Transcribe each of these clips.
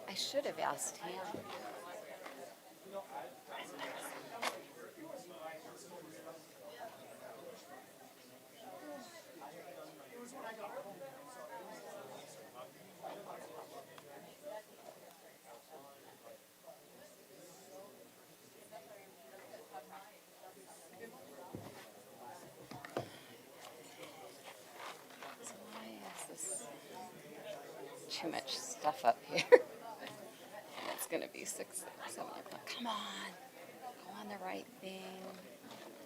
I should have asked him. So why is this too much stuff up here? And it's going to be 6, 7 o'clock. Come on. Go on the right thing.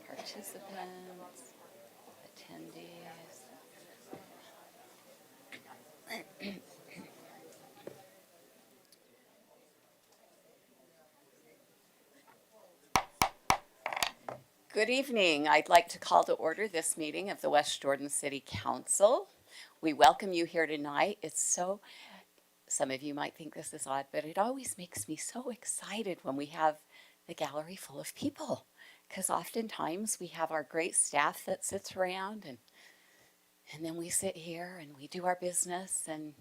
Participants, attendees. Good evening. I'd like to call to order this meeting of the West Jordan City Council. We welcome you here tonight. Some of you might think this is odd, but it always makes me so excited when we have the gallery full of people, because oftentimes we have our great staff that sits around and then we sit here and we do our business, and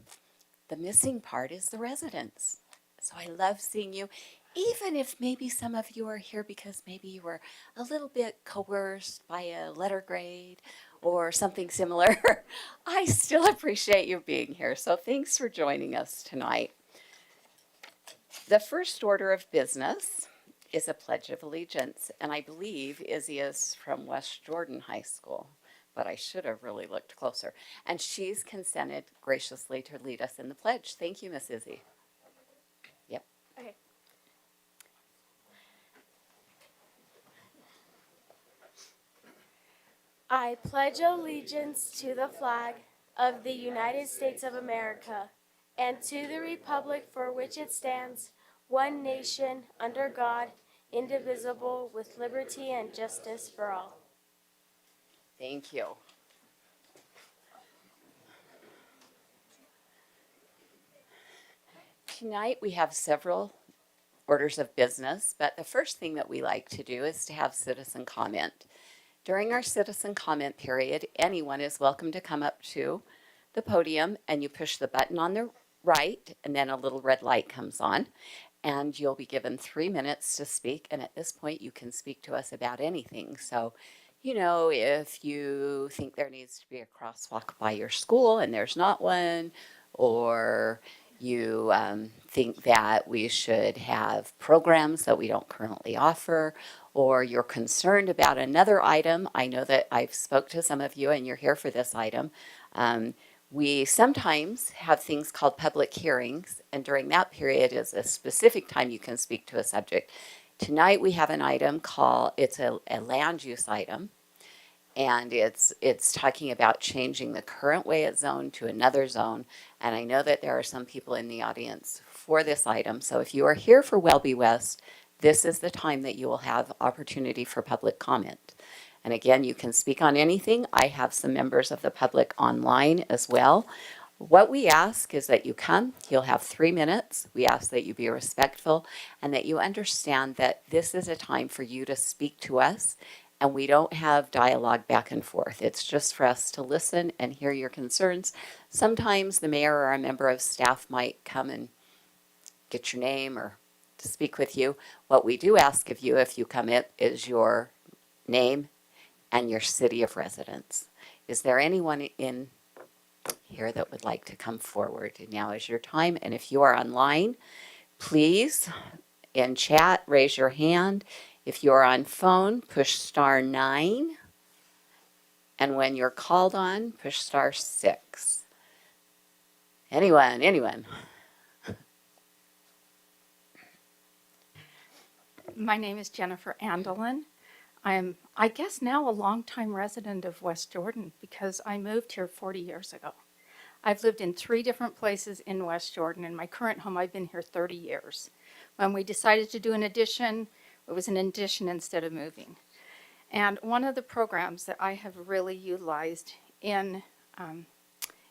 the missing part is the residents. So I love seeing you, even if maybe some of you are here because maybe you were a little bit coerced by a letter grade or something similar. I still appreciate you being here. So thanks for joining us tonight. The first order of business is a Pledge of Allegiance, and I believe Izzy is from West Jordan High School, but I should have really looked closer. And she's consented graciously to lead us in the pledge. Thank you, Miss Izzy. Yep. Okay. I pledge allegiance to the flag of the United States of America and to the republic for which it stands, one nation, under God, indivisible, with liberty and justice for all. Thank you. Tonight we have several orders of business, but the first thing that we like to do is to have citizen comment. During our citizen comment period, anyone is welcome to come up to the podium, and you push the button on the right, and then a little red light comes on, and you'll be given 3 minutes to speak. And at this point, you can speak to us about anything. So, you know, if you think there needs to be a crosswalk by your school and there's not one, or you think that we should have programs that we don't currently offer, or you're concerned about another item. I know that I've spoke to some of you and you're here for this item. We sometimes have things called public hearings, and during that period is a specific time you can speak to a subject. Tonight we have an item called, it's a land use item, and it's talking about changing the current way it's zoned to another zone. And I know that there are some people in the audience for this item. So if you are here for Welby West, this is the time that you will have opportunity for public comment. And again, you can speak on anything. I have some members of the public online as well. What we ask is that you come, you'll have 3 minutes. We ask that you be respectful and that you understand that this is a time for you to speak to us, and we don't have dialogue back and forth. It's just for us to listen and hear your concerns. Sometimes the mayor or a member of staff might come and get your name or to speak with you. What we do ask of you if you come in is your name and your city of residence. Is there anyone in here that would like to come forward? Now is your time. And if you are online, please, in chat, raise your hand. If you're on phone, push *9. And when you're called on, push *6. Anyone? My name is Jennifer Andelin. I'm, I guess, now a longtime resident of West Jordan because I moved here 40 years ago. I've lived in 3 different places in West Jordan. In my current home, I've been here 30 years. When we decided to do an addition, it was an addition instead of moving. And one of the programs that I have really utilized in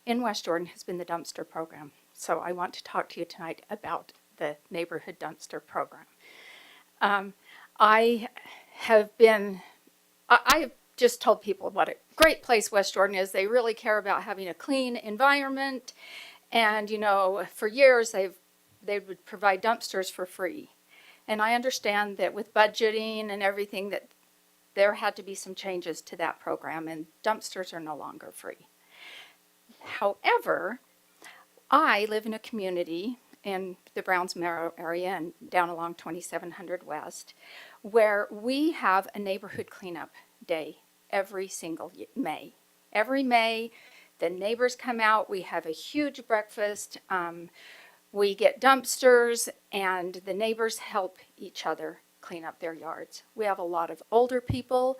West Jordan has been the dumpster program. So I want to talk to you tonight about the neighborhood dumpster program. I have just told people what a great place West Jordan is. They really care about having a clean environment. And, for years they would provide dumpsters for free. And I understand that with budgeting and everything that there had to be some changes to that program, and dumpsters are no longer free. However, I live in a community in the Browns-Merrill area and down along 2700 West, where we have a neighborhood cleanup day every single May. Every May, the neighbors come out, we have a huge breakfast, we get dumpsters, and the neighbors help each other clean up their yards. We have a lot of older people,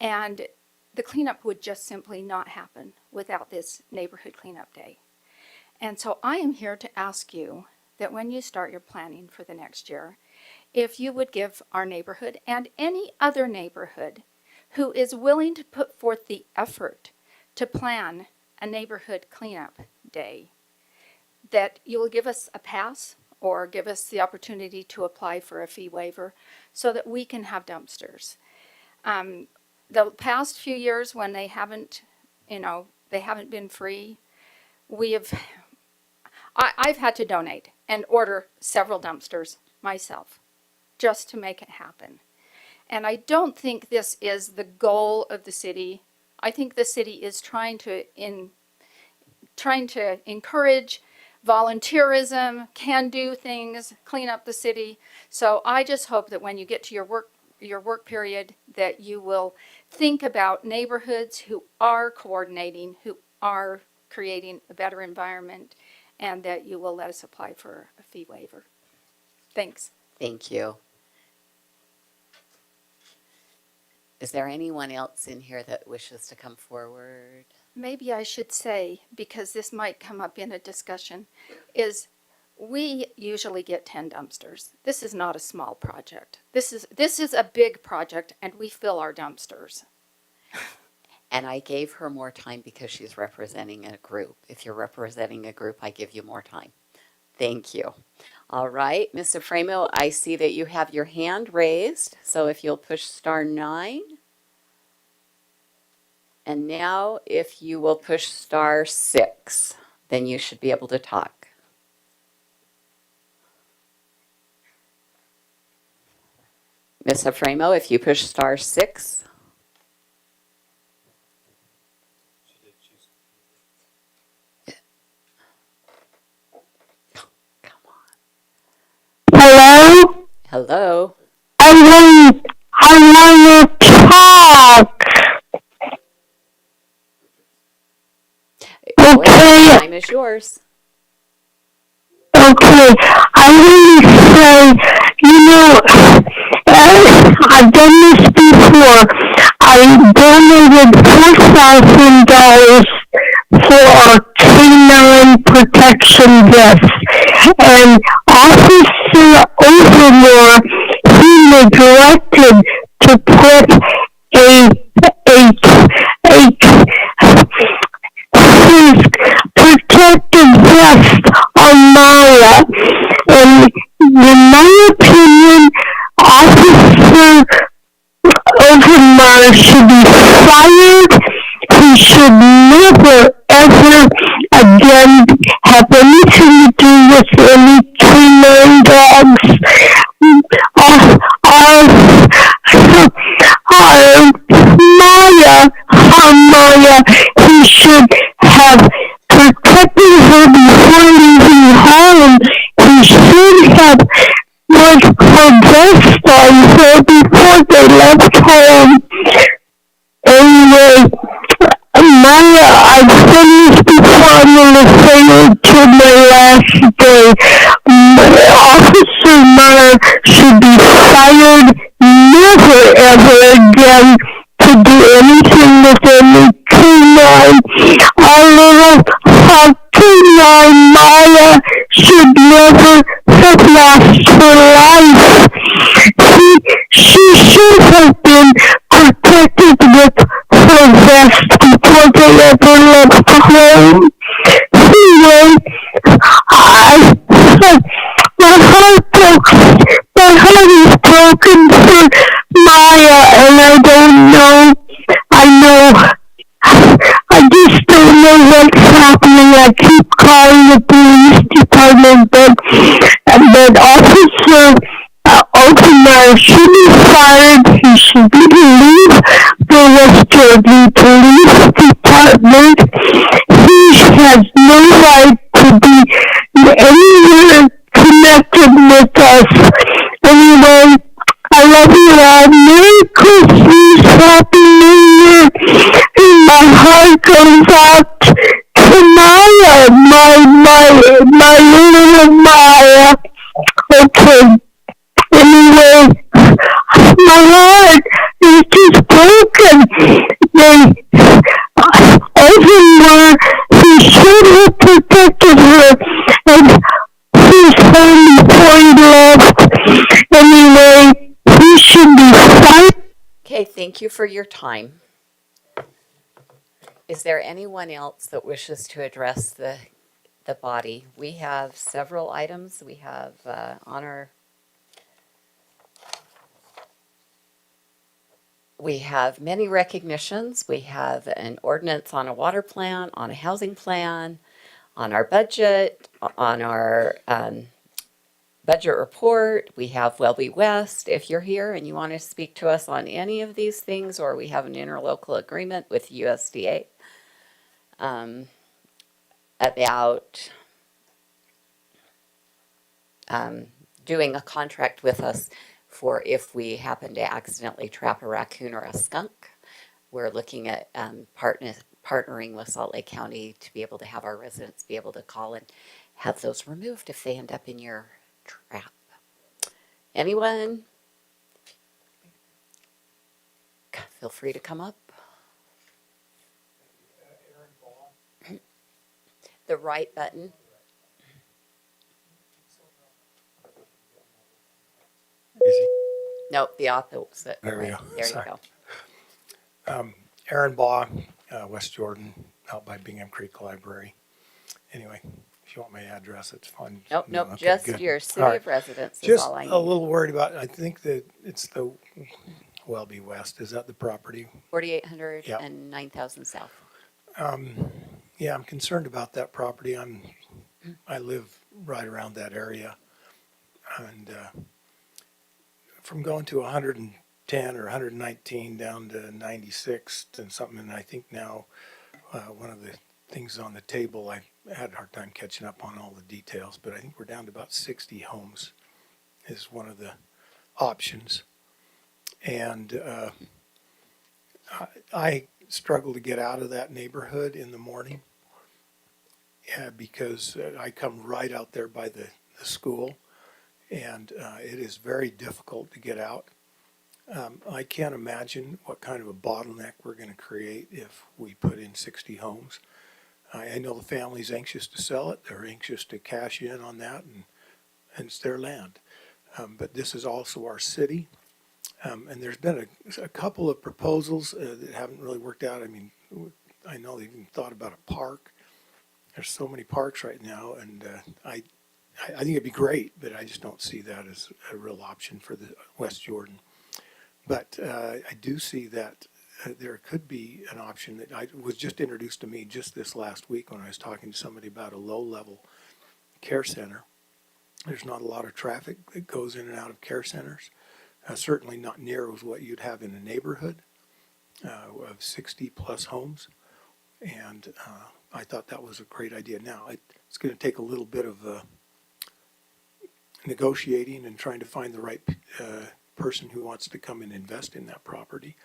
and the cleanup would just simply not happen without this neighborhood cleanup day. And so I am here to ask you that when you start your planning for the next year, if you would give our neighborhood and any other neighborhood who is willing to put forth the effort to plan a neighborhood cleanup day, that you'll give us a pass or give us the opportunity to apply for a fee waiver so that we can have dumpsters. The past few years when they haven't been free, I've had to donate and order several dumpsters myself just to make it happen. And I don't think this is the goal of the city. I think the city is trying to encourage volunteerism, can-do things, clean up the city. So I just hope that when you get to your work period, that you will think about neighborhoods who are coordinating, who are creating a better environment, and that you will let us apply for a fee waiver. Thanks. Thank you. Is there anyone else in here that wishes to come forward? Maybe I should say, because this might come up in a discussion, is we usually get 10 dumpsters. This is not a small project. This is a big project, and we fill our dumpsters. And I gave her more time because she's representing a group. If you're representing a group, I give you more time. Thank you. All right, Ms. Efremo, I see that you have your hand raised. So if you'll push *9. And now if you will push *6, then you should be able to talk. Ms. Efremo, if you push *6. Hello? Hello. I want to talk. Okay. The time is yours. Okay. I want to say, I've done this before. I donated $4,000 for a canine protection vest. And Officer Overmore, he neglected to put his protective vest on Maya. And in my opinion, Officer Overmore should be fired. He should never, ever again have anything to do with any canine dogs. Maya, he should have protected her before leaving home. He should have put her vest on her before they left home. Anyway, Maya, I've said this before, I'm going to say it till my last day. Officer Maya should be fired, never ever again to do anything with any canine. Our little canine Maya should never have lost her life. She should have been protected with her vest before they ever left home. Anyway, spoken for Maya, and I don't know. I know. I just don't know what's happening. I keep calling the police department, but Officer Opener should be fired. He should be relieved the West Jordan Police Department. He has no right to be anywhere connected with us. Anyway, I love you all. Merry Christmas, Happy New Year. And my heart goes out to Maya, my little Maya. Okay. Anyway, my heart is just broken. Everywhere he should have protected her, and he's home before he left. Anyway, he should be fired. Okay, thank you for your time. Is there anyone else that wishes to address the body? We have several items. We have we have many recognitions. We have an ordinance on a water plan, on a housing plan, on our budget, on our budget report. We have Welby West. If you're here and you want to speak to us on any of these things, or we have an interlocal agreement with USDA about doing a contract with us for if we happen to accidentally trap a raccoon or a skunk. We're looking at partnering with Salt Lake County to be able to have our residents be able to call and have those removed if they end up in your trap. Anyone? Feel free to come up. The right button. Easy. Nope, the opposite. There we right. go. There Sorry. you go. Aaron Baugh, West Jordan, out by Bingham Creek Library. Anyway, if you want my address, it's fine. Nope, No, nope, okay, just good. your city All right. of residence is Just all I need. a little worried about, I think that it's the Welby West. Is that the property? 4,800 Yep. and 9,000 south. Yeah, I'm concerned about that property. I live right around that area. And from going to 110 or 119 down to 96 and something, and I think now one of the things on the table, I had a hard time catching up on all the details, but I think we're down to about 60 homes is one of the options. And I struggle to get out of that neighborhood in the morning because I come right out there by the school, and it is very difficult to get out. I can't imagine what kind of a bottleneck we're going to create if we put in 60 homes. I know the family's anxious to sell it. They're anxious to cash in on that, and it's their land. But this is also our city. And there's been a couple of proposals that haven't really worked out. I mean, I know they even thought about a park. There's so many parks right now, and I think it'd be great, but I just don't see that as a real option for the West Jordan. But I do see that there could be an option that was just introduced to me just this last week when I was talking to somebody about a low-level care center. There's not a lot of traffic that goes in and out of care centers. Certainly not near as what you'd have in a neighborhood of 60 plus homes. And I thought that was a great idea. Now, it's going to take a little bit of negotiating and trying to find the right person who wants to come and invest in that property.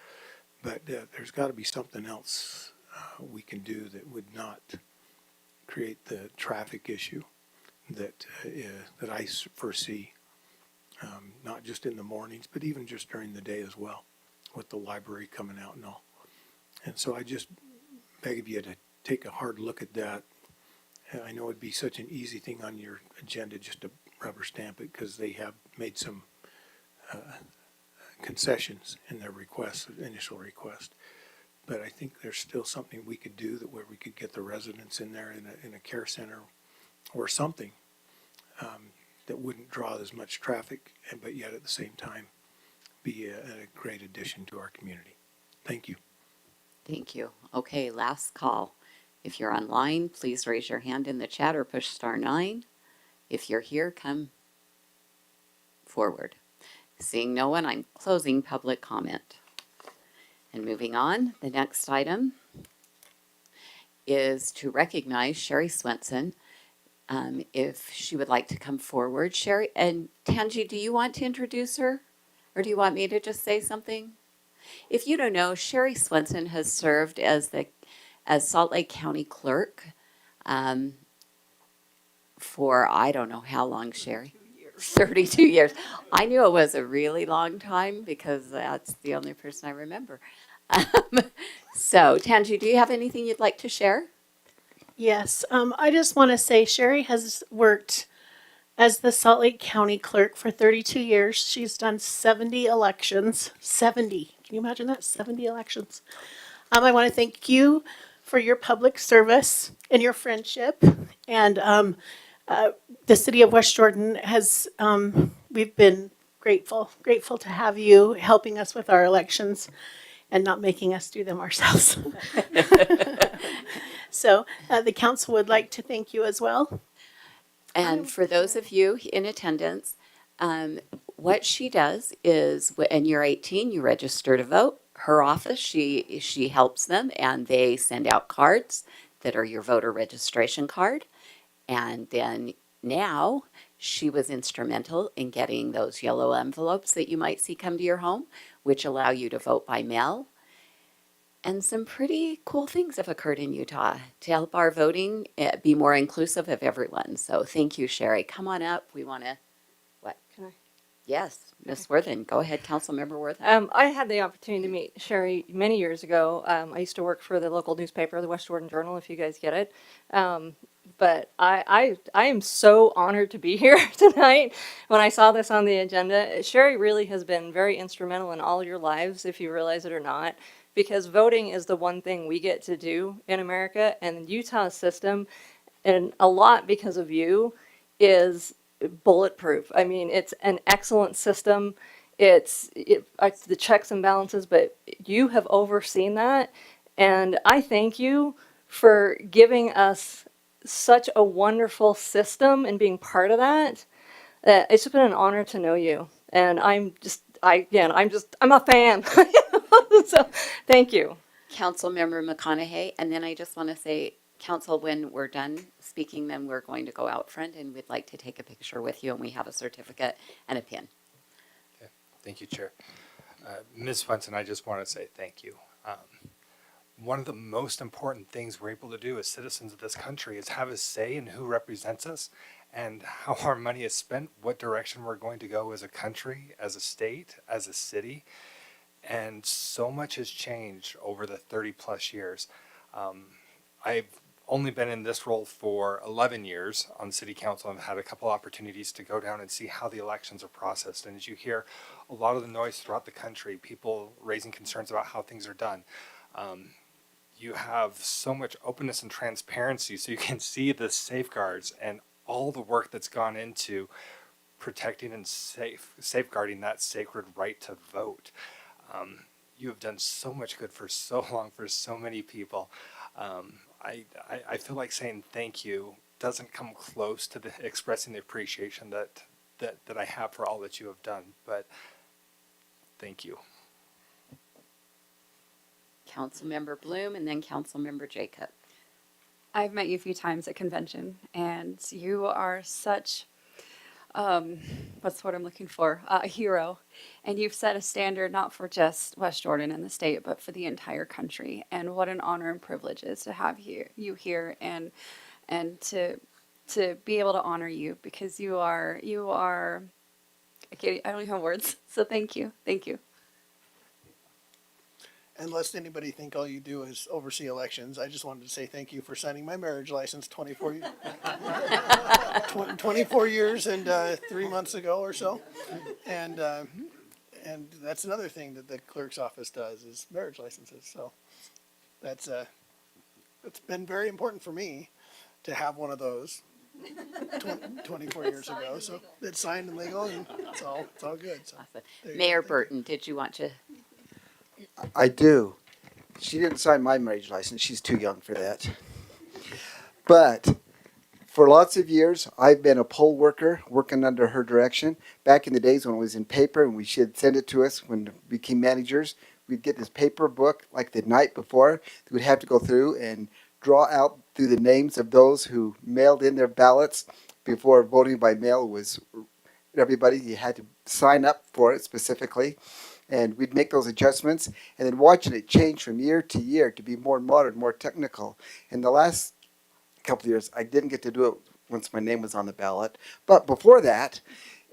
But there's got to be something else we can do that would not create the traffic issue that I foresee. Not just in the mornings, but even just during the day as well, with the library coming out and all. And so I just beg of you to take a hard look at that. I know it'd be such an easy thing on your agenda just to rubber stamp it because they have made some concessions in their initial request. But I think there's still something we could do where we could get the residents in there in a care center or something that wouldn't draw as much traffic, but yet at the same time be a great addition to our community. Thank you. Thank you. Okay, last call. If you're online, please raise your hand in the chat or push *9. If you're here, come forward. Seeing no one, I'm closing public comment. And moving on, the next item is to recognize Sherrie Swenson. If she would like to come forward. Sherrie, and Tangi, do you want to introduce her? Or do you want me to just say something? If you don't know, Sherrie Swenson has served as Salt Lake County Clerk for I don't know how long, Sherrie. 32 years. I knew it was a really long time because that's the only person I remember. So, Tangi, do you have anything you'd like to share? Yes, I just want to say Sherrie has worked as the Salt Lake County Clerk for 32 years. She's done 70 elections. 70. Can you imagine that? 70 elections. I want to thank you for your public service and your friendship. And the city of West Jordan has, we've been grateful to have you helping us with our elections and not making us do them ourselves. So the council would like to thank you as well. And for those of you in attendance, what she does is when you're 18, you register to vote. Her office, she helps them, and they send out cards that are your voter registration card. And then now she was instrumental in getting those yellow envelopes that you might see come to your home, which allow you to vote by mail. And some pretty cool things have occurred in Utah to help our voting be more inclusive of everyone. So thank you, Sherrie. Come on up. We want to, what? Can I? Yes, Ms. Worthen. Go ahead, Councilmember Worthen. I had the opportunity to meet Sherrie many years ago. I used to work for the local newspaper, the West Jordan Journal, if you guys get it. But I am so honored to be here tonight. When I saw this on the agenda, Sherrie really has been very instrumental in all your lives, if you realize it or not, because voting is the one thing we get to do in America, and Utah's system, and a lot because of you, is bulletproof. I mean, it's an excellent system. It's the checks and balances, but you have overseen that, and I thank you for giving us such a wonderful system and being part of that. It's just been an honor to know you, and I'm a fan. So thank you. Councilmember McConaughey. And then I just want to say, Council, when we're done speaking, then we're going to go out front and we'd like to take a picture with you, and we have a certificate and a pin. Okay. Thank you, Chair. Ms. Swenson, I just want to say thank you. One of the most important things we're able to do as citizens of this country is have a say in who represents us and how our money is spent, what direction we're going to go as a country, as a state, as a city. And so much has changed over the 30 plus years. I've only been in this role for 11 years on city council. I've had a couple opportunities to go down and see how the elections are processed. And as you hear a lot of the noise throughout the country, people raising concerns about how things are done. You have so much openness and transparency, so you can see the safeguards and all the work that's gone into protecting and safeguarding that sacred right to vote. You have done so much good for so long for so many people. I feel like saying thank you doesn't come close to expressing the appreciation that I have for all that you have done, but thank you. Councilmember Bloom and then Councilmember Jacob. I've met you a few times at convention, and you are such, what's what I'm looking for, a hero. And you've set a standard not for just West Jordan and the state, but for the entire country. And what an honor and privilege it is to have you here and to be able to honor you, because you are, I don't even have words. So thank you. And lest anybody think all you do is oversee elections, I just wanted to say thank you for signing my marriage license 24 years and 3 months ago or so. And that's another thing that the clerk's office does is marriage licenses. So that's it's been very important for me to have one of those. 24 years ago, so it's signed and legal, and it's all good. So, Awesome. there you go. Mayor Thank you. Burton, did you want to? I do. She didn't sign my marriage license. She's too young for that. But for lots of years, I've been a poll worker working under her direction. Back in the days when it was in paper and she'd send it to us when we became managers, we'd get this paper book like the night before. We'd have to go through and draw out through the names of those who mailed in their ballots before voting by mail was everybody. You had to sign up for it specifically. And we'd make those adjustments, and then watching it change from year to year to be more modern, more technical. In the last couple of years, I didn't get to do it once my name was on the ballot. But before that,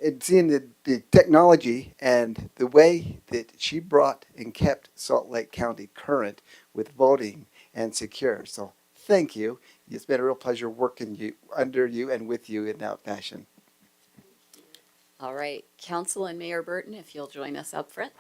and seeing the technology and the way that she brought and kept Salt Lake County current with voting and secure. So thank you. It's been a real pleasure working under you and with you in that fashion. All right, Council and Mayor Burton, if you'll join us up front.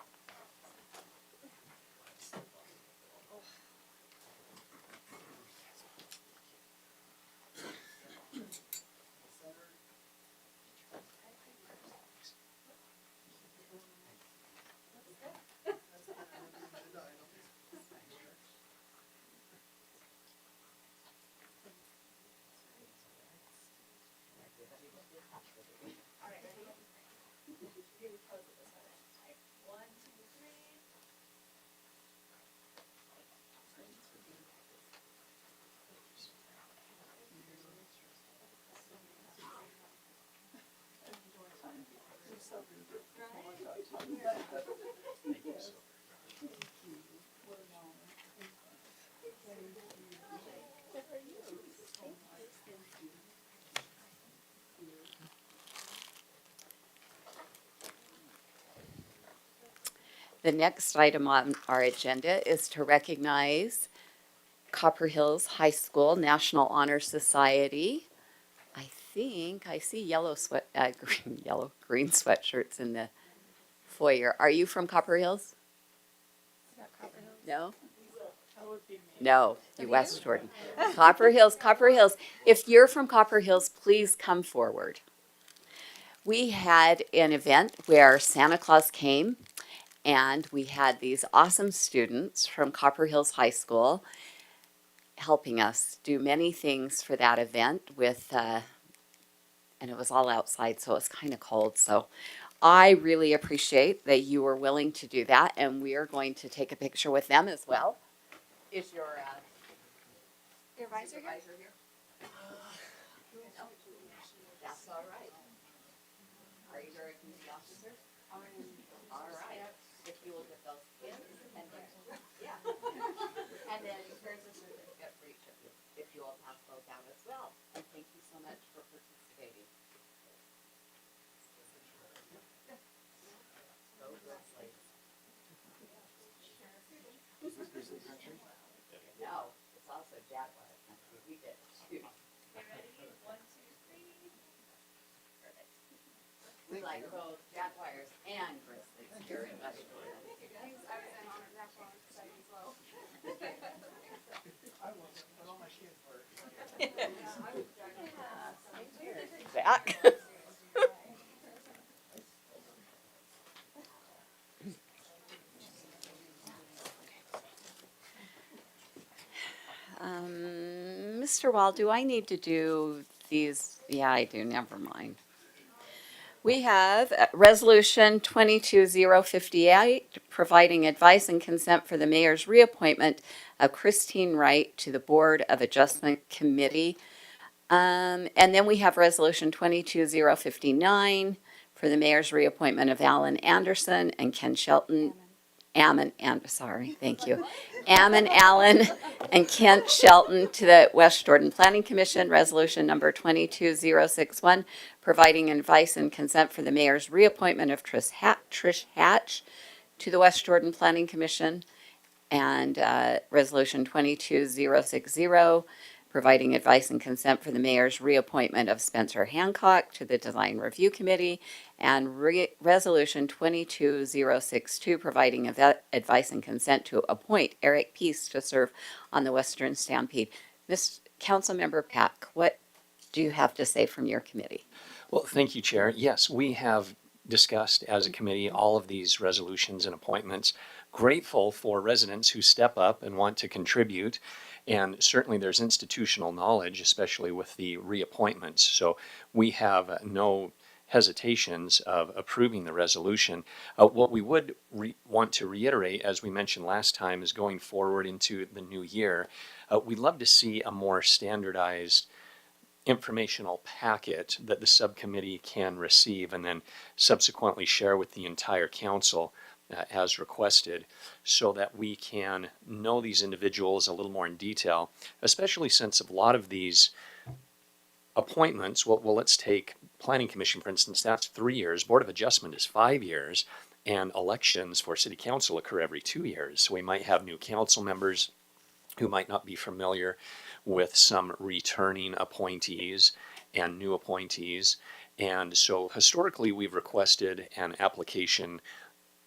The next item on our agenda is to recognize Copper Hills High School National Honor Society. I think I see green sweatshirts in the foyer. Are you from Copper Hills? No? No, you West Jordan. Copper Hills, Copper Hills. If you're from Copper Hills, please come forward. We had an event where Santa Claus came, and we had these awesome students from Copper Hills High School helping us do many things for that event with, and it was all outside, so it was kind of cold. So I really appreciate that you were willing to do that, and we are going to take a picture with them as well. Is your Advisor here? That's all right. Are you your committee officer? All right. If you will get those pins, and then, yeah. And then here's a certificate for each of you, if you will pass those out as well. And thank you so much for participating. No, it's also Jaguar country. We did too. Okay, ready? 1, 2, 3. Perfect. We like both Jaguars and Grizzlies here in West Jordan. Back. Mr. Wall, do I need to do these? Yeah, I do. Never mind. We have Resolution 22058, providing advice and consent for the mayor's reappointment of Christine Wright to the Board of Adjustment Committee. And then we have Resolution 22059 for the mayor's reappointment of Alan Anderson and Ken Shelton. Ammon Allen and Kent Shelton to the West Jordan Planning Commission. Resolution number 22061, providing advice and consent for the mayor's reappointment of Trish Hatch to the West Jordan Planning Commission. And Resolution 22060, providing advice and consent for the mayor's reappointment of Spencer Hancock to the Design Review Committee, and Resolution 22062, providing advice and consent to appoint Eric Peace to serve on the Western Stampede. Councilmember Pack, what do you have to say from your committee? Well, thank you, Chair. Yes, we have discussed as a committee all of these resolutions and appointments. Grateful for residents who step up and want to contribute. And certainly there's institutional knowledge, especially with the reappointments. So we have no hesitations of approving the resolution. What we would want to reiterate, as we mentioned last time, is going forward into the new year, we'd love to see a more standardized informational packet that the subcommittee can receive and then subsequently share with the entire council as requested, so that we can know these individuals a little more in detail, especially since a lot of these appointments, well, let's take Planning Commission, for instance, that's 3 years. Board of Adjustment is 5 years, and elections for City Council occur every 2 years. So we might have new council members who might not be familiar with some returning appointees and new appointees. And so historically, we've requested an application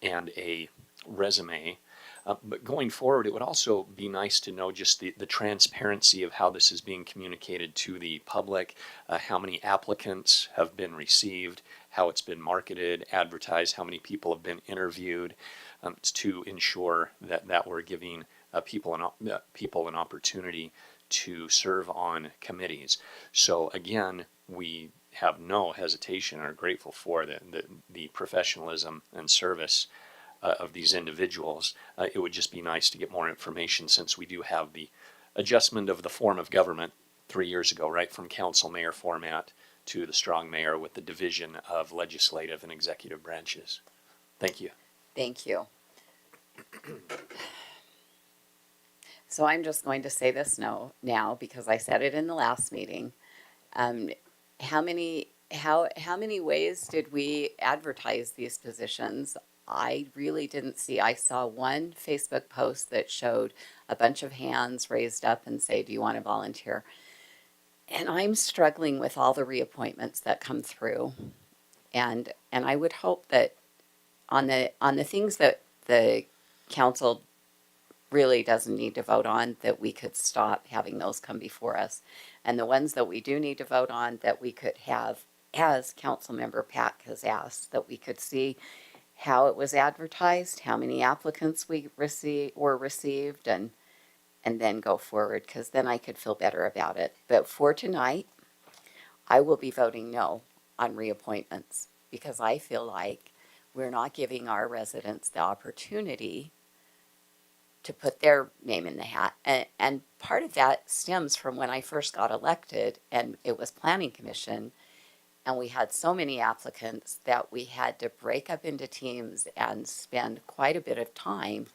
and a resume. But going forward, it would also be nice to know just the transparency of how this is being communicated to the public, how many applicants have been received, how it's been marketed, advertised, how many people have been interviewed, to ensure that we're giving people an opportunity to serve on committees. So again, we have no hesitation and are grateful for the professionalism and service of these individuals. It would just be nice to get more information, since we do have the adjustment of the form of government 3 years ago, right, from council mayor format to the strong mayor with the division of legislative and executive branches. Thank you. Thank you. So I'm just going to say this now because I said it in the last meeting. How many ways did we advertise these positions? I really didn't see. I saw one Facebook post that showed a bunch of hands raised up and say, do you want to volunteer? And I'm struggling with all the reappointments that come through. And I would hope that on the things that the council really doesn't need to vote on, that we could stop having those come before us. And the ones that we do need to vote on, that we could have, as Councilmember Pack has asked, that we could see how it was advertised, how many applicants were received, and then go forward, because then I could feel better about it. But for tonight, I will be voting no on reappointments, because I feel like we're not giving our residents the opportunity to put their name in the hat. And part of that stems from when I first got elected, and it was Planning Commission, and we had so many applicants that we had to break up into teams and spend quite a bit of time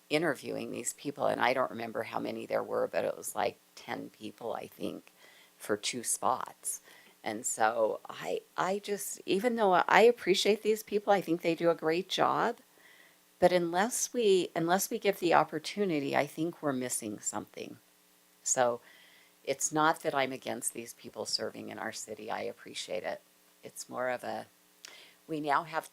interviewing these people. And I don't remember how many there were, but it was like 10 people, I think, for 2 spots. And so I just, even though I appreciate these people, I think they do a great job, but unless we give the opportunity, I think we're missing something. So it's not that I'm against these people serving in our city. I appreciate it. It's more of a, we now have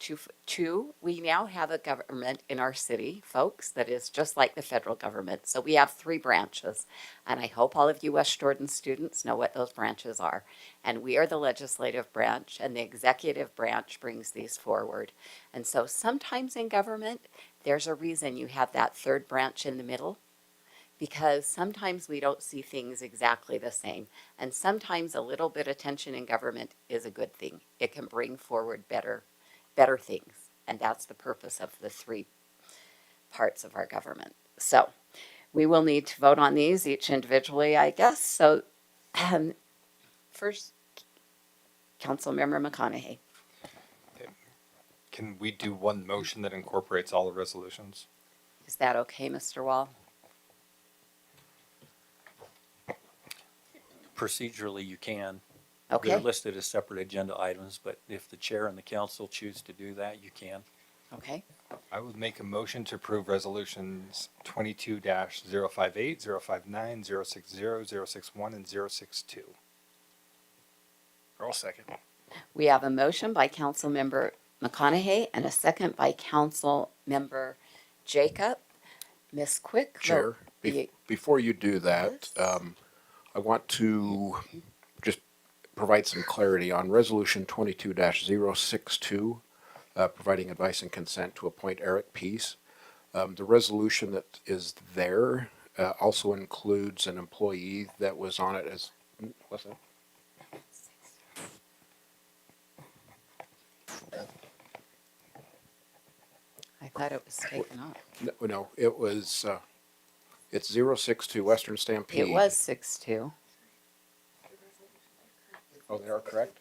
we now have a government in our city, folks, that is just like the federal government. So we have 3 branches, and I hope all of you West Jordan students know what those branches are. And we are the legislative branch, and the executive branch brings these forward. And so sometimes in government, there's a reason you have that 3rd branch in the middle, because sometimes we don't see things exactly the same. And sometimes a little bit of tension in government is a good thing. It can bring forward better things. And that's the purpose of the 3 parts of our government. So we will need to vote on these each individually, I guess. So first, Councilmember McConaughey. Can we do one motion that incorporates all the resolutions? Is that okay, Mr. Wall? Procedurally, you can. Okay. They're listed as separate agenda items, but if the chair and the council choose to do that, you can. Okay. I would make a motion to approve resolutions 22-058, 059, 060, 061, and 062. I'll second. We have a motion by Councilmember McConaughey and a second by Councilmember Jacob. Ms. Quick. Chair, before you do that, I want to just provide some clarity on Resolution 22-062, providing advice and consent to appoint Eric Peace. The resolution that is there also includes an employee that was on it as, what's that? I thought it was taken off. No, it was, it's 062 Western Stampede. It was 6-2. Oh, they are correct?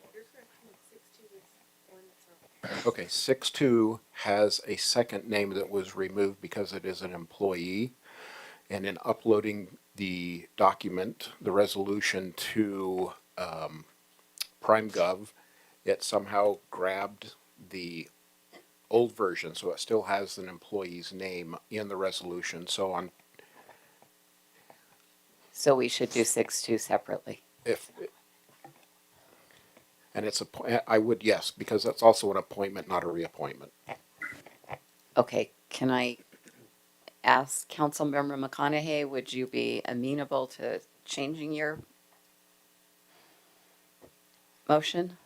Okay, 6-2 has a second name that was removed because it is an employee. And in uploading the document, the resolution to PrimeGov, it somehow grabbed the old version, so it still has an employee's name in the resolution. So on, So we should do 6-2 separately. and it's I would, yes, because that's also an appointment, not a reappointment. Okay, can I ask Councilmember McConaughey, would you be amenable to changing your motion?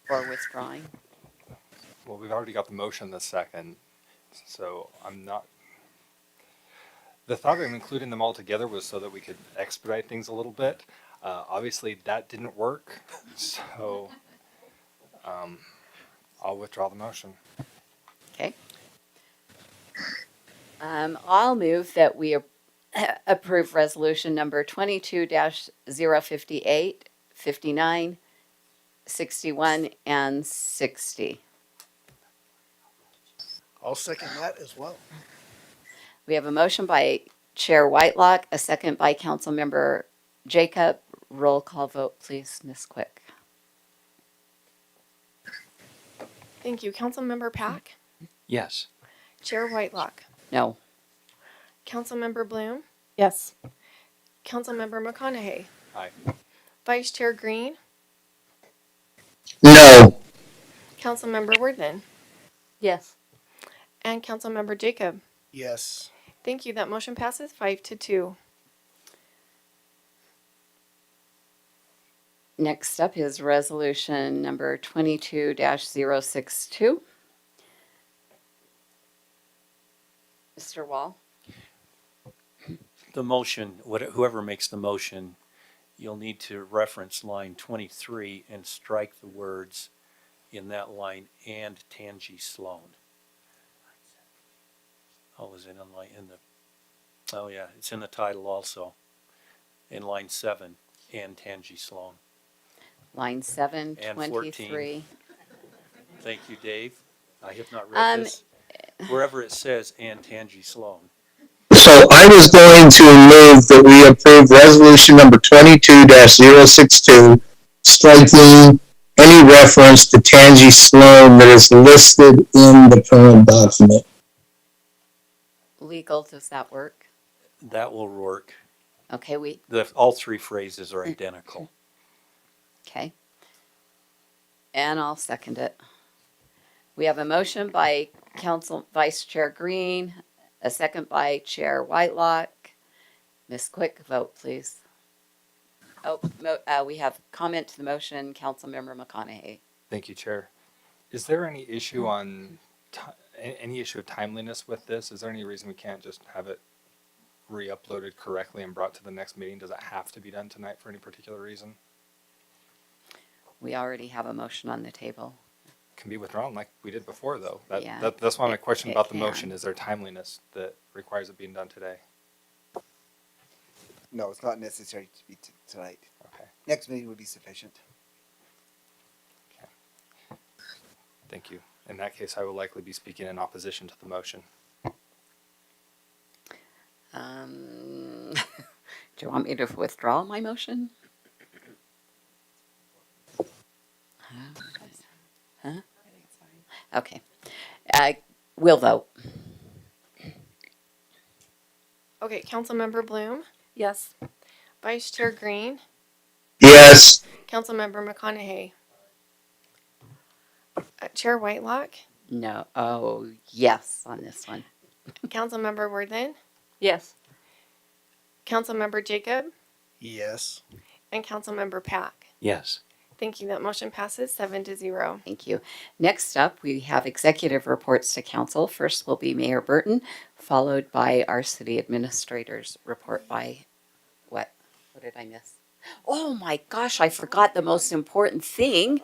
Or withdrawing? Well, we've already got the motion the second, so I'm not. The thought of including them all together was so that we could expedite things a little bit. Obviously, that didn't work, so I'll withdraw the motion. Okay. I'll move that we approve resolution number 22-058, 59, 61, and 60. I'll second that as well. We have a motion by Chair Whitelock, a second by Councilmember Jacob. Roll call vote, please, Ms. Quick. Thank you. Councilmember Pack? Yes. Chair Whitelock? No. Councilmember Bloom? Yes. Councilmember McConaughey? Aye. Vice Chair Green? No. Councilmember Worthman? Yes. And Councilmember Jacob? Yes. Thank you. That motion passes 5-2. Next up is resolution number 22-062. Mr. Wall? The motion, whoever makes the motion, you'll need to reference line 23 and strike the words in that line and Tangi Sloan. Oh, is it oh yeah, it's in the title also. In line 7, and Tangi Sloan. Line 7, And 23. 14. Thank you, Dave. I have not read this. Wherever it says and Tangi Sloan. So I was going to move that we approve resolution number 22-062, striking any reference to Tangi Sloan that is listed in the current document. Legal, does that work? That will work. Okay, All three phrases are identical. Okay. And I'll second it. We have a motion by Vice Chair Green, a second by Chair Whitelock. Ms. Quick, vote please. Oh, we have comment to the motion, Councilmember McConaughey. Thank you, Chair. Is there any issue on any issue of timeliness with this? Is there any reason we can't just have it re-uploaded correctly and brought to the next meeting? Does it have to be done tonight for any particular reason? We already have a motion on the table. Can be withdrawn like we did before, though. Yeah, That's why my question about the can. motion. Is there timeliness that requires it being done today? No, it's not necessary to be tonight. Okay. Next meeting would be sufficient. Okay. Thank you. In that case, I will likely be speaking in opposition to the motion. Do you want me to withdraw my motion? Huh? Okay. We'll vote. Okay, Councilmember Bloom? Yes. Vice Chair Green? Yes. Councilmember McConaughey? Chair Whitelock? No. Oh, yes on this one. Councilmember Worthen, Yes. Councilmember Jacob, Yes. and Councilmember Pack. Yes. Thank you. That motion passes 7-0. Thank you. Next up, we have executive reports to council. First will be Mayor Burton, followed by our city administrator's report by what? What did I miss? Oh my gosh, I forgot the most important thing.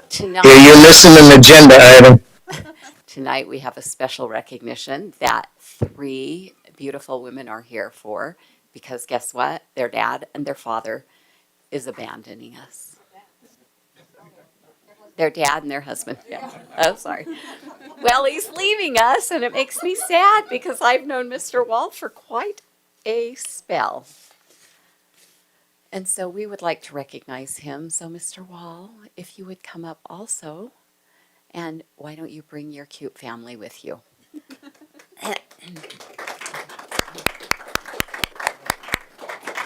Tonight, You're missing an agenda item. tonight we have a special recognition that 3 beautiful women are here for, because guess what? Their dad and their father is abandoning us. Their dad and their husband. Yeah. Oh, sorry. Well, he's leaving us, and it makes me sad because I've known Mr. Wall for quite a spell. And so we would like to recognize him. So, Mr. Wall, if you would come up also, and why don't you bring your cute family with you?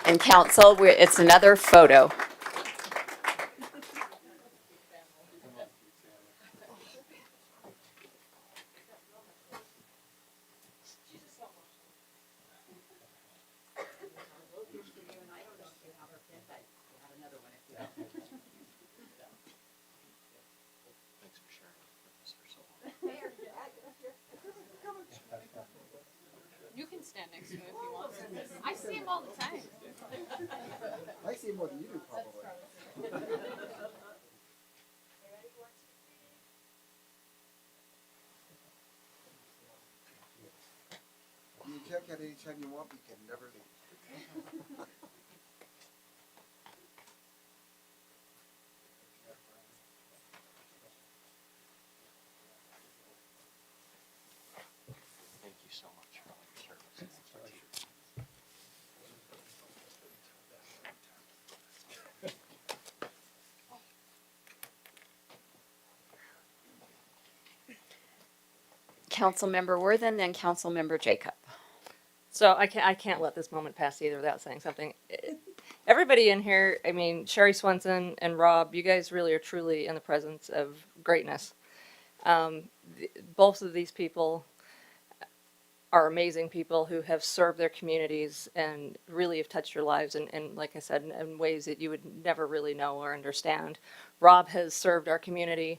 And council, it's another photo. You can stand next to him if you want. I see him all the time. I see more than you do, probably. You check out anytime you want, we can never leave. Thank you so much for all your service and expertise. Councilmember Worthen, then Councilmember Jacob. So I can't let this moment pass either without saying something. Everybody in here, I mean, Sherrie, Swenson, and Rob, you guys really are truly in the presence of greatness. Both of these people are amazing people who have served their communities and really have touched your lives and like I said, in ways that you would never really know or understand. Rob has served our community.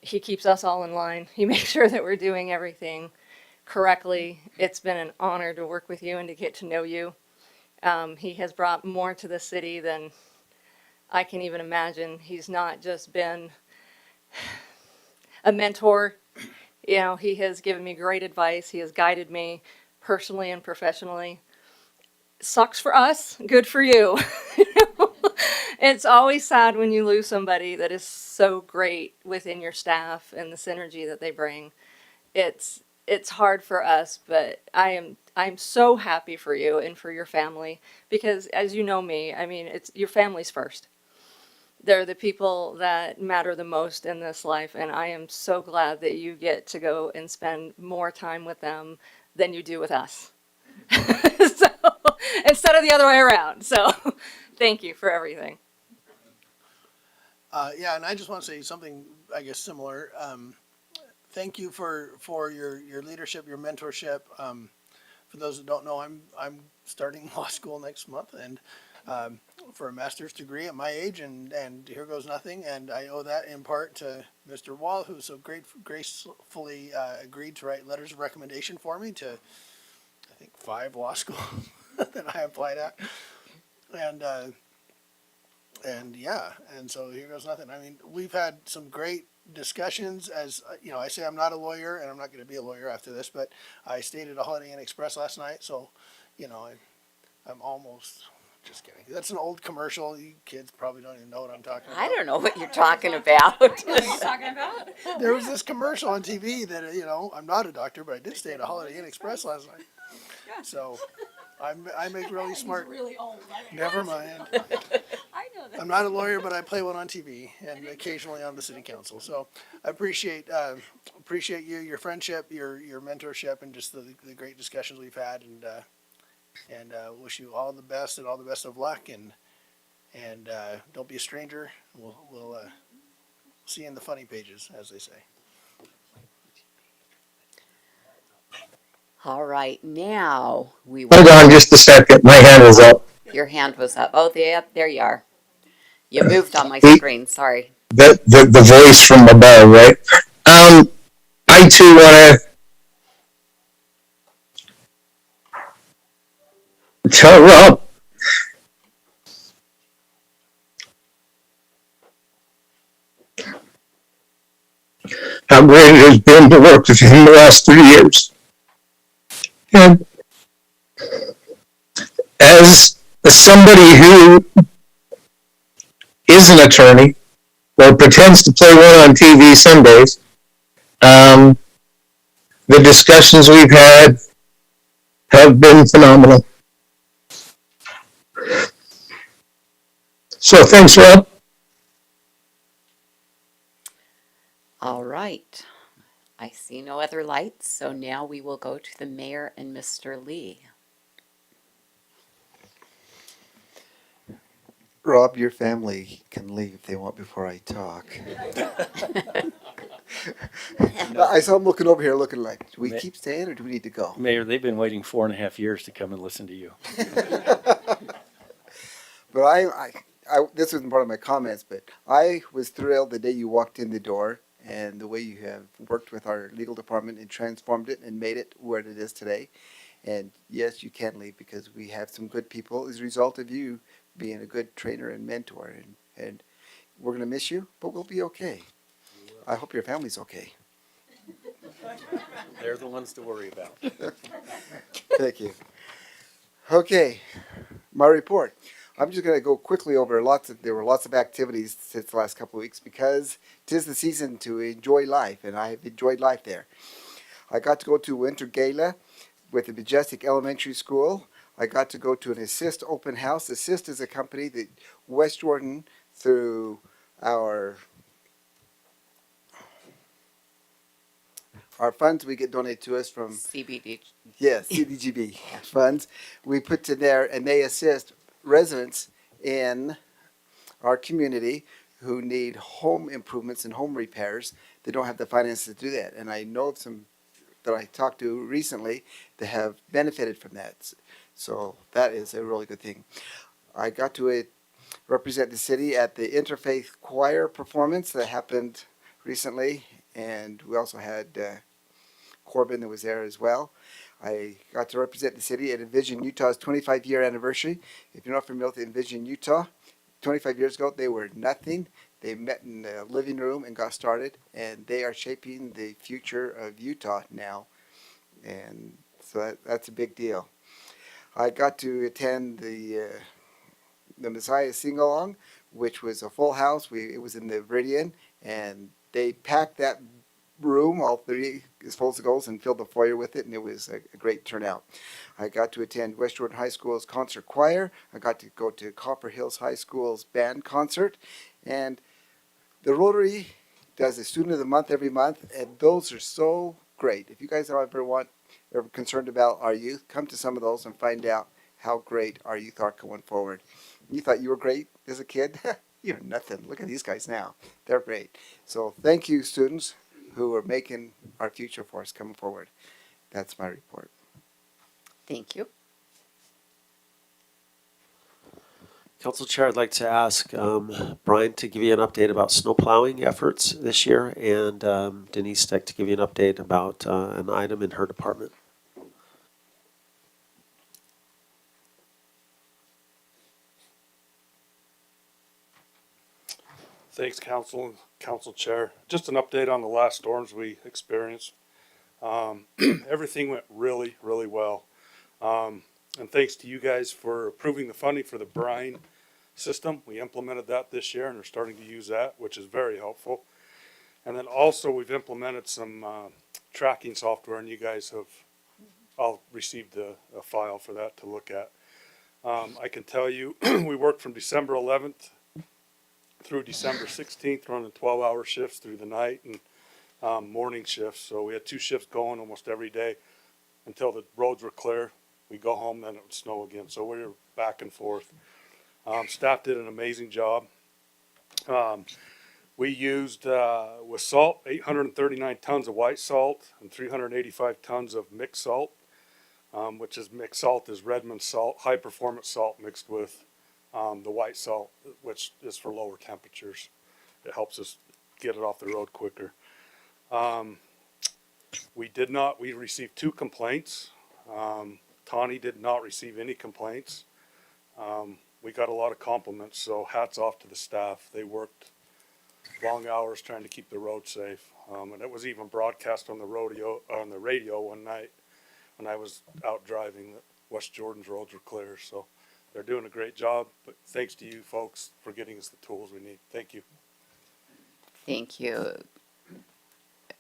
He keeps us all in line. He makes sure that we're doing everything correctly. It's been an honor to work with you and to get to know you. He has brought more to the city than I can even imagine. He's not just been a mentor. You know, he has given me great advice. He has guided me personally and professionally. Sucks for us, good for you. It's always sad when you lose somebody that is so great within your staff and the synergy that they bring. It's hard for us, but I'm so happy for you and for your family because as you know me, I mean, it's your family's first. They're the people that matter the most in this life, and I am so glad that you get to go and spend more time with them than you do with us. So, instead of the other way around. So, thank you for everything. Yeah, and I just want to say something, I guess, similar. Thank you for your leadership, your mentorship. For those that don't know, I'm starting law school next month, and for a master's degree at my age, and here goes nothing. And I owe that in part to Mr. Wall, who so gracefully agreed to write letters of recommendation for me to, I think, 5 law schools that I applied at. And yeah, and so here goes nothing. I mean, we've had some great discussions. As you know, I say I'm not a lawyer, and I'm not going to be a lawyer after this, but I stayed at a Holiday Inn Express last night, so you know, I'm almost. Just kidding. That's an old commercial. You kids probably don't even know what I'm talking about. I don't know what you're talking about. What are you talking about? There was this commercial on TV that, you know, I'm not a doctor, but I did stay at a Holiday Inn Express last night. So I make really smart. Really old. Never mind. I know that. I'm not a lawyer, but I play one on TV and occasionally on the city council. So I appreciate you, your friendship, your mentorship, and just the great discussions we've had, and wish you all the best and all the best of luck, and don't be a stranger. We'll see you in the funny pages, as they say. All right, now we Hold will. on just a second. My hand is up. Your hand was up. Oh, there you are. You moved on my The, screen. Sorry. the voice from above, right? I too want to tell Rob how great it has been to work with him the last 3 years. And as somebody who is an attorney or pretends to play one on TV some days, the discussions we've had have been phenomenal. So thanks, Rob. All right. I see no other lights, so now we will go to the mayor and Mr. Lee. Rob, your family can leave if they want before I talk. I saw him looking over here looking like, do we keep staying or do we need to go? Mayor, they've been waiting 4.5 years to come and listen to you. But this wasn't part of my comments, but I was thrilled the day you walked in the door and the way you have worked with our legal department and transformed it and made it what it is today. And yes, you can leave because we have some good people as a result of you being a good trainer and mentor. And we're going to miss you, but we'll be okay. I hope your family's okay. They're the ones to worry about. Thank you. Okay, my report. I'm just going to go quickly over there were lots of activities since the last couple of weeks because 'tis the season to enjoy life, and I have enjoyed life there. I got to go to Winter Gala with the Majestic Elementary School. I got to go to an Assist open house. Assist is a company that West Jordan, through our funds we get donated to us from CBD. Yes, CDGB funds. We put to there, and they assist residents in our community who need home improvements and home repairs. They don't have the finances to do that. And I know of some that I talked to recently that have benefited from that. So that is a really good thing. I got to represent the city at the Interfaith Choir performance that happened recently. And we also had Corbin that was there as well. I got to represent the city at Envision Utah's 25-year anniversary. If you're not familiar with Envision Utah, 25 years ago they were nothing. They met in the living room and got started, and they are shaping the future of Utah now. And so that's a big deal. I got to attend the Messiah Sing-Along, which was a full house. It was in the Viridian, and they packed that room, all three is full of goals, and filled the foyer with it, and it was a great turnout. I got to attend West Jordan High School's concert choir. I got to go to Copper Hills High School's band concert, and the Rotary does a Student of the Month every month, and those are so great. If you guys are ever concerned about our youth, come to some of those and find out how great our youth are going forward. You thought you were great as a kid? You're nothing. Look at these guys now. They're great. So thank you, students who are making our future for us coming forward. That's my report. Thank you. Council Chair, I'd like to ask Brian to give you an update about snow plowing efforts this year, and Denise Steck to give you an update about an item in her department. Thanks, Council Chair. Just an update on the last storms we experienced. Everything went really, really well. And thanks to you guys for approving the funding for the brine system. We implemented that this year and are starting to use that, which is very helpful. And then also we've implemented some tracking software, and you guys have all received a file for that to look at. I can tell you we worked from December 11th through December 16th, running 12-hour shifts through the night and morning shifts. So we had 2 shifts going almost every day until the roads were clear. We go home, then it would snow again. So we were back and forth. Staff did an amazing job. We used, with salt, 839 tons of white salt and 385 tons of mixed salt. which is mixed salt, is Redmond salt, high performance salt mixed with the white salt, which is for lower temperatures. It helps us get it off the road quicker. We received 2 complaints. Tawny did not receive any complaints. We got a lot of compliments, so hats off to the staff. They worked long hours trying to keep the road safe. And it was even broadcast on the radio one night when I was out driving that West Jordan's roads were clear. So they're doing a great job, but thanks to you folks for getting us the tools we need. Thank you. Thank you.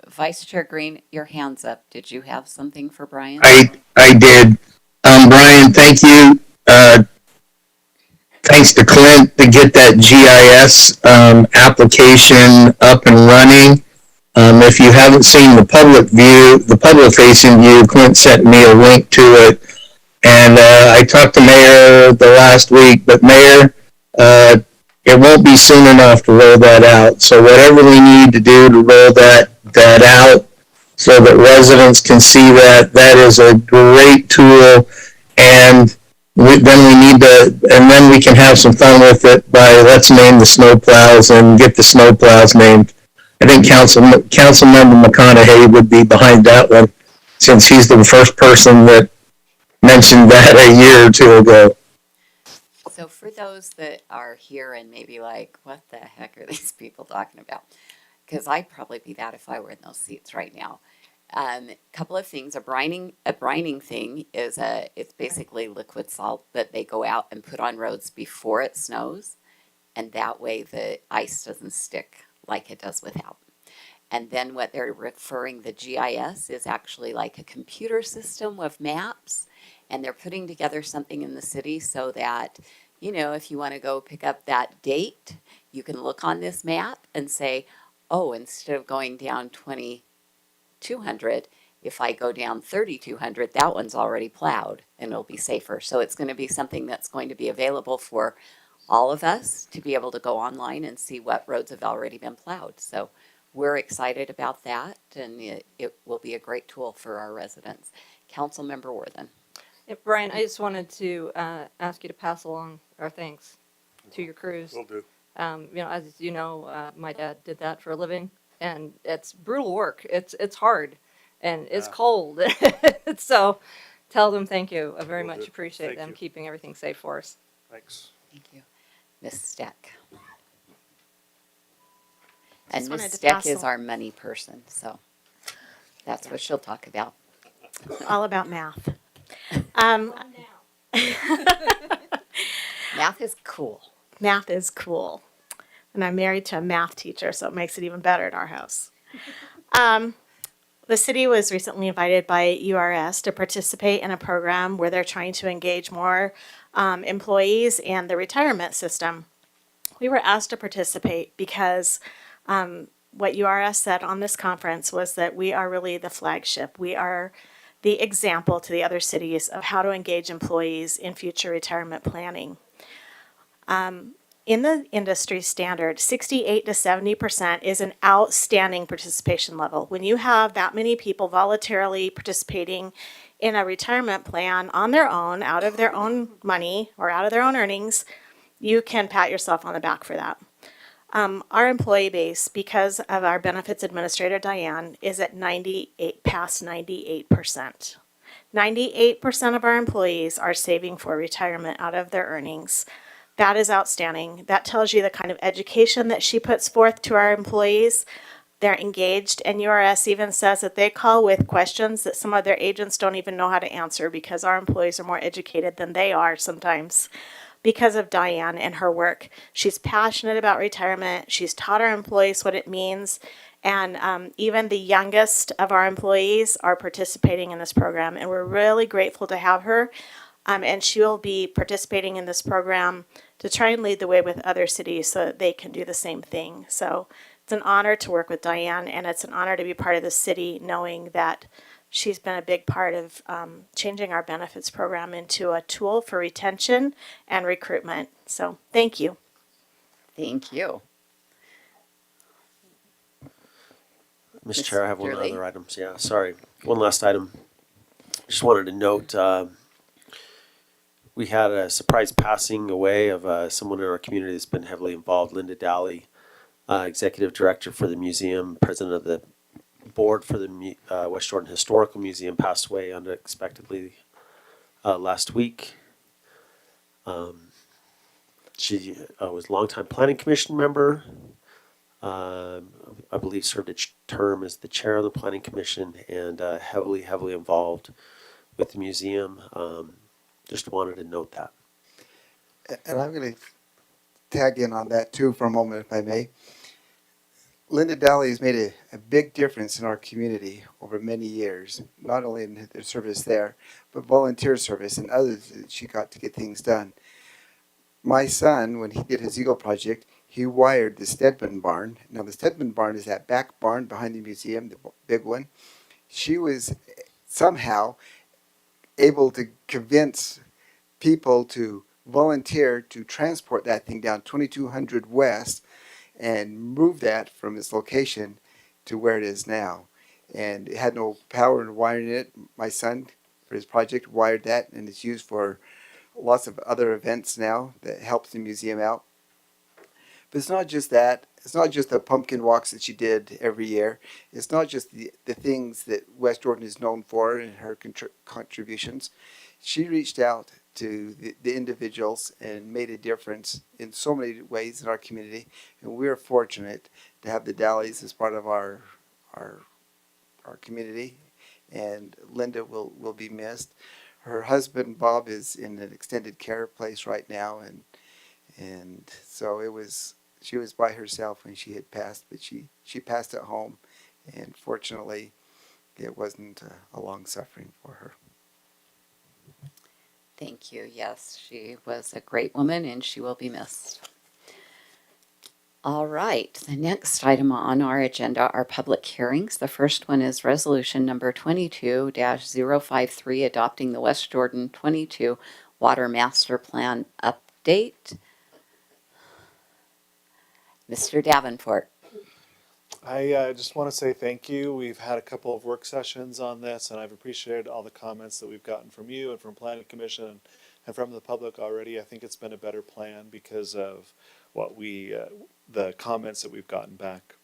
Vice Chair Green, your hand's up. Did you have something for Brian? I did. Brian, thank you. Thanks to Clint to get that GIS application up and running. If you haven't seen the public facing view, Clint sent me a link to it. And I talked to Mayor the last week, but Mayor, it won't be soon enough to roll that out. So whatever we need to do to roll that out so that residents can see that is a great tool. And then we can have some fun with it by let's name the snowplows and get the snowplows named. I think Councilmember McConaughey would be behind that one, since he's the first person that mentioned that a year or 2 ago. So for those that are here and maybe like, what the heck are these people talking about? Because I'd probably be that if I were in those seats right now. Couple of things. A brining thing is it's basically liquid salt that they go out and put on roads before it snows, and that way the ice doesn't stick like it does without. And then what they're referring, the GIS is actually like a computer system of maps, and they're putting together something in the city so that, you know, if you want to go pick up that date, you can look on this map and say, oh, instead of going down 2,200, if I go down 3,200, that one's already plowed and it'll be safer. So it's going to be something that's going to be available for all of us to be able to go online and see what roads have already been plowed. So we're excited about that, and it will be a great tool for our residents. Councilmember Worthen. Yeah, Brian, I just wanted to ask you to pass along our thanks to your crews. Will do. You know, as you know, my dad did that for a living, and it's brutal work. It's hard, and it's cold. So tell them thank you. I very much appreciate them keeping everything safe for us. Thanks. Thank you. Ms. Steck. And Just Ms. Steck is our money person, so that's what she'll talk about. All about math. Math is cool. Math is cool. And I'm married to a math teacher, so it makes it even better at our house. The city was recently invited by URS to participate in a program where they're trying to engage more employees in the retirement system. We were asked to participate because what URS said on this conference was that we are really the flagship. We are the example to the other cities of how to engage employees in future retirement planning. In the industry standard, 68 to 70% is an outstanding participation level. When you have that many people voluntarily participating in a retirement plan on their own, out of their own money or out of their own earnings, you can pat yourself on the back for that. Our employee base, because of our benefits administrator, Diane, is at past 98%. 98% of our employees are saving for retirement out of their earnings. That is outstanding. That tells you the kind of education that she puts forth to our employees. They're engaged, and URS even says that they call with questions that some of their agents don't even know how to answer because our employees are more educated than they are sometimes. Because of Diane and her work. She's passionate about retirement. She's taught our employees what it means. And even the youngest of our employees are participating in this program. And we're really grateful to have her. And she will be participating in this program to try and lead the way with other cities so that they can do the same thing. So it's an honor to work with Diane, and it's an honor to be part of the city knowing that she's been a big part of changing our benefits program into a tool for retention and recruitment. So thank you. Thank you. Mr. Chair, I have one Mr. Lee. other item. Yeah, sorry. One last item. Just wanted to note, we had a surprise passing away of someone in our community that's been heavily involved, Linda Daly, executive director for the museum, president of the board for the West Jordan Historical Museum, passed away unexpectedly last week. She was a longtime planning commission member. I believe served a term as the chair of the planning commission, and heavily involved with the museum. Just wanted to note that. And I'm going to tag in on that too for a moment, if I may. Linda Daly has made a big difference in our community over many years, not only in their service there, but volunteer service and others that she got to get things done. My son, when he did his Eagle project, he wired the Stedman barn. Now, the Stedman barn is that back barn behind the museum, the big one. She was somehow able to convince people to volunteer to transport that thing down 2200 West and move that from its location to where it is now. And it had no power in wiring it. My son, for his project, wired that, and it's used for lots of other events now that helps the museum out. But it's not just that. It's not just the pumpkin walks that she did every year. It's not just the things that West Jordan is known for in her contributions. She reached out to the individuals and made a difference in so many ways in our community. And we're fortunate to have the Dallies as part of our community. And Linda will be missed. Her husband Bob is in an extended care place right now, and so she was by herself when she had passed, but she passed at home, and fortunately it wasn't a long suffering for her. Thank you. Yes, she was a great woman and she will be missed. All right, the next item on our agenda are public hearings. The first one is resolution number 22-053, adopting the West Jordan 22 Water Master Plan update. Mr. Davenport. I just want to say thank you. We've had a couple of work sessions on this, and I've appreciated all the comments that we've gotten from you and from Planning Commission and from the public already. I think it's been a better plan because of what the comments that we've gotten back.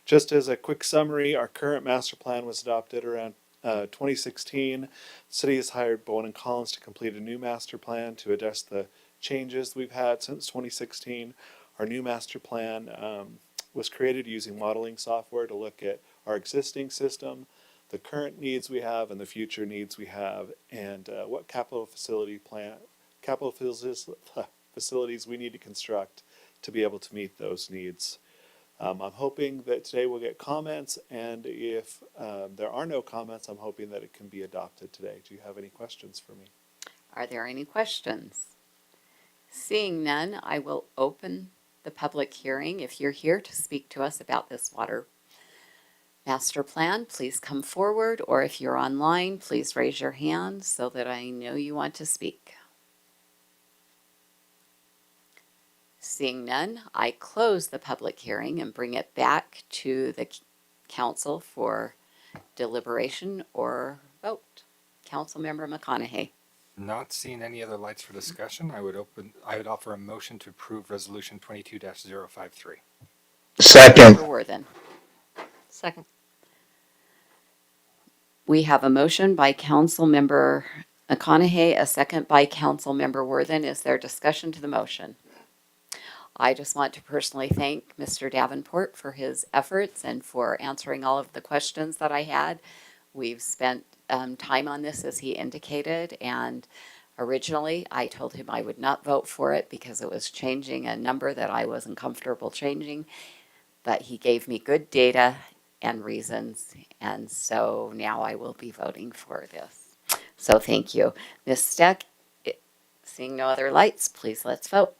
Just as a quick summary, our current master plan was adopted around 2016. The city has hired Bowen & Collins to complete a new master plan to address the changes we've had since 2016. Our new master plan was created using modeling software to look at our existing system, the current needs we have and the future needs we have, and what capital facilities we need to construct to be able to meet those needs. I'm hoping that today we'll get comments, and if there are no comments, I'm hoping that it can be adopted today. Do you have any questions for me? Are there any questions? Seeing none, I will open the public hearing. If you're here to speak to us about this water master plan, please come forward, or if you're online, please raise your hand so that I know you want to speak. Seeing none, I close the public hearing and bring it back to the council for deliberation or vote. Councilmember McConaughey. Not seeing any other lights for discussion, I would offer a motion to approve resolution 22-053. Second. Worthen. Second. We have a motion by Councilmember McConaughey, a second by Councilmember Worthen. Is there discussion to the motion? I just want to personally thank Mr. Davenport for his efforts and for answering all of the questions that I had. We've spent time on this, as he indicated, and originally I told him I would not vote for it because it was changing a number that I wasn't comfortable changing, but he gave me good data and reasons, and so now I will be voting for this. So thank you. Ms. Steck, seeing no other lights, please let's vote.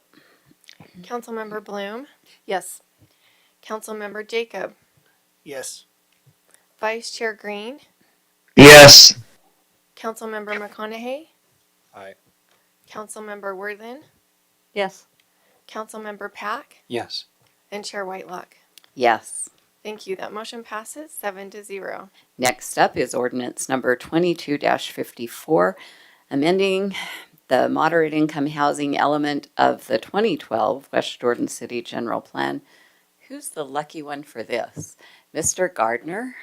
Councilmember Bloom, Yes. Councilmember Jacob, Yes. Vice Chair Green, Yes. Councilmember McConaughey, Aye. Councilmember Worthen, Yes. Councilmember Pack, Yes. and Chair Whitelock. Yes. Thank you. That motion passes 7-0. Next up is ordinance number 22-54, amending the moderate income housing element of the 2012 West Jordan City General Plan. Who's the lucky one for this? Mr. Gardner?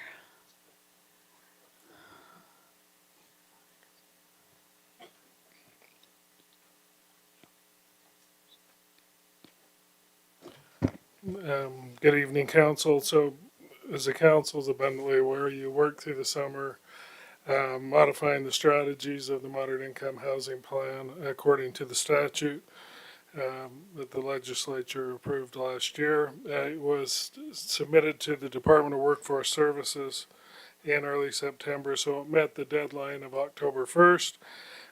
Good evening, council. So, as the council is abundantly aware, you worked through the summer modifying the strategies of the moderate income housing plan according to the statute that the legislature approved last year. It was submitted to the Department of Workforce Services in early September, so it met the deadline of October 1st.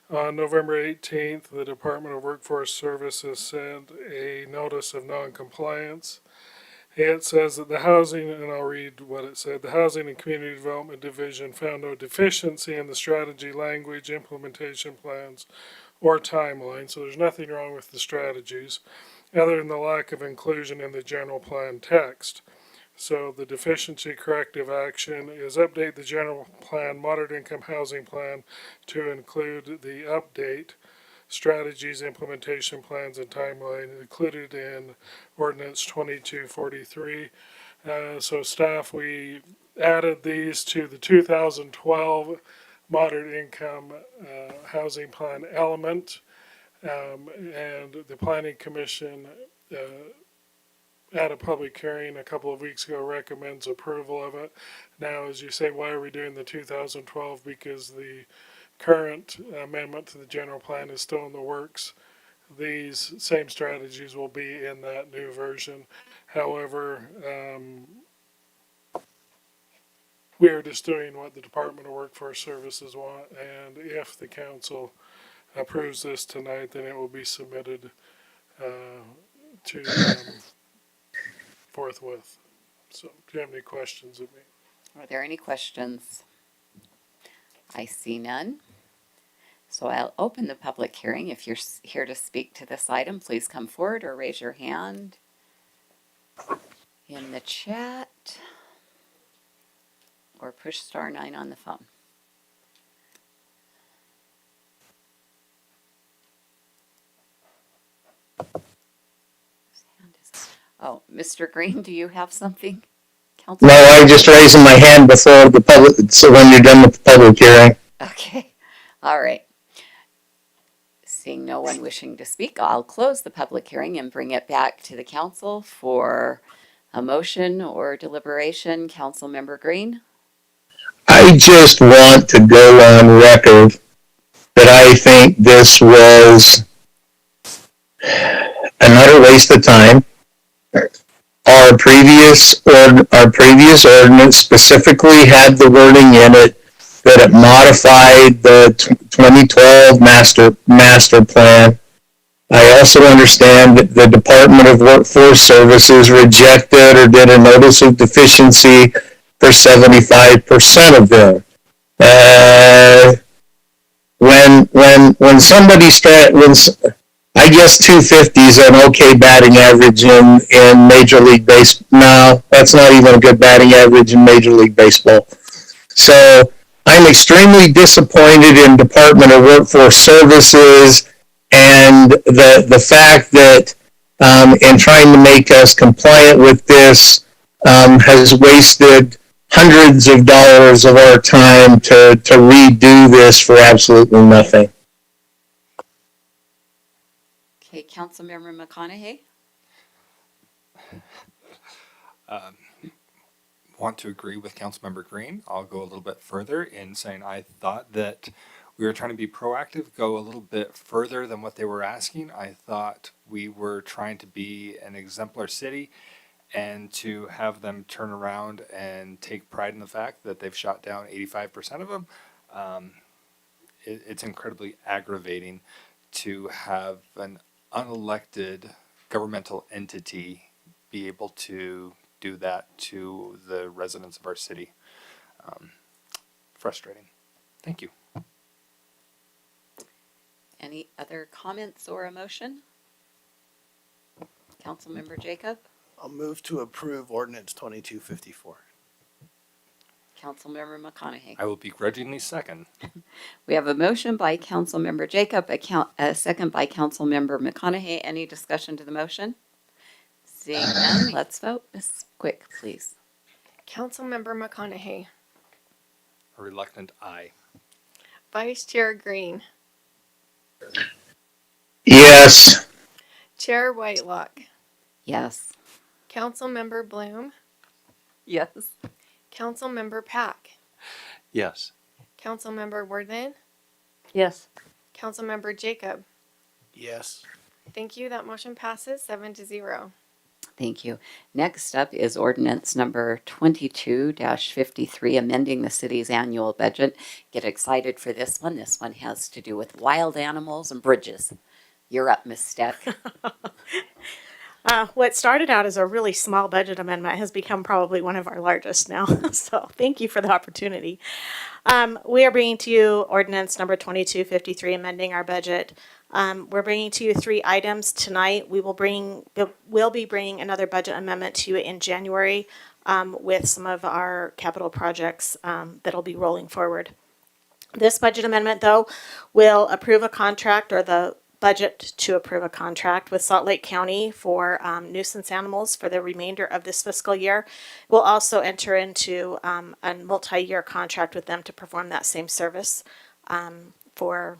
On November 18th, the Department of Workforce Services sent a notice of noncompliance. It says that the housing, and I'll read what it said, the Housing and Community Development Division found no deficiency in the strategy language, implementation plans, or timeline. So there's nothing wrong with the strategies other than the lack of inclusion in the general plan text. So the deficiency corrective action is update the general plan, moderate income housing plan to include the update strategies, implementation plans, and timeline included in ordinance 2243. So staff, we added these to the 2012 moderate income housing plan element, and the planning commission at a public hearing a couple of weeks ago recommends approval of it. Now, as you say, why are we doing the 2012? Because the current amendment to the general plan is still in the works. These same strategies will be in that new version. However, we are just doing what the Department of Workforce Services want, and if the council approves this tonight, then it will be submitted to forthwith. So, do you have any questions of me? Are there any questions? I see none. So I'll open the public hearing. If you're here to speak to this item, please come forward or raise your hand in the chat or push *9 on the phone. Oh, Mr. Green, do you have something? No, I just raising my hand before the public, so when you're done with the public hearing. Okay, all right. Seeing no one wishing to speak, I'll close the public hearing and bring it back to the council for a motion or deliberation. Councilmember Green? I just want to go on record that I think this was an utter waste of time. Our previous ordinance specifically had the wording in it that it modified the 2012 master plan. I also understand that the Department of Workforce Services rejected or did a notice of deficiency for 75% of them. When somebody I guess 250 is an okay batting average in Major League Baseball. No, that's not even a good batting average in Major League Baseball. So I'm extremely disappointed in Department of Workforce Services and the fact that in trying to make us compliant with this has wasted hundreds of dollars of our time to redo this for absolutely nothing. Okay, Councilmember McConaughey? Want to agree with Councilmember Green. I'll go a little bit further in saying I thought that we were trying to be proactive, go a little bit further than what they were asking. I thought we were trying to be an exemplar city and to have them turn around and take pride in the fact that they've shot down 85% of them. It's incredibly aggravating to have an unelected governmental entity be able to do that to the residents of our city. Frustrating. Thank you. Any other comments or a motion? Councilmember Jacob? I'll move to approve ordinance 2254. Councilmember McConaughey. I will begrudgingly second. We have a motion by Councilmember Jacob, a second by Councilmember McConaughey. Any discussion to the motion? Seeing none, let's vote. Ms. Quick, please. Councilmember McConaughey. A reluctant aye. Vice Chair Green. Yes. Chair Whitelock. Yes. Councilmember Bloom. Yes. Councilmember Pack. Yes. Councilmember Worthen. Yes. Councilmember Jacob. Yes. Thank you. That motion passes 7-0. Thank you. Next up is ordinance number 22-53, amending the city's annual budget. Get excited for this one. This one has to do with wild animals and bridges. You're up, Ms. Steck. What started out as a really small budget amendment has become probably one of our largest now. So thank you for the opportunity. We are bringing to you ordinance number 2253, amending our budget. We're bringing to you 3 items tonight. We'll be bringing another budget amendment to you in January with some of our capital projects that'll be rolling forward. This budget amendment, though, will approve a contract, or the budget to approve a contract with Salt Lake County for nuisance animals for the remainder of this fiscal year. We'll also enter into a multi-year contract with them to perform that same service for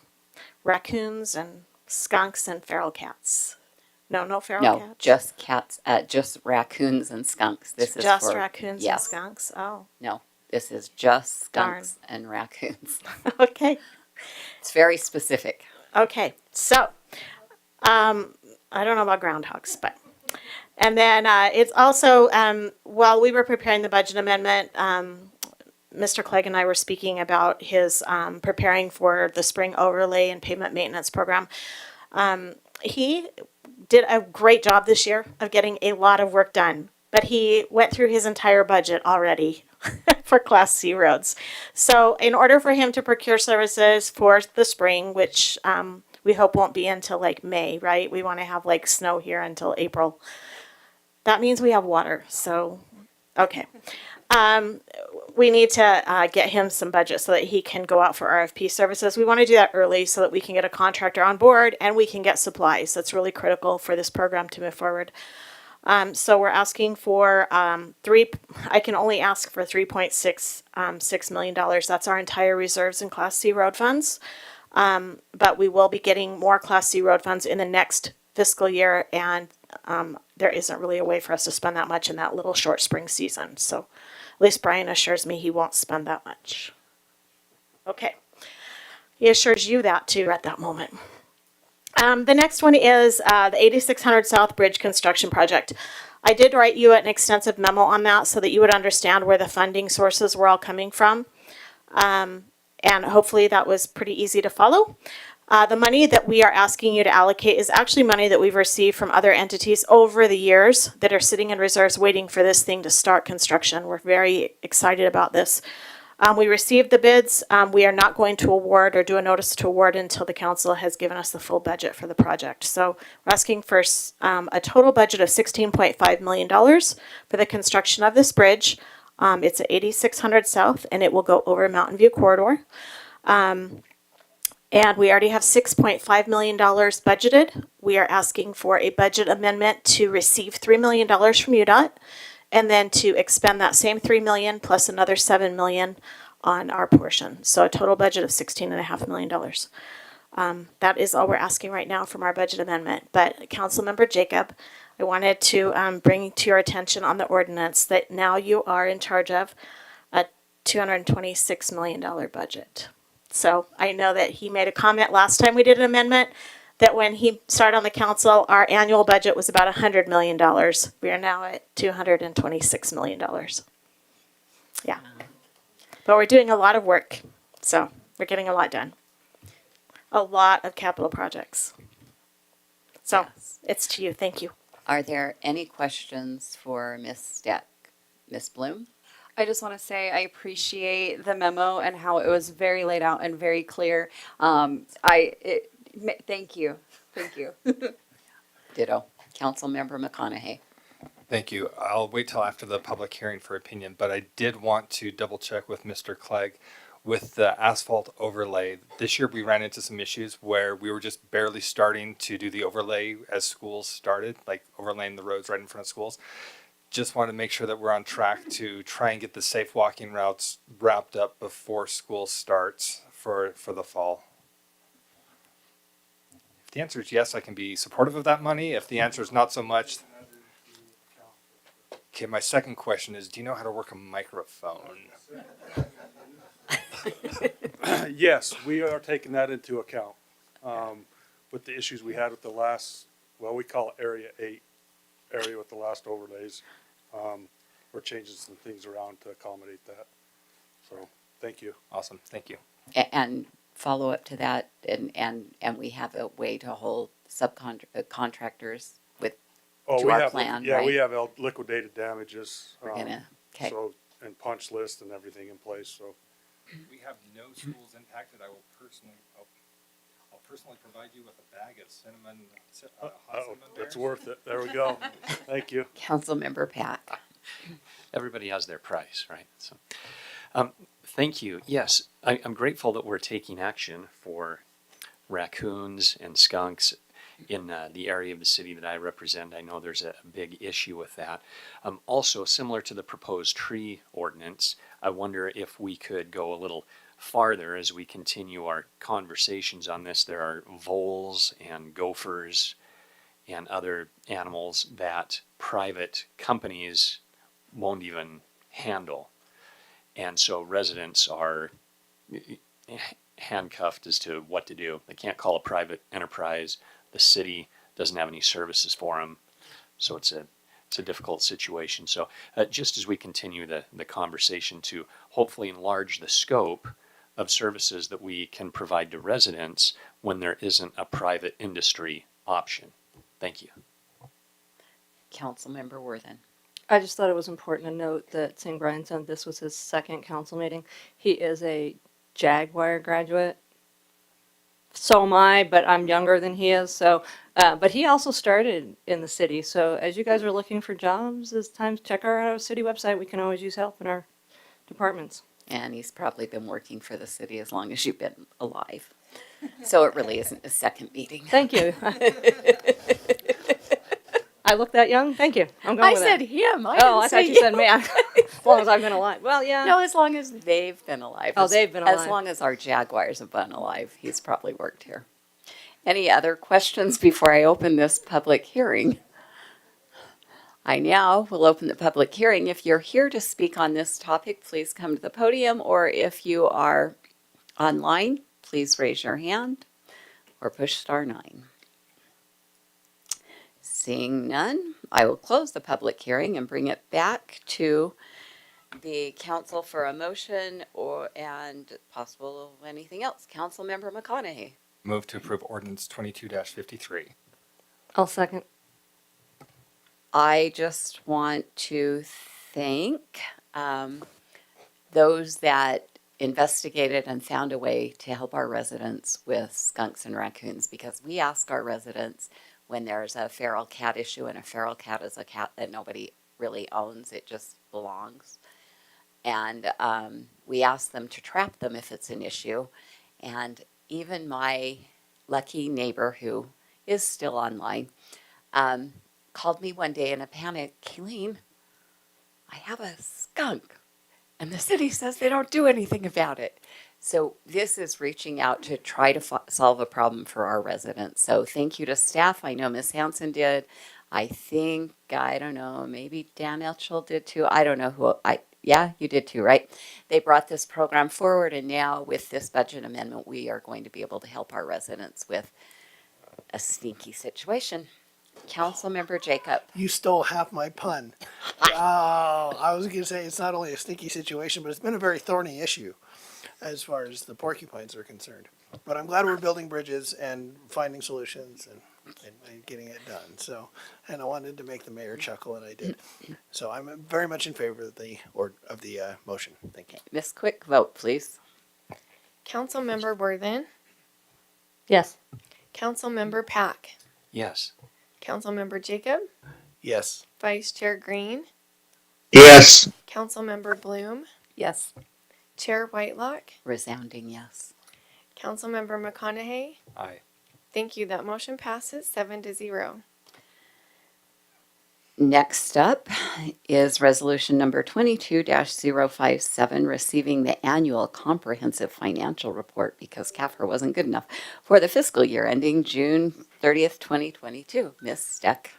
raccoons and skunks and feral cats. No feral cats? No, just cats, just raccoons and skunks. This is just for raccoons and skunks? Oh. No, this is just skunks Darn. and raccoons. Okay. It's very specific. Okay, so I don't know about groundhogs, but and then it's also while we were preparing the budget amendment, Mr. Clegg and I were speaking about his preparing for the spring overlay and pavement maintenance program. He did a great job this year of getting a lot of work done, but he went through his entire budget already for Class C roads. So in order for him to procure services for the spring, which we hope won't be until like May, right? We want to have like snow here until April. That means we have water. So, okay. We need to get him some budget so that he can go out for RFP services. We want to do that early so that we can get a contractor on board and we can get supplies. That's really critical for this program to move forward. So we're asking for I can only ask for $3.6 million. That's our entire reserves and Class C road funds. But we will be getting more Class C road funds in the next fiscal year, and there isn't really a way for us to spend that much in that little short spring season. So at least Brian assures me he won't spend that much. Okay. He assures you that too at that moment. The next one is the 8600 South Bridge construction project. I did write you an extensive memo on that so that you would understand where the funding sources were all coming from. And hopefully that was pretty easy to follow. The money that we are asking you to allocate is actually money that we've received from other entities over the years that are sitting in reserves waiting for this thing to start construction. We're very excited about this. We received the bids. We are not going to award or do a notice to award until the council has given us the full budget for the project. So we're asking for a total budget of $16.5 million for the construction of this bridge. It's at 8600 South, and it will go over Mountain View Corridor. And we already have $6.5 million budgeted. We are asking for a budget amendment to receive $3 million from UDOT, and then to expend that same $3 million plus another $7 million on our portion. So a total budget of $16.5 million. That is all we're asking right now from our budget amendment. But Councilmember Jacob, I wanted to bring to your attention on the ordinance that now you are in charge of a $226 million budget. So I know that he made a comment last time we did an amendment that when he started on the council, our annual budget was about $100 million. We are now at $226 million. Yeah. But we're doing a lot of work. So we're getting a lot done. A lot of capital projects. So it's to you. Thank you. Are there any questions for Ms. Steck? Ms. Bloom? I just want to say I appreciate the memo and how it was very laid out and very clear. Thank you. Thank you. Ditto. Councilmember McConaughey. Thank you. I'll wait till after the public hearing for opinion, but I did want to double check with Mr. Clegg with the asphalt overlay. This year we ran into some issues where we were just barely starting to do the overlay as schools started, like overlaying the roads right in front of schools. Just want to make sure that we're on track to try and get the safe walking routes wrapped up before school starts for the fall. If the answer is yes, I can be supportive of that money. If the answer is not so much, okay, my second question is, do you know how to work a microphone? Yes, we are taking that into account. With the issues we had with the last, well, we call it Area 8 area with the last overlays. We're changing some things around to accommodate that. So, thank you. Awesome, thank you. And follow up to that, and we have a way to hold subcontractors with to our plan, yeah, right? we have liquidated damages. We're gonna, okay. So, and punch list and everything in place, so. We have no schools impacted. I will I'll personally provide you with a bag of cinnamon, hot cinnamon bears. It's worth it. There we go. Thank you. Councilmember Pack. Everybody has their price, right? So, thank you. Yes, I'm grateful that we're taking action for raccoons and skunks in the area of the city that I represent. I know there's a big issue with that. Also, similar to the proposed tree ordinance, I wonder if we could go a little farther as we continue our conversations on this. There are voles and gophers and other animals that private companies won't even handle. And so residents are handcuffed as to what to do. They can't call a private enterprise. The city doesn't have any services for them. So it's a difficult situation. So just as we continue the conversation to hopefully enlarge the scope of services that we can provide to residents when there isn't a private industry option. Thank you. Councilmember Worthen. I just thought it was important to note that St. Brian's Son, this was his second council meeting. He is a Jaguar graduate. So am I, but I'm younger than he is. So, but he also started in the city. So as you guys are looking for jobs, it's time to check our city website. We can always use help in our departments. And he's probably been working for the city as long as you've been alive. So it really isn't a second meeting. Thank you. I look that young? Thank you. I'm going with said that. him. I I thought you said me. As long as I've been alive. Well, yeah. No, as long as they've been alive. Oh, they've been alive. As long as our Jaguars have been alive, he's probably worked here. Any other questions before I open this public hearing? I now will open the public hearing. If you're here to speak on this topic, please come to the podium, or if you are online, please raise your hand or push *9. Seeing none, I will close the public hearing and bring it back to the council for a motion and possible anything else. Councilmember McConaughey. Move to approve ordinance 22-53. I'll second. I just want to thank those that investigated and found a way to help our residents with skunks and raccoons, because we ask our residents when there's a feral cat issue, and a feral cat is a cat that nobody really owns, it just belongs. And we ask them to trap them if it's an issue. And even my lucky neighbor, who is still online, called me one day in a panic, Kayleen, I have a skunk, and the city says they don't do anything about it. So this is reaching out to try to solve a problem for our residents. So thank you to staff. I know Ms. Hanson did. I think, I don't know, maybe Dan Elchel did too. I don't know who. Yeah, you did too, right? They brought this program forward, and now with this budget amendment, we are going to be able to help our residents with a sneaky situation. Councilmember Jacob. You stole half my pun. I was going to say it's not only a sneaky situation, but it's been a very thorny issue as far as the porcupines are concerned. But I'm glad we're building bridges and finding solutions and getting it done. So, and I wanted to make the mayor chuckle, and I did. So I'm very much in favor of the motion. Thank you. Miss Quick, vote, please. Councilmember Worthen. Yes. Councilmember Pack. Yes. Councilmember Jacob. Yes. Vice Chair Green, Yes. Councilmember Bloom, Yes. Chair Whitelock, Resounding yes. Councilmember McConaughey. Aye. Thank you. That motion passes 7-0. Next up is resolution number 22-057, receiving the annual comprehensive financial report because CAFR wasn't good enough for the fiscal year ending June 30th, 2022. Ms. Steck.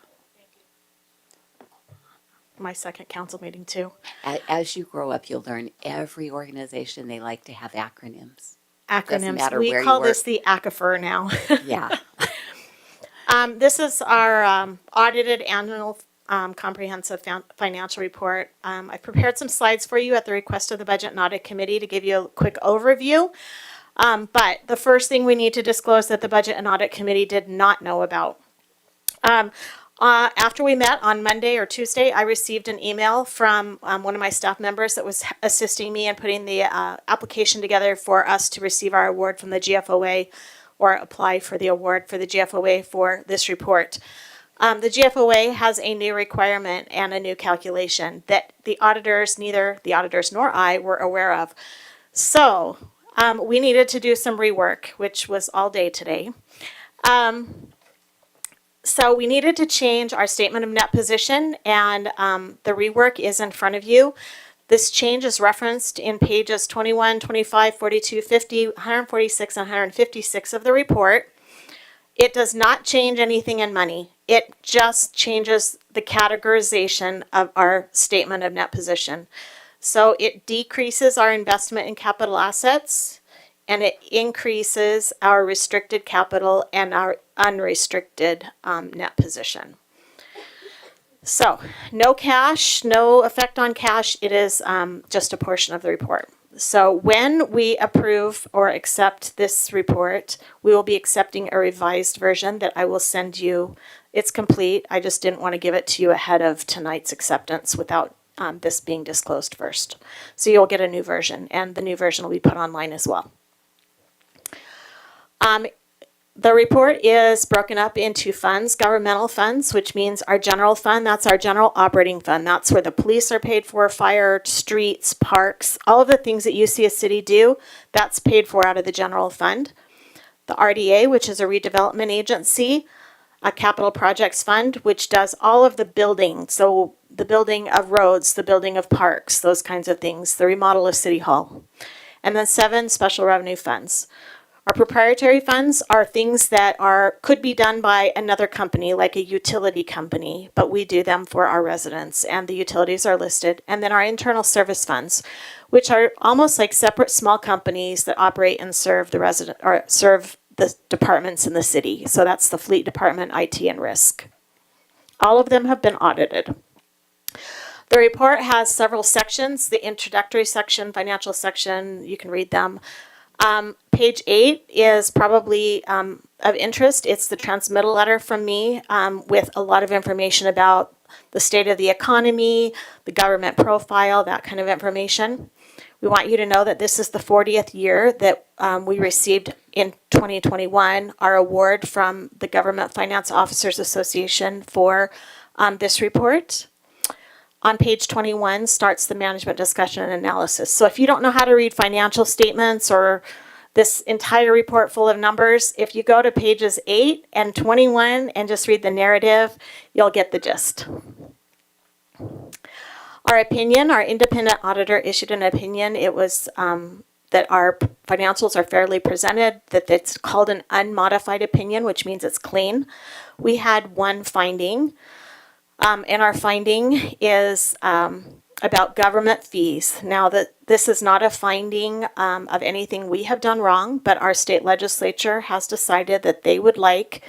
My second council meeting too. As you grow up, you'll learn every organization, they like to have acronyms. Doesn't Acronyms. matter We where call you this work. the ACAFER now. Yeah. This is our audited annual comprehensive financial report. I've prepared some slides for you at the request of the Budget and Audit Committee to give you a quick overview. But the first thing we need to disclose that the Budget and Audit Committee did not know about. After we met on Monday or Tuesday, I received an email from one of my staff members that was assisting me in putting the application together for us to receive our award from the GFOA or apply for the award for the GFOA for this report. The GFOA has a new requirement and a new calculation that the auditors, neither the auditors nor I, were aware of. So we needed to do some rework, which was all day today. So we needed to change our statement of net position, and the rework is in front of you. This change is referenced in pages 21, 25, 42, 50, 146, and 156 of the report. It does not change anything in money. It just changes the categorization of our statement of net position. So it decreases our investment in capital assets, and it increases our restricted capital and our unrestricted net position. So no cash, no effect on cash. It is just a portion of the report. So when we approve or accept this report, we will be accepting a revised version that I will send you. It's complete. I just didn't want to give it to you ahead of tonight's acceptance without this being disclosed first. So you'll get a new version, and the new version will be put online as well. The report is broken up into funds, governmental funds, which means our general fund, that's our general operating fund. That's where the police are paid for, fire, streets, parks, all of the things that you see a city do, that's paid for out of the general fund. The RDA, which is a redevelopment agency, a capital projects fund, which does all of the building. So the building of roads, the building of parks, those kinds of things, the remodel of City Hall. And then 7 special revenue funds. Our proprietary funds are things that could be done by another company, like a utility company, but we do them for our residents, and the utilities are listed. And then our internal service funds, which are almost like separate small companies that operate and serve the resident or serve the departments in the city. So that's the fleet department, IT, and risk. All of them have been audited. The report has several sections. The introductory section, financial section, you can read them. Page 8 is probably of interest. It's the transmittal letter from me with a lot of information about the state of the economy, the government profile, that kind of information. We want you to know that this is the 40th year that we received in 2021 our award from the Government Finance Officers Association for this report. On page 21 starts the management discussion and analysis. So if you don't know how to read financial statements or this entire report full of numbers, if you go to pages 8 and 21 and just read the narrative, you'll get the gist. Our opinion, our independent auditor issued an opinion. It was that our financials are fairly presented, that it's called an unmodified opinion, which means it's clean. We had one finding. And our finding is about government fees. Now, this is not a finding of anything we have done wrong, but our state legislature has decided that they would like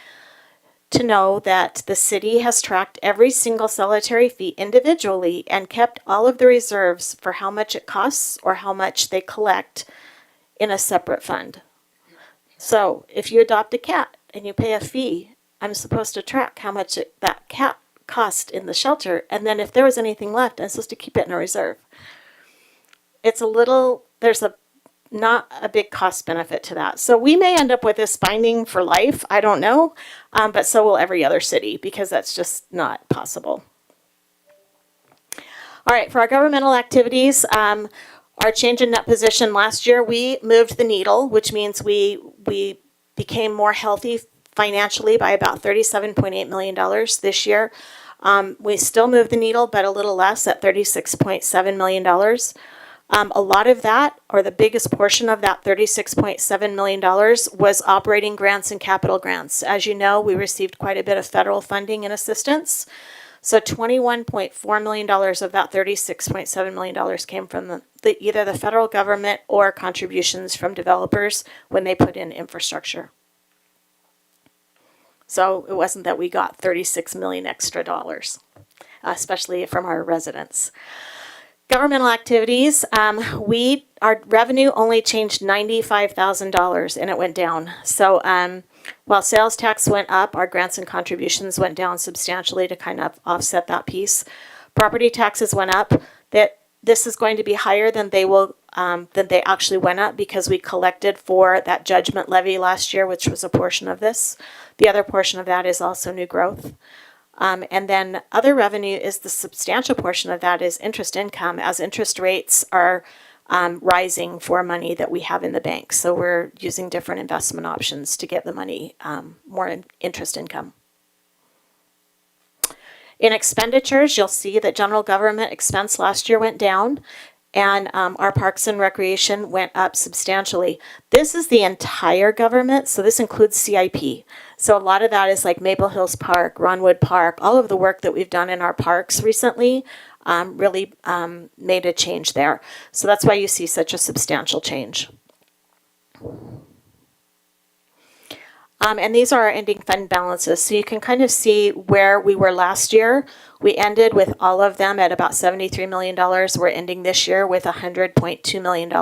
to know that the city has tracked every single solitary fee individually and kept all of the reserves for how much it costs or how much they collect in a separate fund. So if you adopt a cat and you pay a fee, I'm supposed to track how much that cat cost in the shelter, and then if there was anything left, I'm supposed to keep it in a reserve. It's a little, there's a not a big cost benefit to that. So we may end up with this binding for life. I don't know. But so will every other city because that's just not possible. All right, for our governmental activities, our change in net position last year, we moved the needle, which means we became more healthy financially by about $37.8 million this year. We still moved the needle, but a little less at $36.7 million. A lot of that, or the biggest portion of that $36.7 million was operating grants and capital grants. As you know, we received quite a bit of federal funding and assistance. So $21.4 million of that $36.7 million came from either the federal government or contributions from developers when they put in infrastructure. So it wasn't that we got 36 million extra dollars, especially from our residents. Governmental activities, our revenue only changed $95,000 and it went down. So while sales tax went up, our grants and contributions went down substantially to kind of offset that piece. Property taxes went up. This is going to be higher than they actually went up because we collected for that judgment levy last year, which was a portion of this. The other portion of that is also new growth. And then other revenue is the substantial portion of that is interest income as interest rates are rising for money that we have in the bank. So we're using different investment options to get the money more in interest income. In expenditures, you'll see that general government expense last year went down and our parks and recreation went up substantially. This is the entire government, so this includes CIP. So a lot of that is like Maple Hills Park, Ronwood Park, all of the work that we've done in our parks recently really made a change there. So that's why you see such a substantial change. And these are our ending fund balances. So you can kind of see where we were last year. We ended with all of them at about $73 million. We're ending this year with $100.2 million.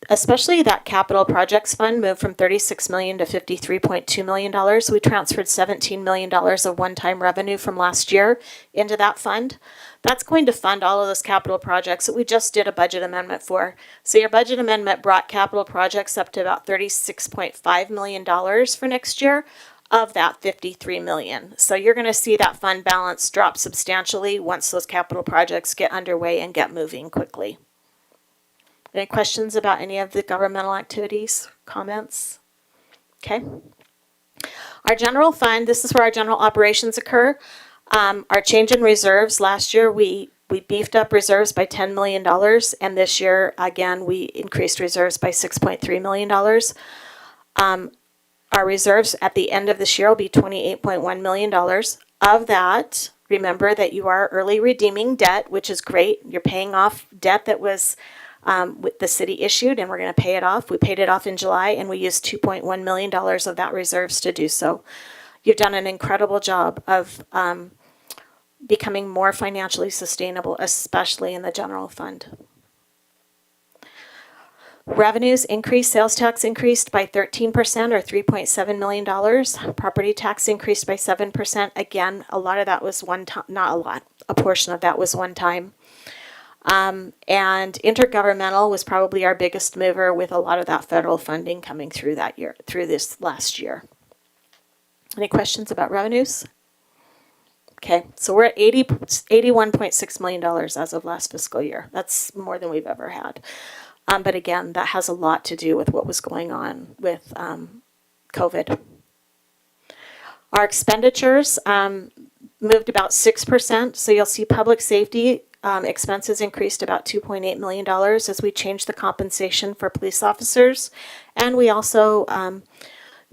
Especially that capital projects fund moved from $36 million to $53.2 million. We transferred $17 million of one-time revenue from last year into that fund. That's going to fund all of those capital projects that we just did a budget amendment for. So your budget amendment brought capital projects up to about $36.5 million for next year of that $53 million. So you're going to see that fund balance drop substantially once those capital projects get underway and get moving quickly. Any questions about any of the governmental activities? Comments? Okay. Our general fund, this is where our general operations occur. Our change in reserves, last year we beefed up reserves by $10 million, and this year, again, we increased reserves by $6.3 million. Our reserves at the end of this year will be $28.1 million. Of that, remember that you are early redeeming debt, which is great. You're paying off debt that was with the city issued, and we're going to pay it off. We paid it off in July, and we used $2.1 million of that reserves to do so. You've done an incredible job of becoming more financially sustainable, especially in the general fund. Revenues increased, sales tax increased by 13% or $3.7 million. Property tax increased by 7%. Again, a lot of that was one time, not a lot, a portion of that was one time. And intergovernmental was probably our biggest mover with a lot of that federal funding coming through that year, through this last year. Any questions about revenues? Okay, so we're at $81.6 million as of last fiscal year. That's more than we've ever had. But again, that has a lot to do with what was going on with COVID. Our expenditures moved about 6%. So you'll see public safety expenses increased about $2.8 million as we changed the compensation for police officers. And we also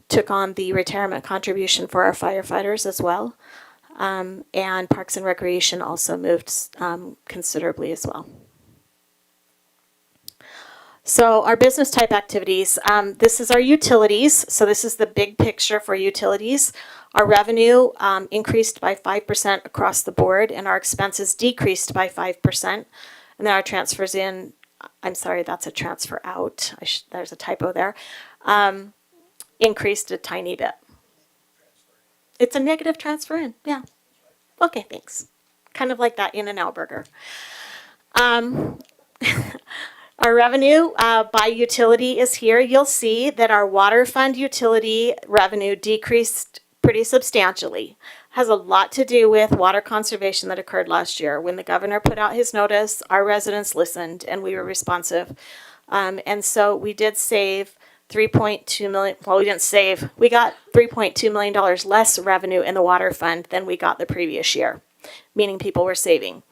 took on the retirement contribution for our firefighters as well. And Parks and Recreation also moved considerably as well. So our business type activities, this is our utilities. So this is the big picture for utilities. Our revenue increased by 5% across the board, and our expenses decreased by 5%. And then our transfers in, I'm sorry, that's a transfer out. There's a typo there. Increased a tiny bit. It's a negative transfer in, yeah. Okay, thanks. Kind of like that In-N-Out burger. Our revenue by utility is here. You'll see that our water fund utility revenue decreased pretty substantially. Has a lot to do with water conservation that occurred last year. When the governor put out his notice, our residents listened and we were responsive. And so we did save 3.2 million. Well, we didn't save. We got $3.2 million less revenue in the water fund than we got the previous year, meaning people were saving.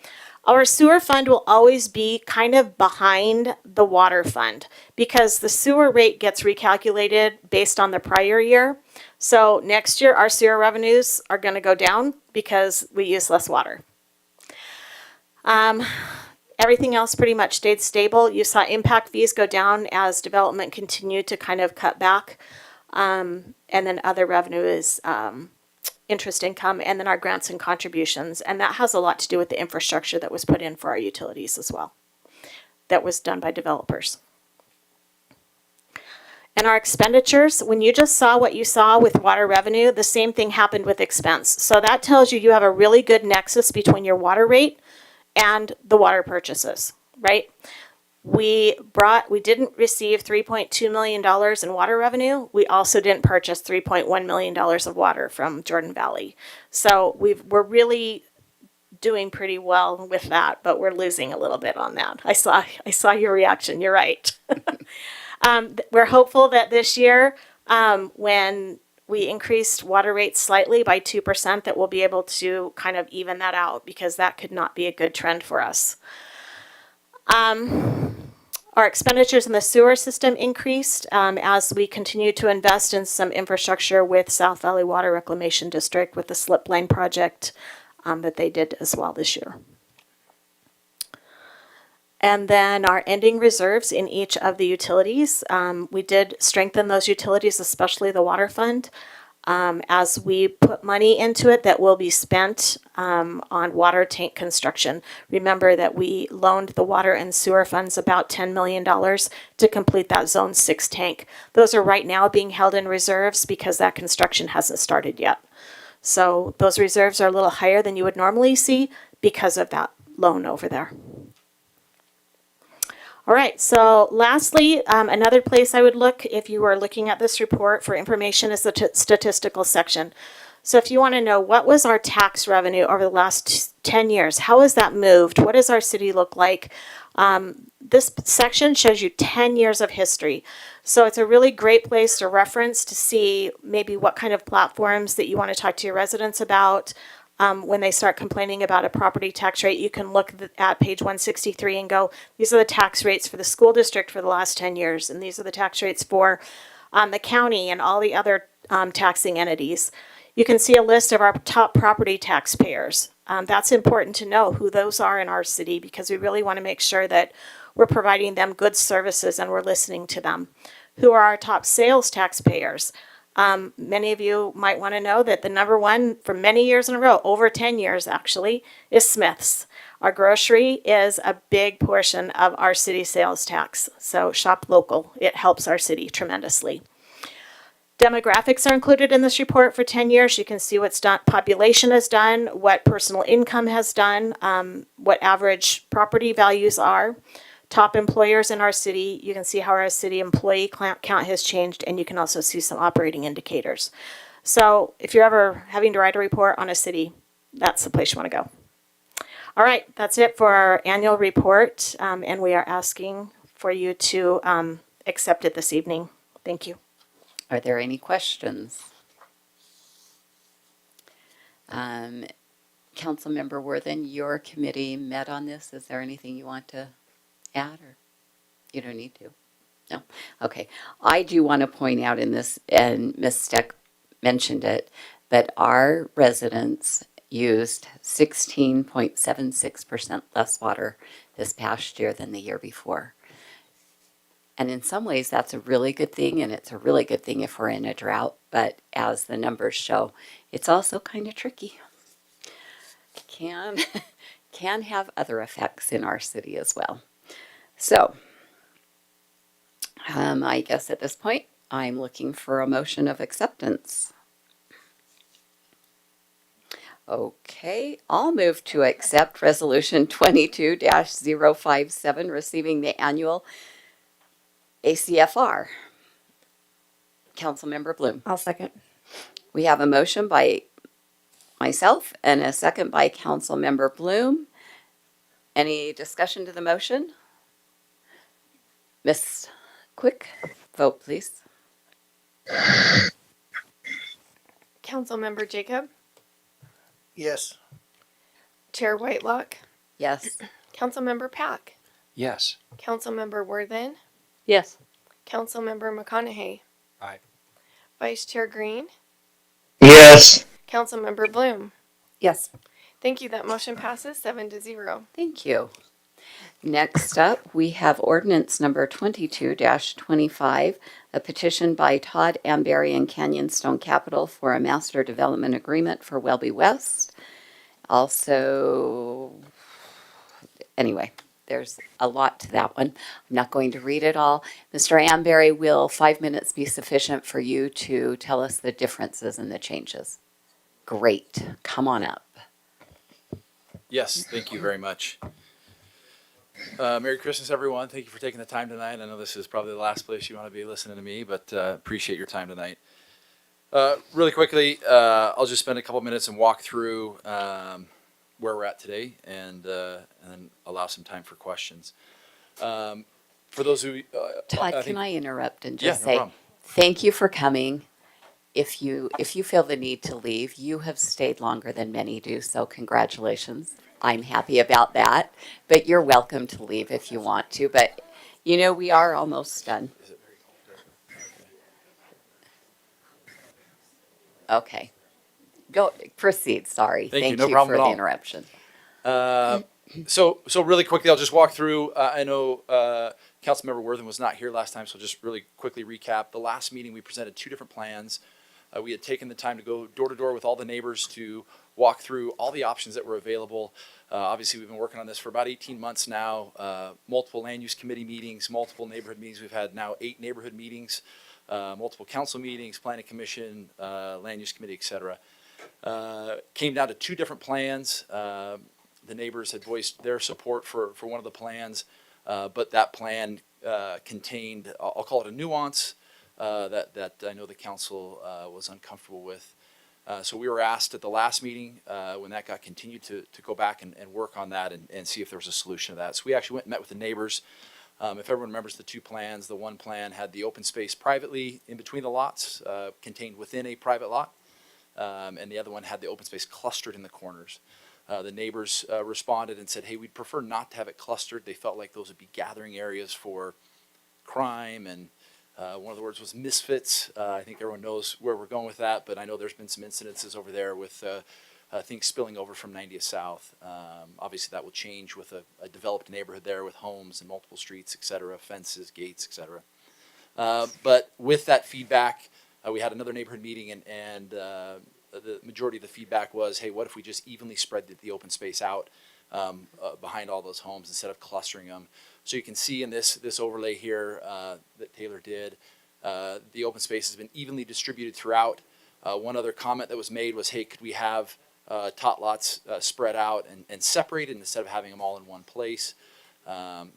Our sewer fund will always be kind of behind the water fund because the sewer rate gets recalculated based on the prior year. So next year, our sewer revenues are going to go down because we use less water. Everything else pretty much stayed stable. You saw impact fees go down as development continued to kind of cut back. And then other revenue is interest income, and then our grants and contributions. And that has a lot to do with the infrastructure that was put in for our utilities as well. That was done by developers. And our expenditures, when you just saw what you saw with water revenue, the same thing happened with expense. So that tells you have a really good nexus between your water rate and the water purchases, right? We didn't receive $3.2 million in water revenue. We also didn't purchase $3.1 million of water from Jordan Valley. So we're really doing pretty well with that, but we're losing a little bit on that. I saw your reaction. You're right. We're hopeful that this year, when we increased water rates slightly by 2%, that we'll be able to kind of even that out because that could not be a good trend for us. Our expenditures in the sewer system increased as we continue to invest in some infrastructure with South Valley Water Reclamation District with the slip line project that they did as well this year. And then our ending reserves in each of the utilities. We did strengthen those utilities, especially the water fund, as we put money into it that will be spent on water tank construction. Remember that we loaned the water and sewer funds about $10 million to complete that Zone 6 tank. Those are right now being held in reserves because that construction hasn't started yet. So those reserves are a little higher than you would normally see because of that loan over there. All right, so lastly, another place I would look if you were looking at this report for information is the statistical section. So if you want to know what was our tax revenue over the last 10 years, how has that moved? What does our city look like? This section shows you 10 years of history. So it's a really great place to reference to see maybe what kind of platforms that you want to talk to your residents about. When they start complaining about a property tax rate, you can look at page 163 and go, these are the tax rates for the school district for the last 10 years, and these are the tax rates for the county and all the other taxing entities. You can see a list of our top property taxpayers. That's important to know who those are in our city because we really want to make sure that we're providing them good services and we're listening to them. Who are our top sales taxpayers? Many of you might want to know that the number one for many years in a row, over 10 years actually, is Smith's. Our grocery is a big portion of our city sales tax. So shop local. It helps our city tremendously. Demographics are included in this report for 10 years. You can see what's done, population has done, what personal income has done, what average property values are. Top employers in our city, you can see how our city employee count has changed, and you can also see some operating indicators. So if you're ever having to write a report on a city, that's the place you want to go. All right, that's it for our annual report, and we are asking for you to accept it this evening. Thank you. Are there any questions? Councilmember Worthen, your committee met on this. Is there anything you want to add, or you don't need to? No. Okay. I do want to point out in this, and Ms. Steck mentioned it, that our residents used 16.76% less water this past year than the year before. And in some ways, that's a really good thing, and it's a really good thing if we're in a drought. But as the numbers show, it's also kind of tricky. Can have other effects in our city as well. So, I guess at this point, I'm looking for a motion of acceptance. Okay, I'll move to accept Resolution 22-057, receiving the annual ACFR. Councilmember Bloom. I'll second. We have a motion by myself and a second by Councilmember Bloom. Any discussion to the motion? Miss Quick, vote please. Councilmember Jacob, Yes. Chair Whitelock, Yes. Councilmember Pack, Yes. Councilmember Worthen, Yes. Councilmember McConaughey, Aye. Vice Chair Green, Yes. Councilmember Bloom. Yes. Thank you. That motion passes 7-0. Thank you. Next up, we have ordinance number 22-25, a petition by Todd Amberry and Canyonstone Capital for a master development agreement for Welby West. Also, anyway, there's a lot to that one. I'm not going to read it all. Mr. Amberry, will 5 minutes be sufficient for you to tell us the differences and the changes? Great. Come on up. Yes, thank you very much. Merry Christmas, everyone. Thank you for taking the time tonight. I know this is probably the last place you want to be listening to me, but appreciate your time tonight. Really quickly, I'll just spend a couple minutes and walk through where we're at today, and then allow some time for questions. For those who Todd, can I interrupt and just no say problem. thank you for coming. If you feel the need to leave, you have stayed longer than many do, so congratulations. I'm happy about that. But you're welcome to leave if you want to. But you know, we are almost done. Okay. Go proceed. Sorry. Thank you. Thank No problem for at the all. interruption. So really quickly, I'll just walk through. I know Councilmember Worthen was not here last time, so just really quickly recap. The last meeting, we presented 2 different plans. We had taken the time to go door to door with all the neighbors to walk through all the options that were available. Obviously, we've been working on this for about 18 months now. Multiple land use committee meetings, multiple neighborhood meetings. We've had now 8 neighborhood meetings, multiple council meetings, planning commission, land use committee, et cetera. Came down to 2 different plans. The neighbors had voiced their support for one of the plans, but that plan contained, I'll call it a nuance, that I know the council was uncomfortable with. So we were asked at the last meeting, when that got continued, to go back and work on that and see if there was a solution to that. So we actually went and met with the neighbors. If everyone remembers the 2 plans, the one plan had the open space privately in between the lots, contained within a private lot, and the other one had the open space clustered in the corners. The neighbors responded and said, hey, we'd prefer not to have it clustered. They felt like those would be gathering areas for crime, and one of the words was misfits. I think everyone knows where we're going with that, but I know there's been some incidences over there with things spilling over from 90th South. Obviously, that will change with a developed neighborhood there with homes and multiple streets, et cetera, fences, gates, et cetera. But with that feedback, we had another neighborhood meeting, and the majority of the feedback was, hey, what if we just evenly spread the open space out behind all those homes instead of clustering them? So you can see in this overlay here that Taylor did, the open space has been evenly distributed throughout. One other comment that was made was, hey, could we have tot lots spread out and separated instead of having them all in one place?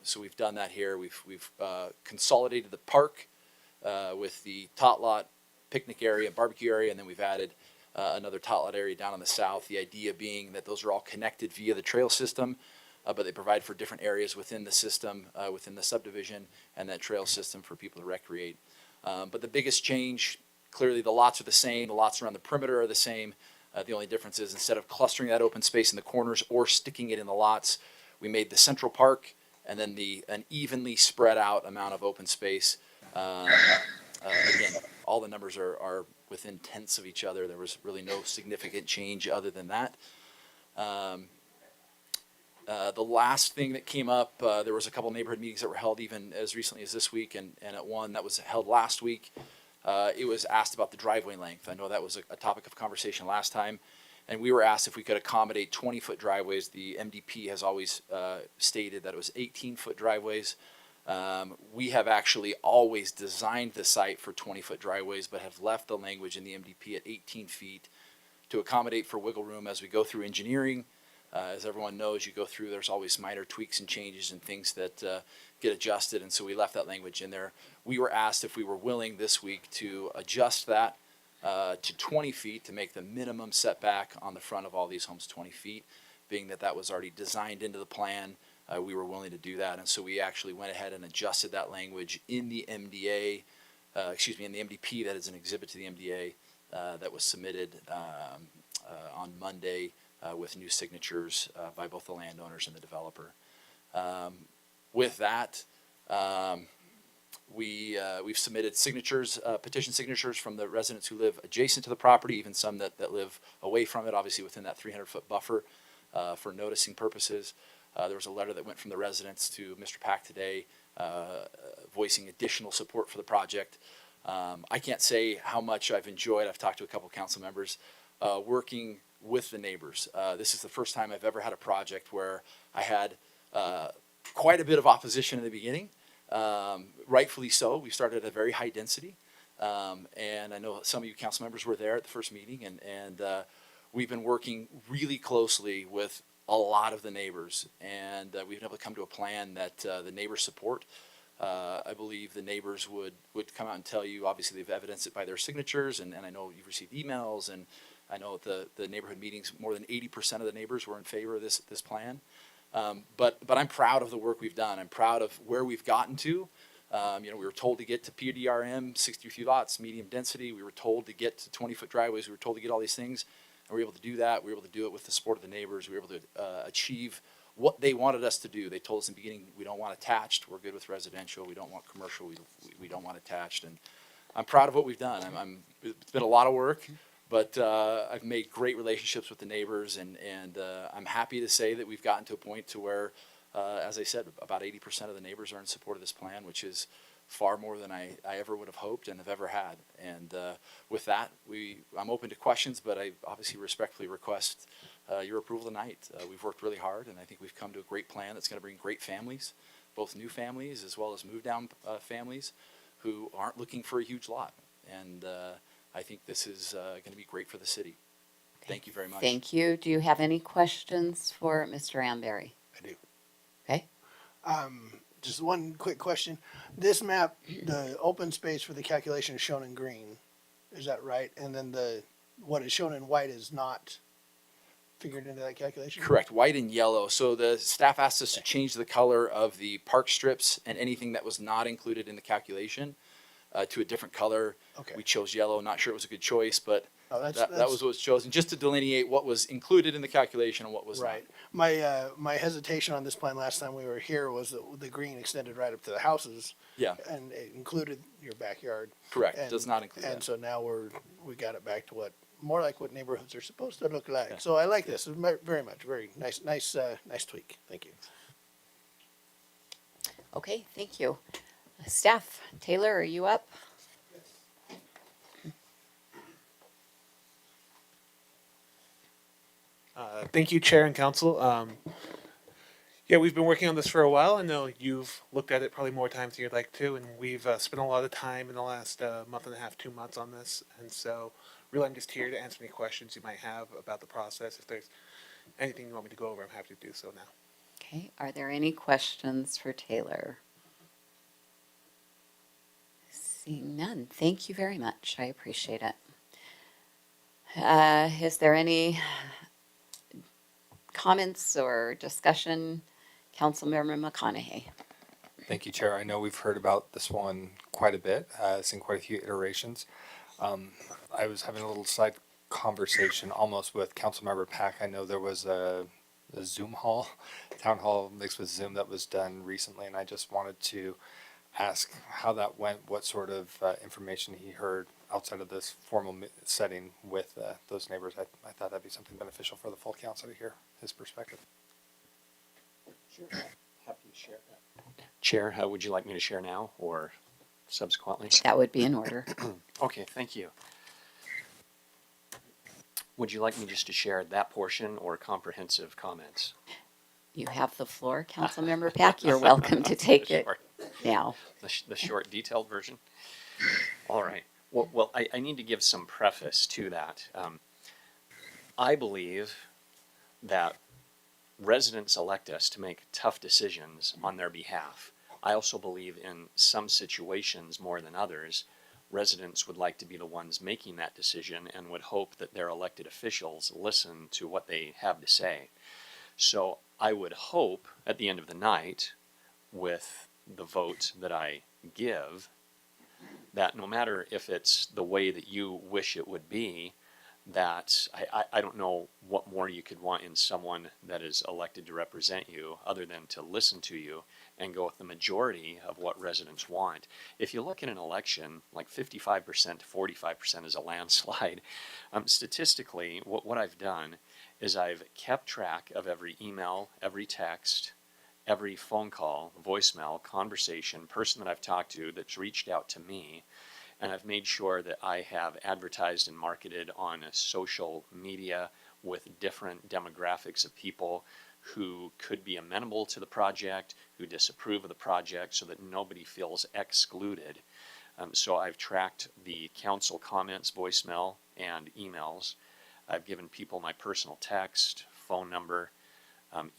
So we've done that here. We've consolidated the park with the tot lot, picnic area, barbecue area, and then we've added another tot lot area down on the south. The idea being that those are all connected via the trail system, but they provide for different areas within the system, within the subdivision, and that trail system for people to recreate. But the biggest change, clearly the lots are the same. The lots around the perimeter are the same. The only difference is instead of clustering that open space in the corners or sticking it in the lots, we made the central park and then an evenly spread out amount of open space. Again, all the numbers are within tenths of each other. There was really no significant change other than that. The last thing that came up, there was a couple neighborhood meetings that were held even as recently as this week, and at one that was held last week, it was asked about the driveway length. I know that was a topic of conversation last time, and we were asked if we could accommodate 20-foot driveways. The MDP has always stated that it was 18-foot driveways. We have actually always designed the site for 20-foot driveways, but have left the language in the MDP at 18 feet to accommodate for wiggle room as we go through engineering. As everyone knows, you go through, there's always minor tweaks and changes and things that get adjusted, and so we left that language in there. We were asked if we were willing this week to adjust that to 20 feet to make the minimum setback on the front of all these homes 20 feet, being that that was already designed into the plan. We were willing to do that, and so we actually went ahead and adjusted that language in the MDA, in the MDP that is an exhibit to the MDA that was submitted on Monday with new signatures by both the landowners and the developer. With that, we've submitted signatures, petition signatures from the residents who live adjacent to the property, even some that live away from it, obviously within that 300-foot buffer for noticing purposes. There was a letter that went from the residents to Mr. Pack today voicing additional support for the project. I can't say how much I've enjoyed. I've talked to a couple council members working with the neighbors. This is the first time I've ever had a project where I had quite a bit of opposition in the beginning. Rightfully so. We started at a very high density. And I know some of you council members were there at the first meeting, and we've been working really closely with a lot of the neighbors, and we've been able to come to a plan that the neighbors support. I believe the neighbors would come out and tell you, obviously they've evidenced it by their signatures, and I know you've received emails, and I know at the neighborhood meetings, more than 80% of the neighbors were in favor of this plan. But I'm proud of the work we've done. I'm proud of where we've gotten to. We were told to get to PDRM, 63 lots, medium density. We were told to get to 20-foot driveways. We were told to get all these things. And we were able to do that. We were able to do it with the support of the neighbors. We were able to achieve what they wanted us to do. They told us in the beginning, we don't want attached. We're good with residential. We don't want commercial. We don't want attached. And I'm proud of what we've done. It's been a lot of work, but I've made great relationships with the neighbors, and I'm happy to say that we've gotten to a point to where, as I said, about 80% of the neighbors are in support of this plan, which is far more than I ever would have hoped and have ever had. And with that, I'm open to questions, but I obviously respectfully request your approval tonight. We've worked really hard, and I think we've come to a great plan that's going to bring great families, both new families as well as move-down families who aren't looking for a huge lot. And I think this is going to be great for the city. Thank you very much. Thank you. Do you have any questions for Mr. Amberry? I do. Okay. Just one quick question. This map, the open space for the calculation is shown in green. Is that right? And then what is shown in white is not figured into that calculation? Correct. White and yellow. So the staff asked us to change the color of the park strips and anything that was not included in the calculation to a different color. Okay. We chose yellow. Not sure it was a good choice, but that that's was what was chosen, just to delineate what was included in the calculation and what was right. not. My hesitation on this plan last time we were here was that the green extended right up to the houses. Yeah. And it included your backyard. Correct. And, Does not include and that. so now we got it back to more like what neighborhoods are supposed to look like. Yeah. So I like this very much. Very nice tweak. Thank you. Okay, thank you. Staff, Taylor, are you up? Thank you, Chair and Council. Yeah, we've been working on this for a while. I know you've looked at it probably more times than you'd like to, and we've spent a lot of time in the last month and a half, 2 months on this. And so really I'm just here to answer any questions you might have about the process. If there's anything you want me to go over, I'm happy to do so now. Okay, are there any questions for Taylor? Seeing none, thank you very much. I appreciate it. Is there any comments or discussion? Councilmember McConaughey. Thank you, Chair. I know we've heard about this one quite a bit. It's in quite a few iterations. I was having a little side conversation almost with Councilmember Pack. I know there was a Zoom hall, town hall mixed with Zoom that was done recently, and I just wanted to ask how that went, what sort of information he heard outside of this formal setting with those neighbors. I thought that'd be something beneficial for the full council to hear his perspective. Sure. Happy to share that. Chair, would you like me to share now or subsequently? That would be in order. Okay, thank you. Would you like me just to share that portion or comprehensive comments? You have the floor, Councilmember Pack. You're welcome to take it now. The short, detailed version? All right. Well, I need to give some preface to that. I believe that residents elect us to make tough decisions on their behalf. I also believe in some situations more than others, residents would like to be the ones making that decision and would hope that their elected officials listen to what they have to say. So I would hope at the end of the night, with the vote that I give, that no matter if it's the way that you wish it would be, that I don't know what more you could want in someone that is elected to represent you other than to listen to you and go with the majority of what residents want. If you look at an election, like 55% to 45% is a landslide. Statistically, what I've done is I've kept track of every email, every text, every phone call, voicemail, conversation, person that I've talked to that's reached out to me, and I've made sure that I have advertised and marketed on social media with different demographics of people who could be amenable to the project, who disapprove of the project, so that nobody feels excluded. So I've tracked the council comments, voicemail, and emails. I've given people my personal text, phone number,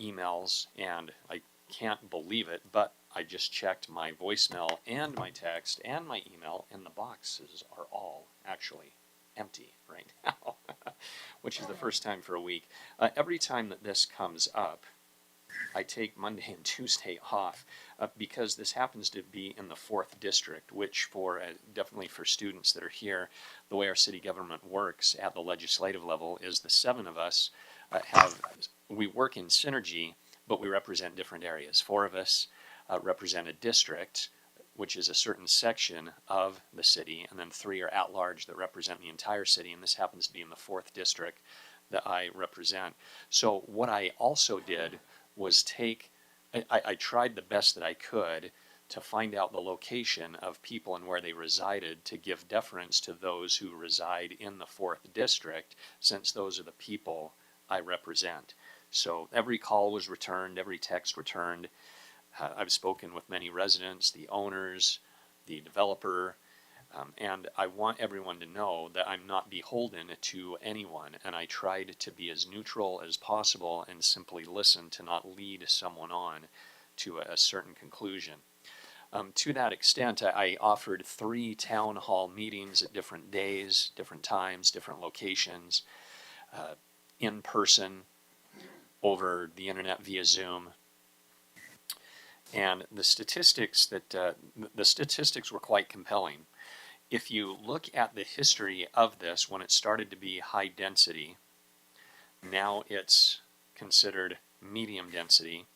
emails, and I can't believe it, but I just checked my voicemail and my text and my email, and the boxes are all actually empty right now, which is the first time for a week. Every time that this comes up, I take Monday and Tuesday off because this happens to be in the 4th district, which for definitely for students that are here, the way our city government works at the legislative level is the 7 of us we work in synergy, but we represent different areas. 4 of us represent a district, which is a certain section of the city, and then 3 are at large that represent the entire city, and this happens to be in the 4th district that I represent. So what I also did was I tried the best that I could to find out the location of people and where they resided to give deference to those who reside in the 4th district, since those are the people I represent. So every call was returned, every text returned. I've spoken with many residents, the owners, the developer, and I want everyone to know that I'm not beholden to anyone, and I tried to be as neutral as possible and simply listen to not lead someone on to a certain conclusion. To that extent, I offered 3 town hall meetings at different days, different times, different locations, in person, over the internet via Zoom. And the statistics were quite compelling. If you look at the history of this, when it started to be high density, now it's considered medium density.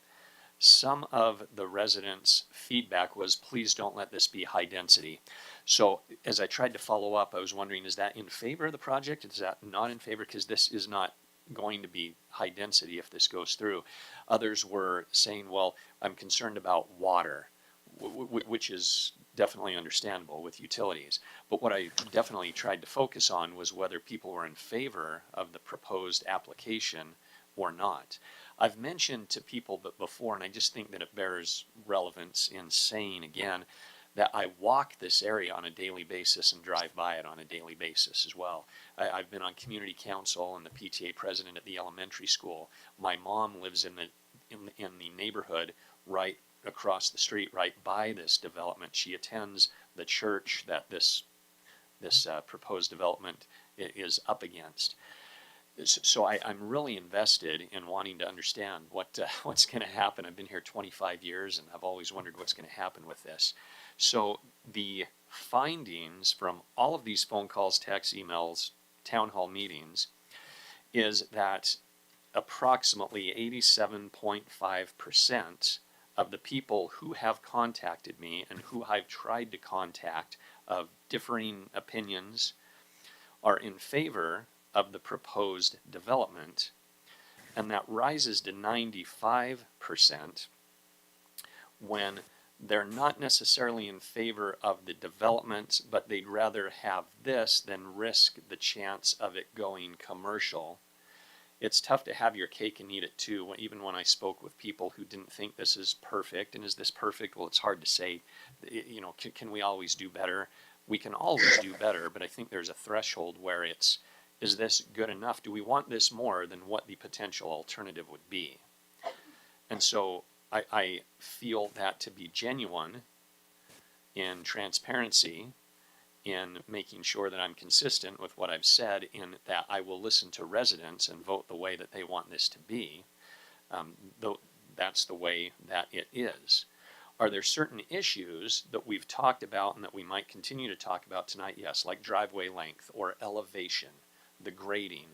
Some of the residents' feedback was, please don't let this be high density. So as I tried to follow up, I was wondering, is that in favor of the project? Is that not in favor? Because this is not going to be high density if this goes through. Others were saying, well, I'm concerned about water, which is definitely understandable with utilities. But what I definitely tried to focus on was whether people were in favor of the proposed application or not. I've mentioned to people before, and I just think that it bears relevance in saying again, that I walk this area on a daily basis and drive by it on a daily basis as well. I've been on community council and the PTA president at the elementary school. My mom lives in the neighborhood right across the street, right by this development. She attends the church that this proposed development is up against. So I'm really invested in wanting to understand what's going to happen. I've been here 25 years and I've always wondered what's going to happen with this. So the findings from all of these phone calls, texts, emails, town hall meetings is that approximately 87.5% of the people who have contacted me and who I've tried to contact of differing opinions are in favor of the proposed development, and that rises to 95% when they're not necessarily in favor of the development, but they'd rather have this than risk the chance of it going commercial. It's tough to have your cake and eat it too, even when I spoke with people who didn't think this is perfect. And is this perfect? Well, it's hard to say. You know, can we always do better? We can always do better, but I think there's a threshold where it's Is this good enough? Do we want this more than what the potential alternative would be? And so I feel that to be genuine in transparency, in making sure that I'm consistent with what I've said, in that I will listen to residents and vote the way that they want this to be, though that's the way that it is. Are there certain issues that we've talked about and that we might continue to talk about tonight? Yes, like driveway length or elevation, the grading.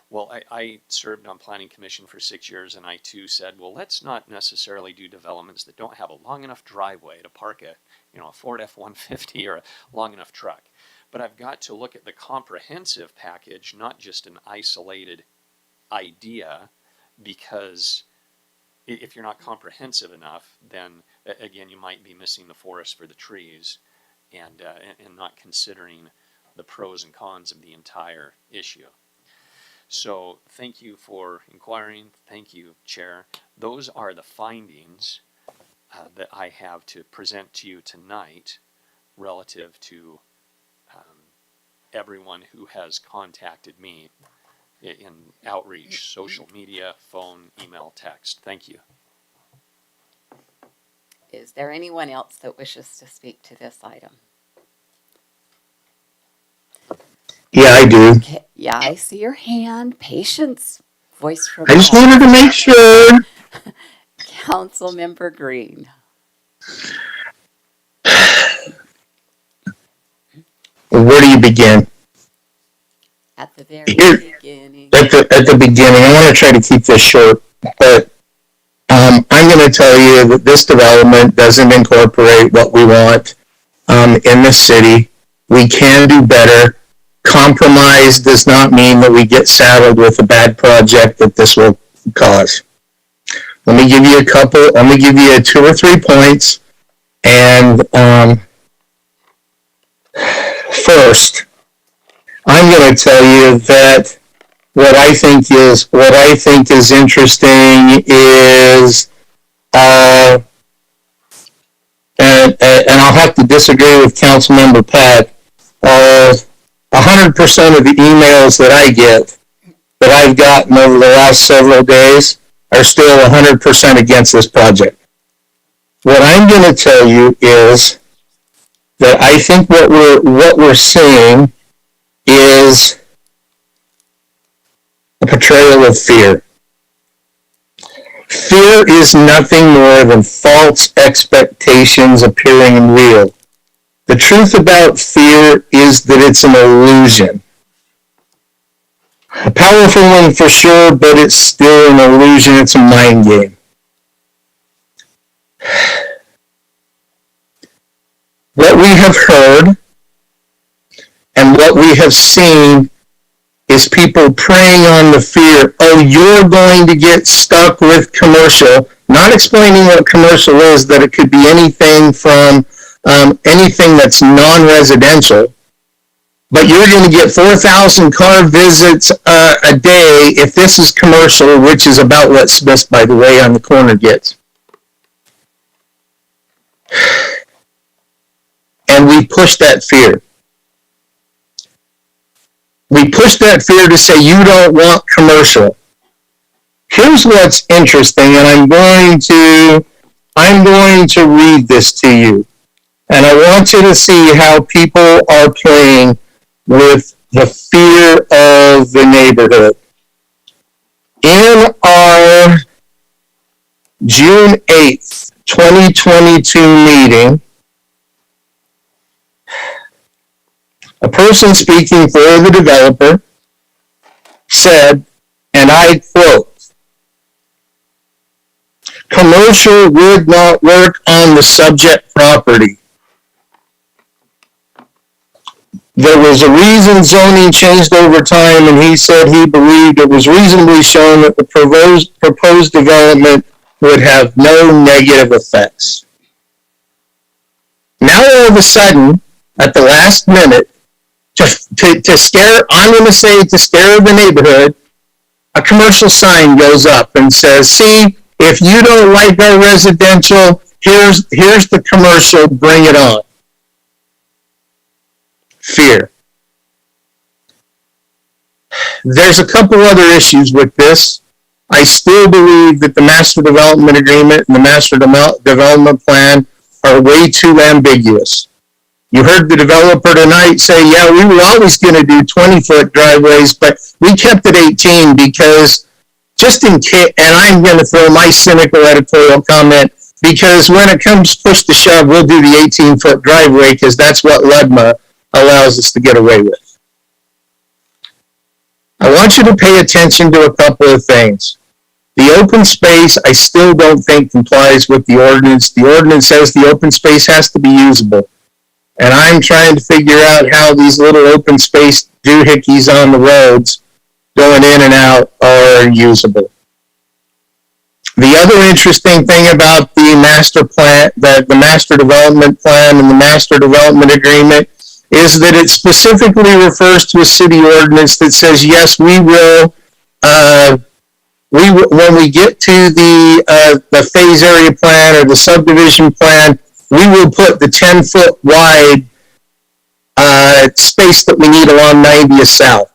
Well, I served on Planning Commission for 6 years, and I too said, well, let's not necessarily do developments that don't have a long enough driveway to park a Ford F-150 or a long enough truck. But I've got to look at the comprehensive package, not just an isolated idea, because if you're not comprehensive enough, then again, you might be missing the forest for the trees and not considering the pros and cons of the entire issue. So thank you for inquiring. Thank you, Chair. Those are the findings that I have to present to you tonight relative to everyone who has contacted me in outreach, social media, phone, email, text. Thank you. Is there anyone else that wishes to speak to this item? Yeah, I do. Okay. Yeah, I see your hand. Patience. Voice from I just wanted to make sure. Councilmember Green. Where do you begin? At the very beginning. At the beginning. I want to try to keep this short, but I'm going to tell you that this development doesn't incorporate what we want in the city. We can do better. Compromise does not mean that we get saddled with a bad project that this will cause. Let me give you two or three points. And first, I'm going to tell you that what I think is interesting is, and I'll have to disagree with Councilmember Pat. 100% of the emails that I get, that I've gotten over the last several days, are still 100% against this project. What I'm going to tell you is that I think what we're seeing is a portrayal of fear. Fear is nothing more than false expectations appearing real. The truth about fear is that it's an illusion. A powerful one for sure, but it's still an illusion. It's a mind game. What we have heard and what we have seen is people preying on the fear, oh, you're going to get stuck with commercial, not explaining what commercial is, that it could be anything from anything that's non-residential, but you're going to get 4,000 car visits a day if this is commercial, which is about what Smith, by the way, on the corner gets. And we push that fear. We push that fear to say you don't want commercial. Here's what's interesting, and I'm going to read this to you. And I want you to see how people are playing with the fear of the neighborhood. In our June 8th, 2022 meeting, a person speaking for the developer said, and I quote, "Commercial would not work on the subject property. There was a reason zoning changed over time, and he said he believed it was reasonably shown that the proposed development would have no negative effects." Now all of a sudden, at the last minute, to scare, I'm going to say to scare the neighborhood, a commercial sign goes up and says, see, if you don't like our residential, here's the commercial, bring it on. Fear. There's a couple other issues with this. I still believe that the master development agreement and the master development plan are way too ambiguous. You heard the developer tonight say, yeah, we were always going to do 20-foot driveways, but we kept it 18 because just in case, and I'm going to throw my cynical editorial comment, because when it comes push to shove, we'll do the 18-foot driveway because that's what LUDMA allows us to get away with. I want you to pay attention to a couple of things. The open space, I still don't think complies with the ordinance. The ordinance says the open space has to be usable. And I'm trying to figure out how these little open space doohickeys on the roads going in and out are usable. The other interesting thing about the master plan, the master development plan and the master development agreement is that it specifically refers to a city ordinance that says, yes, we will, when we get to the phase area plan or the subdivision plan, we will put the 10-foot wide space that we need along 90th South.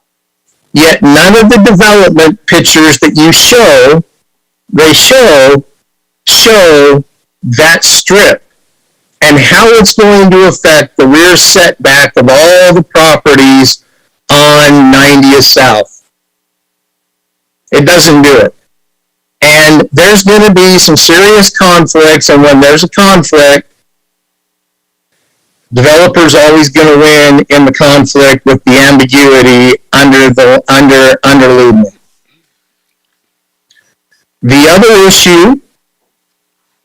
Yet none of the development pictures that you show, they show that strip and how it's going to affect the rear setback of all the properties on 90th South. It doesn't do it. And there's going to be some serious conflicts, and when there's a conflict, developer's always going to win in the conflict with the ambiguity under LUDMA. The other issue,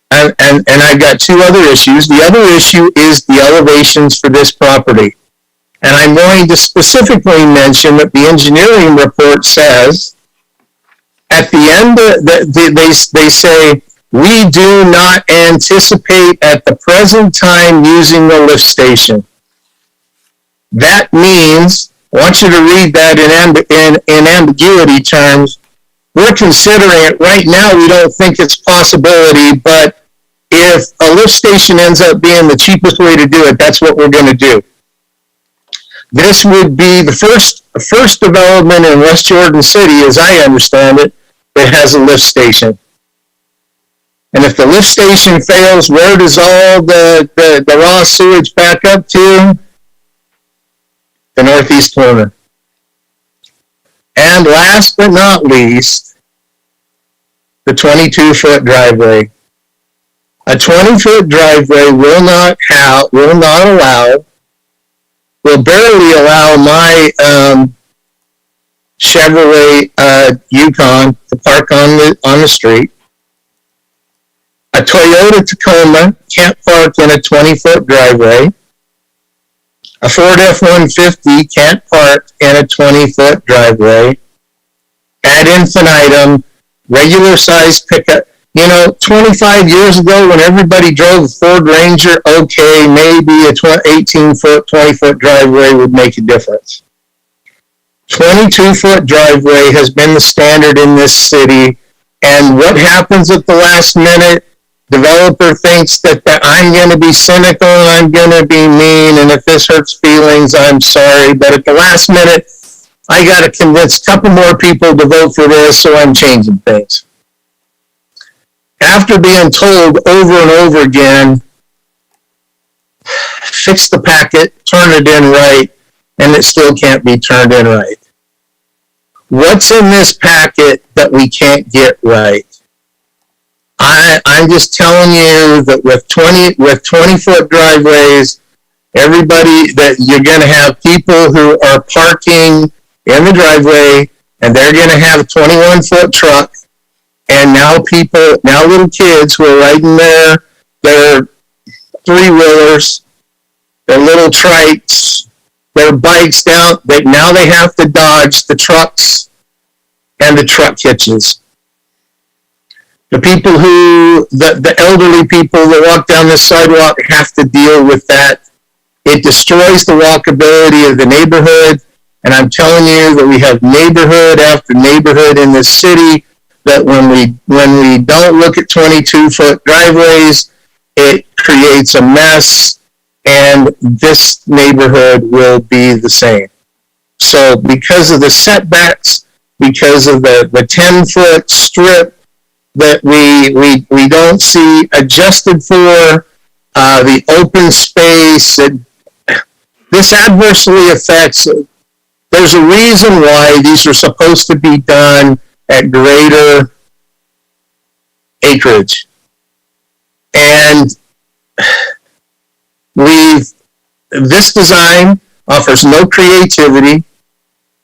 and I've got two other issues. The other issue is the elevations for this property. And I'm going to specifically mention that the engineering report says, at the end, they say, we do not anticipate at the present time using the lift station. That means, I want you to read that in ambiguity terms. We're considering it right now. We don't think it's a possibility, but if a lift station ends up being the cheapest way to do it, that's what we're going to do. This would be the first development in West Jordan City, as I understand it, that has a lift station. And if the lift station fails, where does all the raw sewage back up to? The northeast corner. And last but not least, the 22-foot driveway. A 20-foot driveway will barely allow my Chevrolet Yukon to park on the street. A Toyota Tacoma can't park in a 20-foot driveway. A Ford F-150 can't park in a 20-foot driveway. Ad infinitum, regular size pickup. 25 years ago when everybody drove a Ford Ranger, okay, maybe a 18-foot, 20-foot driveway would make a difference. 22-foot driveway has been the standard in this city, and what happens at the last minute? Developer thinks that I'm going to be cynical and I'm going to be mean, and if this hurts feelings, I'm sorry, but at the last minute, I got to convince a couple more people to vote for this, so I'm changing things. After being told over and over again, fix the packet, turn it in right, and it still can't be turned in right. What's in this packet that we can't get right? I'm just telling you that with 20-foot driveways, everybody, that you're going to have people who are parking in the driveway, and they're going to have a 21-foot truck, and now little kids who are riding their three-wheelers, their little trikes, their bikes down, now they have to dodge the trucks and the truck hitches. The people the elderly people that walk down this sidewalk have to deal with that. It destroys the walkability of the neighborhood, and I'm telling you that we have neighborhood after neighborhood in this city that when we don't look at 22-foot driveways, it creates a mess, and this neighborhood will be the same. So because of the setbacks, because of the 10-foot strip that we don't see adjusted for, the open space, this adversely affects, there's a reason why these are supposed to be done at greater acreage. And this design offers no creativity,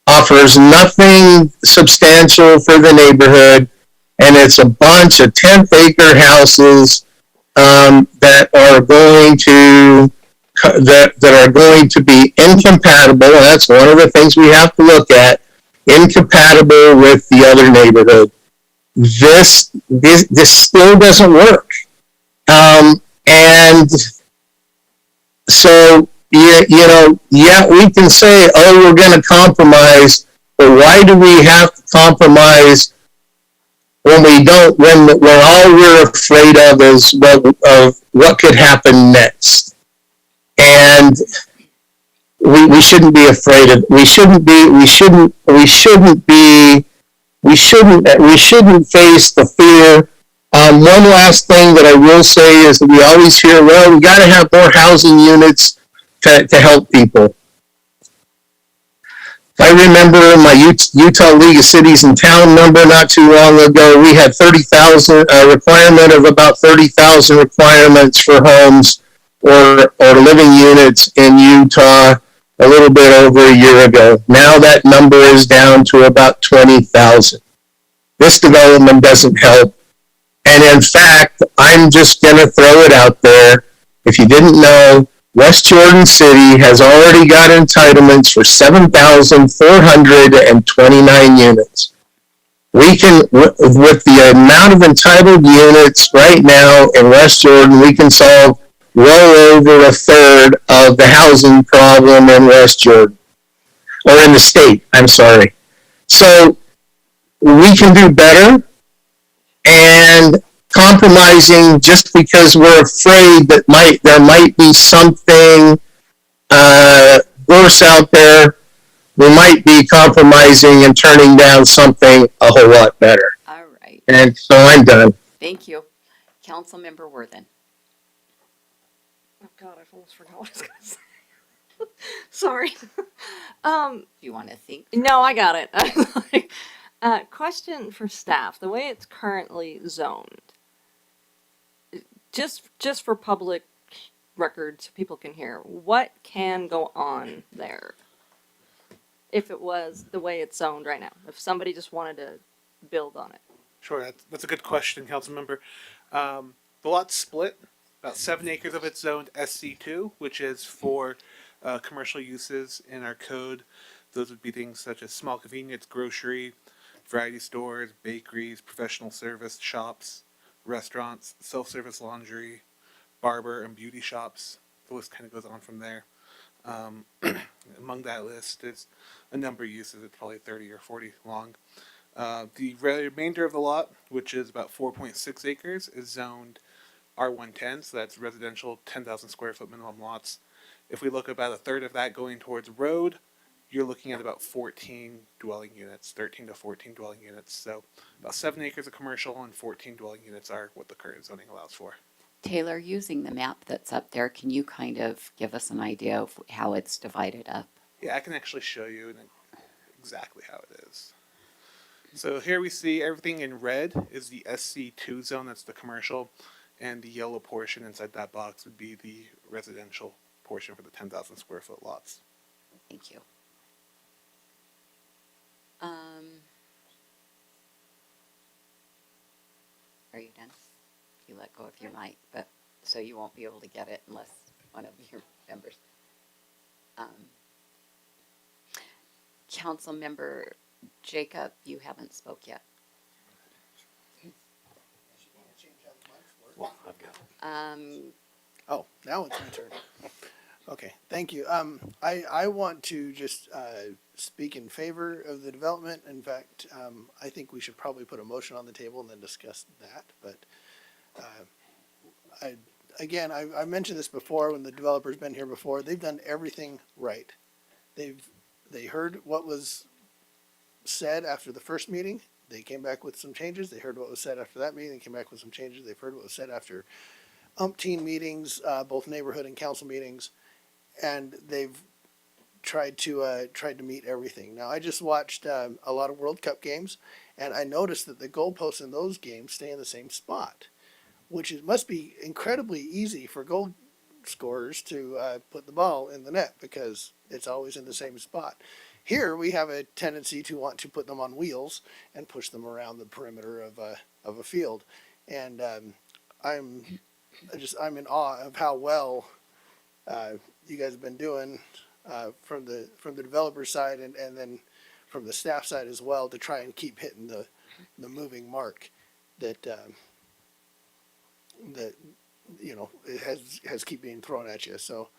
offers nothing substantial for the neighborhood, and it's a bunch of 10th-acre houses that are going to be incompatible. And that's one of the things we have to look at. Incompatible with the other neighborhood. This still doesn't work. And so, yeah, we can say, oh, we're going to compromise, but why do we have to compromise when we don't, when all we're afraid of is what could happen next? And we shouldn't be afraid of, we shouldn't face the fear. One last thing that I will say is that we always hear, well, we got to have more housing units to help people. I remember my Utah League of Cities and Town number not too long ago. We had 30,000, a requirement of about 30,000 requirements for homes or living units in Utah a little bit over a year ago. Now that number is down to about 20,000. This development doesn't help. And in fact, I'm just going to throw it out there. If you didn't know, West Jordan City has already got entitlements for 7,429 units. We can, with the amount of entitled units right now in West Jordan, we can solve well over a third of the housing problem in West Jordan, or in the state, I'm sorry. So we can do better, and compromising just because we're afraid that there might be something worse out there, we might be compromising and turning down something a whole lot better. All right. And so I'm done. Thank you. Councilmember Worthen. Oh God, I almost forgot what I was going to say. Sorry. Do you want to think? No, I got it. Question for staff. The way it's currently zoned, just for public record so people can hear, what can go on there if it was the way it's zoned right now? If somebody just wanted to build on it. Sure, that's a good question, Councilmember. The lot's split. About 7 acres of it's zoned SC2, which is for commercial uses in our code. Those would be things such as small convenience, grocery, variety stores, bakeries, professional service shops, restaurants, self-service laundry, barber and beauty shops. The list kind of goes on from there. Among that list is a number of uses. It's probably 30 or 40 long. The remainder of the lot, which is about 4.6 acres, is zoned R110, so that's residential 10,000 square foot minimum lots. If we look about a third of that going towards road, you're looking at about 14 dwelling units, 13 to 14 dwelling units. So about 7 acres of commercial and 14 dwelling units are what the current zoning allows for. Taylor, using the map that's up there, can you kind of give us an idea of how it's divided up? Yeah, I can actually show you exactly how it is. So here we see everything in red is the SC2 zone, that's the commercial, and the yellow portion inside that box would be the residential portion for the 10,000 square foot lots. Thank you. Are you done? You let go of your mic, but so you won't be able to get it unless one of your members. Councilmember Jacob, you haven't spoke yet. Well, oh, now it's my turn. Okay, thank you. I want to just speak in favor of the development. In fact, I think we should probably put a motion on the table and then discuss that. But I mentioned this before when the developer's been here before. They've done everything right. they heard what was said after the first meeting. They came back with some changes. They heard what was said after that meeting. They came back with some changes. They've heard what was said after umpteen meetings, both neighborhood and council meetings, and they've tried to meet everything. Now, I just watched a lot of World Cup games, and I noticed that the goalposts in those games stay in the same spot, which must be incredibly easy for goal scorers to put the ball in the net because it's always in the same spot. Here we have a tendency to want to put them on wheels and push them around the perimeter of a field, and I'm in awe of how well you guys have been doing from the developer side and then from the staff side as well to try and keep hitting the moving mark that that it has keep being thrown at you. So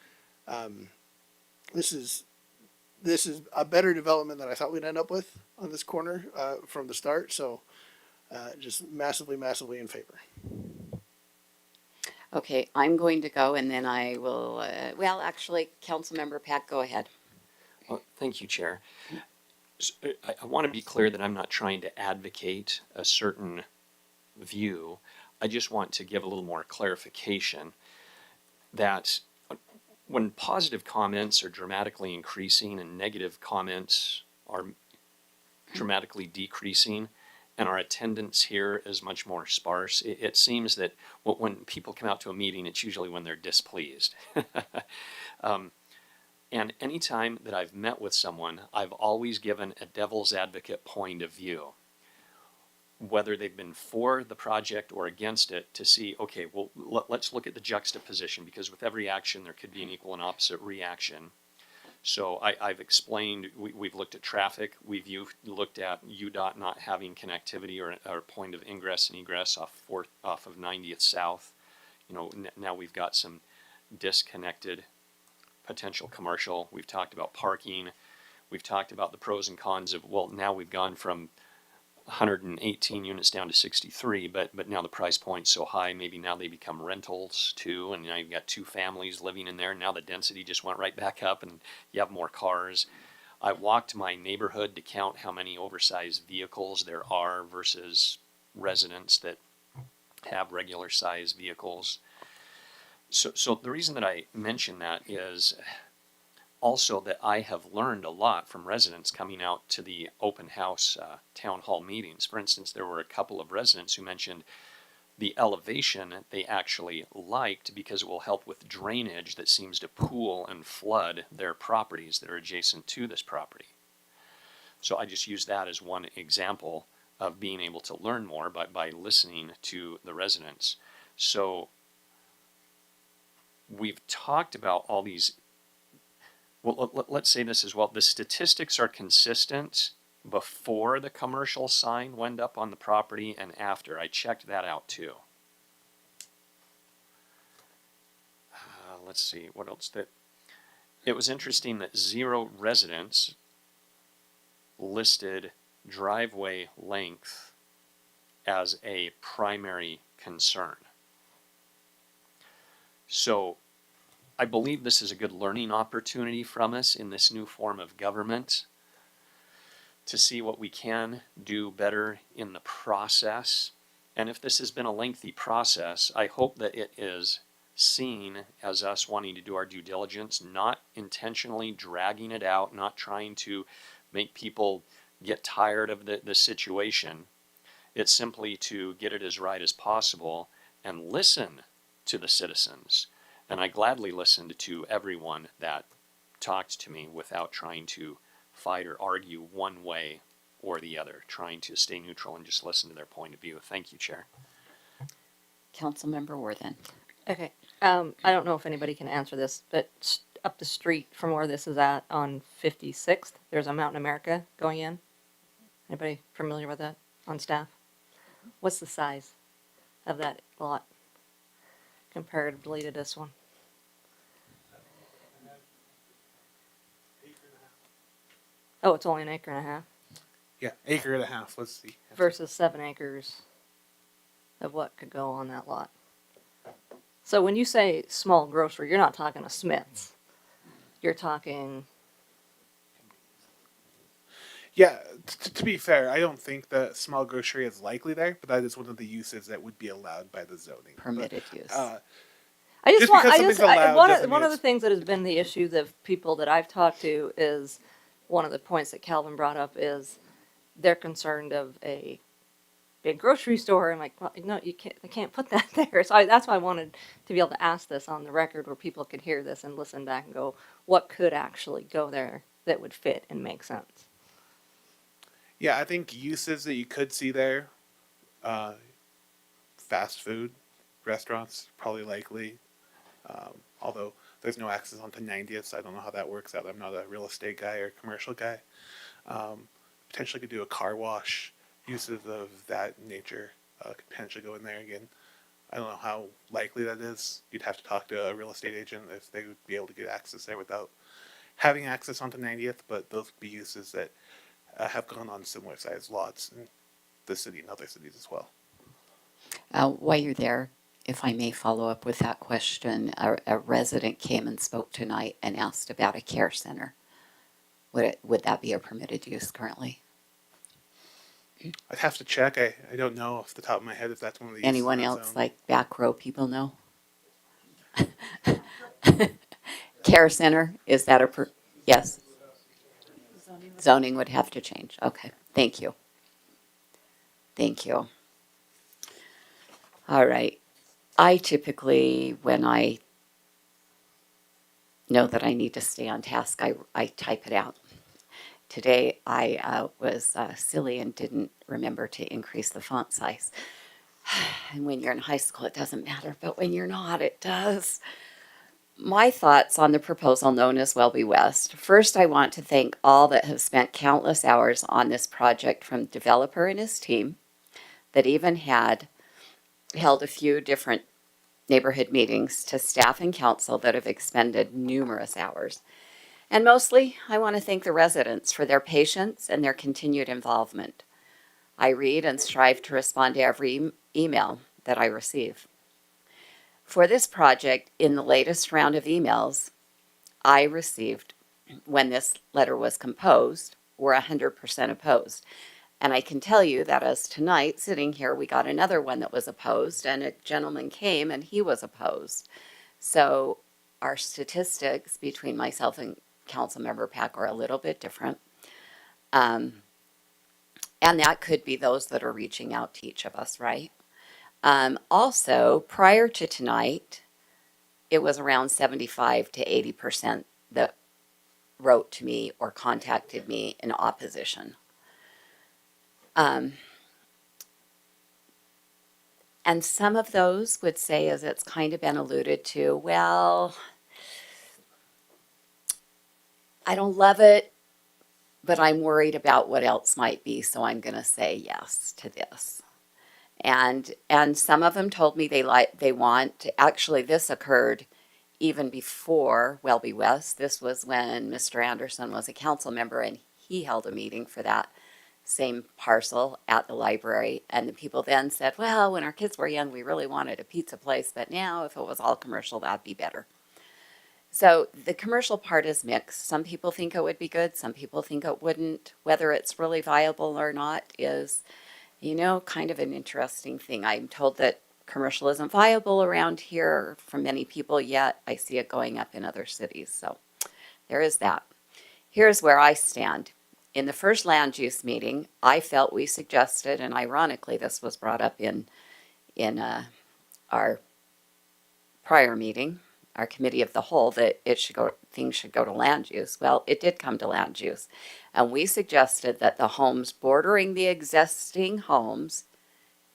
this is a better development than I thought we'd end up with on this corner from the start. So just massively in favor. Okay, I'm going to go and then I will, well, actually, Councilmember Pack, go ahead. Well, thank you, Chair. I want to be clear that I'm not trying to advocate a certain view. I just want to give a little more clarification that when positive comments are dramatically increasing and negative comments are dramatically decreasing, and our attendance here is much more sparse, it seems that when people come out to a meeting, it's usually when they're displeased. And anytime that I've met with someone, I've always given a devil's advocate point of view, whether they've been for the project or against it, to see, okay, well, let's look at the juxtaposition, because with every action there could be an equal and opposite reaction. So I've explained, we've looked at traffic, we've looked at UDOT not having connectivity or point of ingress and egress off of 90th South. Now we've got some disconnected potential commercial. We've talked about parking. We've talked about the pros and cons of, well, now we've gone from 118 units down to 63, but now the price point's so high, maybe now they become rentals too, and now you've got two families living in there. Now the density just went right back up and you have more cars. I walked my neighborhood to count how many oversized vehicles there are versus residents that have regular sized vehicles. So the reason that I mention that is also that I have learned a lot from residents coming out to the open house town hall meetings. For instance, there were a couple of residents who mentioned the elevation they actually liked because it will help with drainage that seems to pool and flood their properties that are adjacent to this property. So I just use that as one example of being able to learn more by listening to the residents. So we've talked about all these. Well, let's say this as well. The statistics are consistent before the commercial sign went up on the property and after. I checked that out too. Let's see, what else? It was interesting that 0 residents listed driveway length as a primary concern. So I believe this is a good learning opportunity from us in this new form of government to see what we can do better in the process. And if this has been a lengthy process, I hope that it is seen as us wanting to do our due diligence, not intentionally dragging it out, not trying to make people get tired of the situation. It's simply to get it as right as possible and listen to the citizens. And I gladly listened to everyone that talked to me without trying to fight or argue one way or the other, trying to stay neutral and just listen to their point of view. Thank you, Chair. Councilmember Worthen. Okay. I don't know if anybody can answer this, but up the street from where this is at on 56th, there's a Mountain America going in. Anybody familiar with that on staff? What's the size of that lot comparatively to this one? Oh, it's only an acre and a half? Yeah, acre and a half. Let's see. Versus 7 acres of what could go on that lot. So when you say small grocery, you're not talking a Smith's. You're talking Yeah, to be fair, I don't think the small grocery is likely there, but that is one of the uses that would be allowed by the zoning. Permitted use. Just because something's allowed one doesn't of, mean one of the it's- things that has been the issue that people that I've talked to is, one of the points that Calvin brought up is they're concerned of a big grocery store. I'm like, well, no, you can't, they can't put that there. So that's why I wanted to be able to ask this on the record where people could hear this and listen back and go, what could actually go there that would fit and make sense? Yeah, I think uses that you could see there, fast food restaurants, probably likely. Although there's no access onto 90th, so I don't know how that works out. I'm not a real estate guy or commercial guy. Potentially could do a car wash. Uses of that nature could potentially go in there again. I don't know how likely that is. You'd have to talk to a real estate agent if they would be able to get access there without having access onto 90th, but those would be uses that have gone on similar sized lots in the city and other cities as well. While you're there, if I may follow up with that question, a resident came and spoke tonight and asked about a care center. Would that be a permitted use currently? I'd have to check. I don't know off the top of my head if that's one of the Anyone uses in that else, zone. like back row people, know? Care center, is that yes? Zoning would have to change. Okay, thank you. Thank you. All right. I typically, when I know that I need to stay on task, I type it out. Today I was silly and didn't remember to increase the font size. And when you're in high school, it doesn't matter, but when you're not, it does. My thoughts on the proposal known as Welby West. First, I want to thank all that have spent countless hours on this project, from the developer and his team that even had held a few different neighborhood meetings, to staff and council that have expended numerous hours. And mostly, I want to thank the residents for their patience and their continued involvement. I read and strive to respond to every email that I receive. For this project, in the latest round of emails I received when this letter was composed, were 100% opposed. And I can tell you that as tonight, sitting here, we got another one that was opposed, and a gentleman came and he was opposed. So our statistics between myself and Councilmember Pack are a little bit different. And that could be those that are reaching out to each of us, right? Also, prior to tonight, it was around 75 to 80% that wrote to me or contacted me in opposition. And some of those would say, as it's kind of been alluded to, well, I don't love it, but I'm worried about what else might be, so I'm going to say yes to this. And some of them told me they want, actually this occurred even before Welby West. This was when Mr. Anderson was a council member, and he held a meeting for that same parcel at the library. And the people then said, well, when our kids were young, we really wanted a pizza place, but now if it was all commercial, that'd be better. So the commercial part is mixed. Some people think it would be good. Some people think it wouldn't. Whether it's really viable or not is, kind of an interesting thing. I'm told that commercial isn't viable around here for many people, yet I see it going up in other cities. So there is that. Here's where I stand. In the first land use meeting, I felt we suggested, and ironically this was brought up in our prior meeting, our committee of the whole, that things should go to land use. Well, it did come to land use. And we suggested that the homes bordering the existing homes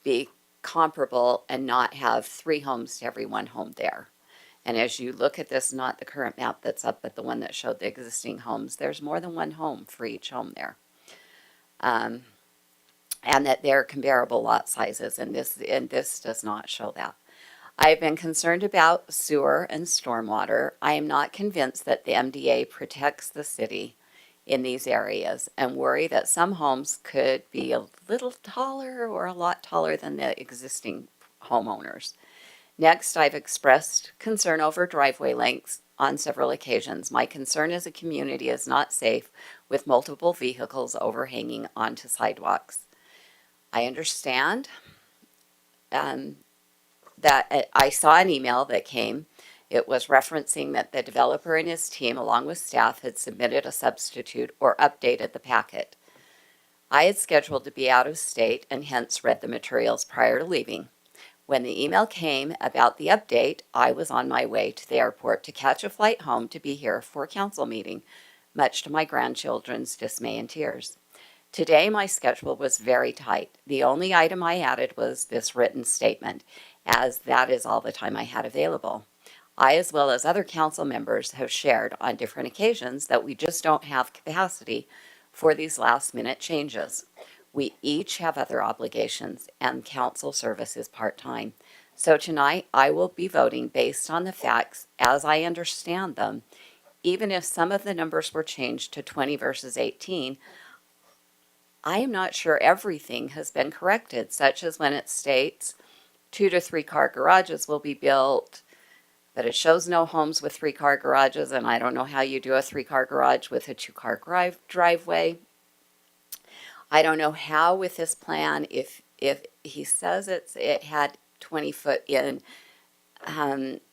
be comparable and not have 3 homes to every 1 home there. And as you look at this, not the current map that's up, but the one that showed the existing homes, there's more than 1 home for each home there. And that they're comparable lot sizes, and this does not show that. I've been concerned about sewer and stormwater. I am not convinced that the MDA protects the city in these areas, and worry that some homes could be a little taller or a lot taller than the existing homeowners. Next, I've expressed concern over driveway lengths on several occasions. My concern as a community is not safe with multiple vehicles overhanging onto sidewalks. I understand that I saw an email that came. It was referencing that the developer and his team, along with staff, had submitted a substitute or updated the packet. I had scheduled to be out of state and hence read the materials prior to leaving. When the email came about the update, I was on my way to the airport to catch a flight home to be here for a council meeting, much to my grandchildren's dismay and tears. Today, my schedule was very tight. The only item I added was this written statement, as that is all the time I had available. I, as well as other council members, have shared on different occasions that we just don't have capacity for these last-minute changes. We each have other obligations, and council service is part-time. So tonight, I will be voting based on the facts as I understand them. Even if some of the numbers were changed to 20 versus 18, I am not sure everything has been corrected, such as when it states 2 to 3 car garages will be built, but it shows no homes with 3 car garages, and I don't know how you do a 3 car garage with a 2 car driveway. I don't know how with this plan, if he says it had 20 foot in,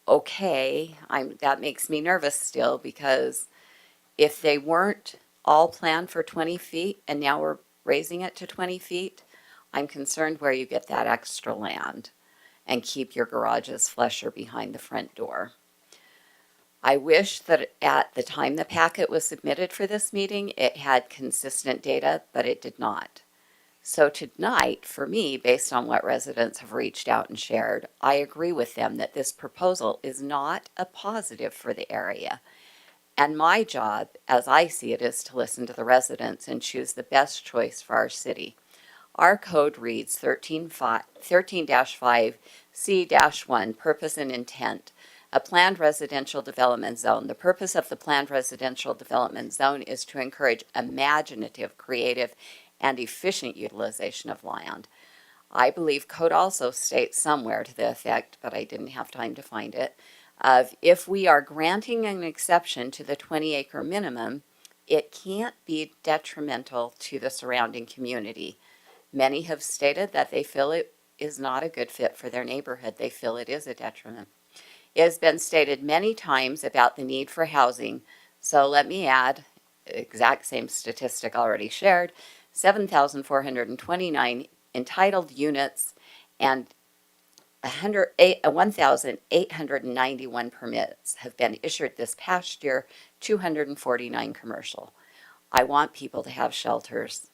okay, that makes me nervous still, because if they weren't all planned for 20 feet and now we're raising it to 20 feet, I'm concerned where you get that extra land and keep your garages flush or behind the front door. I wish that at the time the packet was submitted for this meeting, it had consistent data, but it did not. So tonight, for me, based on what residents have reached out and shared, I agree with them that this proposal is not a positive for the area. And my job, as I see it, is to listen to the residents and choose the best choice for our city. Our code reads 13-5C-1, purpose and intent. A planned residential development zone. The purpose of the planned residential development zone is to encourage imaginative, creative, and efficient utilization of land. I believe code also states somewhere to the effect, but I didn't have time to find it, of if we are granting an exception to the 20-acre minimum, it can't be detrimental to the surrounding community. Many have stated that they feel it is not a good fit for their neighborhood. They feel it is a detriment. It has been stated many times about the need for housing, so let me add, exact same statistic already shared, 7,429 entitled units and 1,891 permits have been issued this past year, 249 commercial. I want people to have shelters,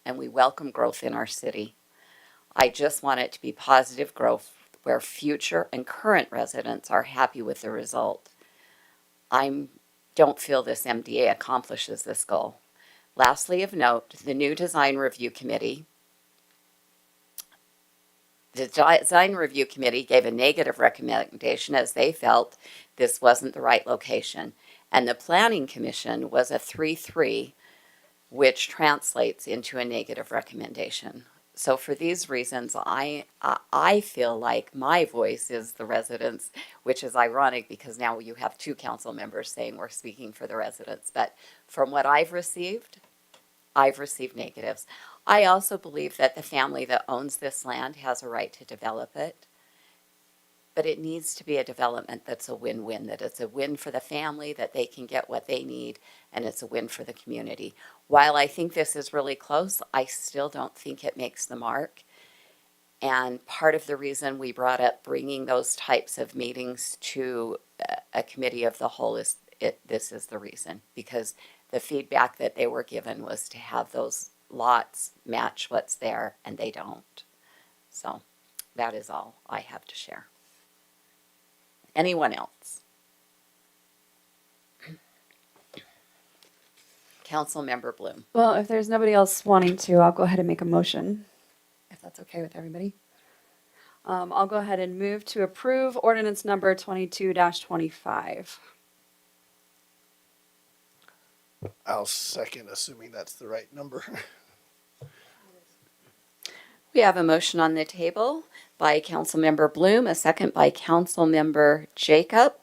and we welcome growth in our city. I just want it to be positive growth where future and current residents are happy with the result. I don't feel this MDA accomplishes this goal. Lastly, of note, the new Design Review Committee. The Design Review Committee gave a negative recommendation as they felt this wasn't the right location. And the Planning Commission was a 3-3, which translates into a negative recommendation. So for these reasons, I feel like my voice is the residents, which is ironic because now you have 2 council members saying we're speaking for the residents. But from what I've received negatives. I also believe that the family that owns this land has a right to develop it. But it needs to be a development that's a win-win, that it's a win for the family, that they can get what they need, and it's a win for the community. While I think this is really close, I still don't think it makes the mark. And part of the reason we brought up bringing those types of meetings to a committee of the whole is this is the reason. Because the feedback that they were given was to have those lots match what's there, and they don't. So that is all I have to share. Anyone else? Councilmember Bloom. Well, if there's nobody else wanting to, I'll go ahead and make a motion, if that's okay with everybody. I'll go ahead and move to approve ordinance number 22-25. I'll second, assuming that's the right number. We have a motion on the table by Councilmember Bloom, a second by Councilmember Jacob.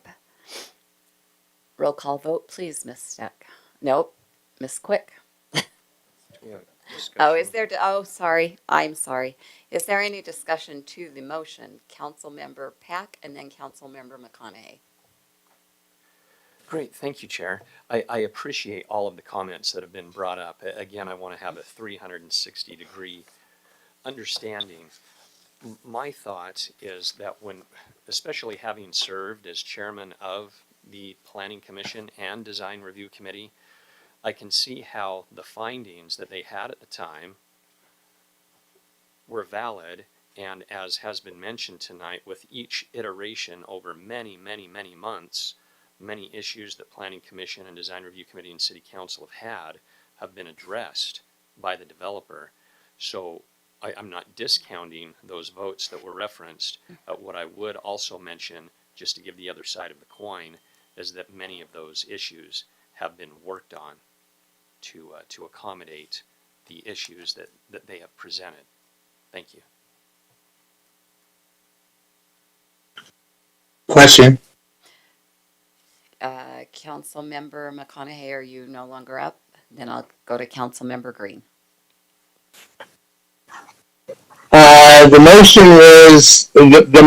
Roll call vote, please, Ms. Steck. Nope, Ms. Quick. Oh, is there, oh, sorry, I'm sorry. Is there any discussion to the motion? Councilmember Pack and then Councilmember McConaughey. Great, thank you, Chair. I appreciate all of the comments that have been brought up. Again, I want to have a 360-degree understanding. My thought is that when, especially having served as chairman of the Planning Commission and Design Review Committee, I can see how the findings that they had at the time were valid, and as has been mentioned tonight, with each iteration over many, many, many months, many issues that Planning Commission and Design Review Committee and City Council have had have been addressed by the developer. So I'm not discounting those votes that were referenced. What I would also mention, just to give the other side of the coin, is that many of those issues have been worked on to accommodate the issues that they have presented. Thank you. Question. Councilmember McConaughey, are you no longer up? Then I'll go to Councilmember Green. The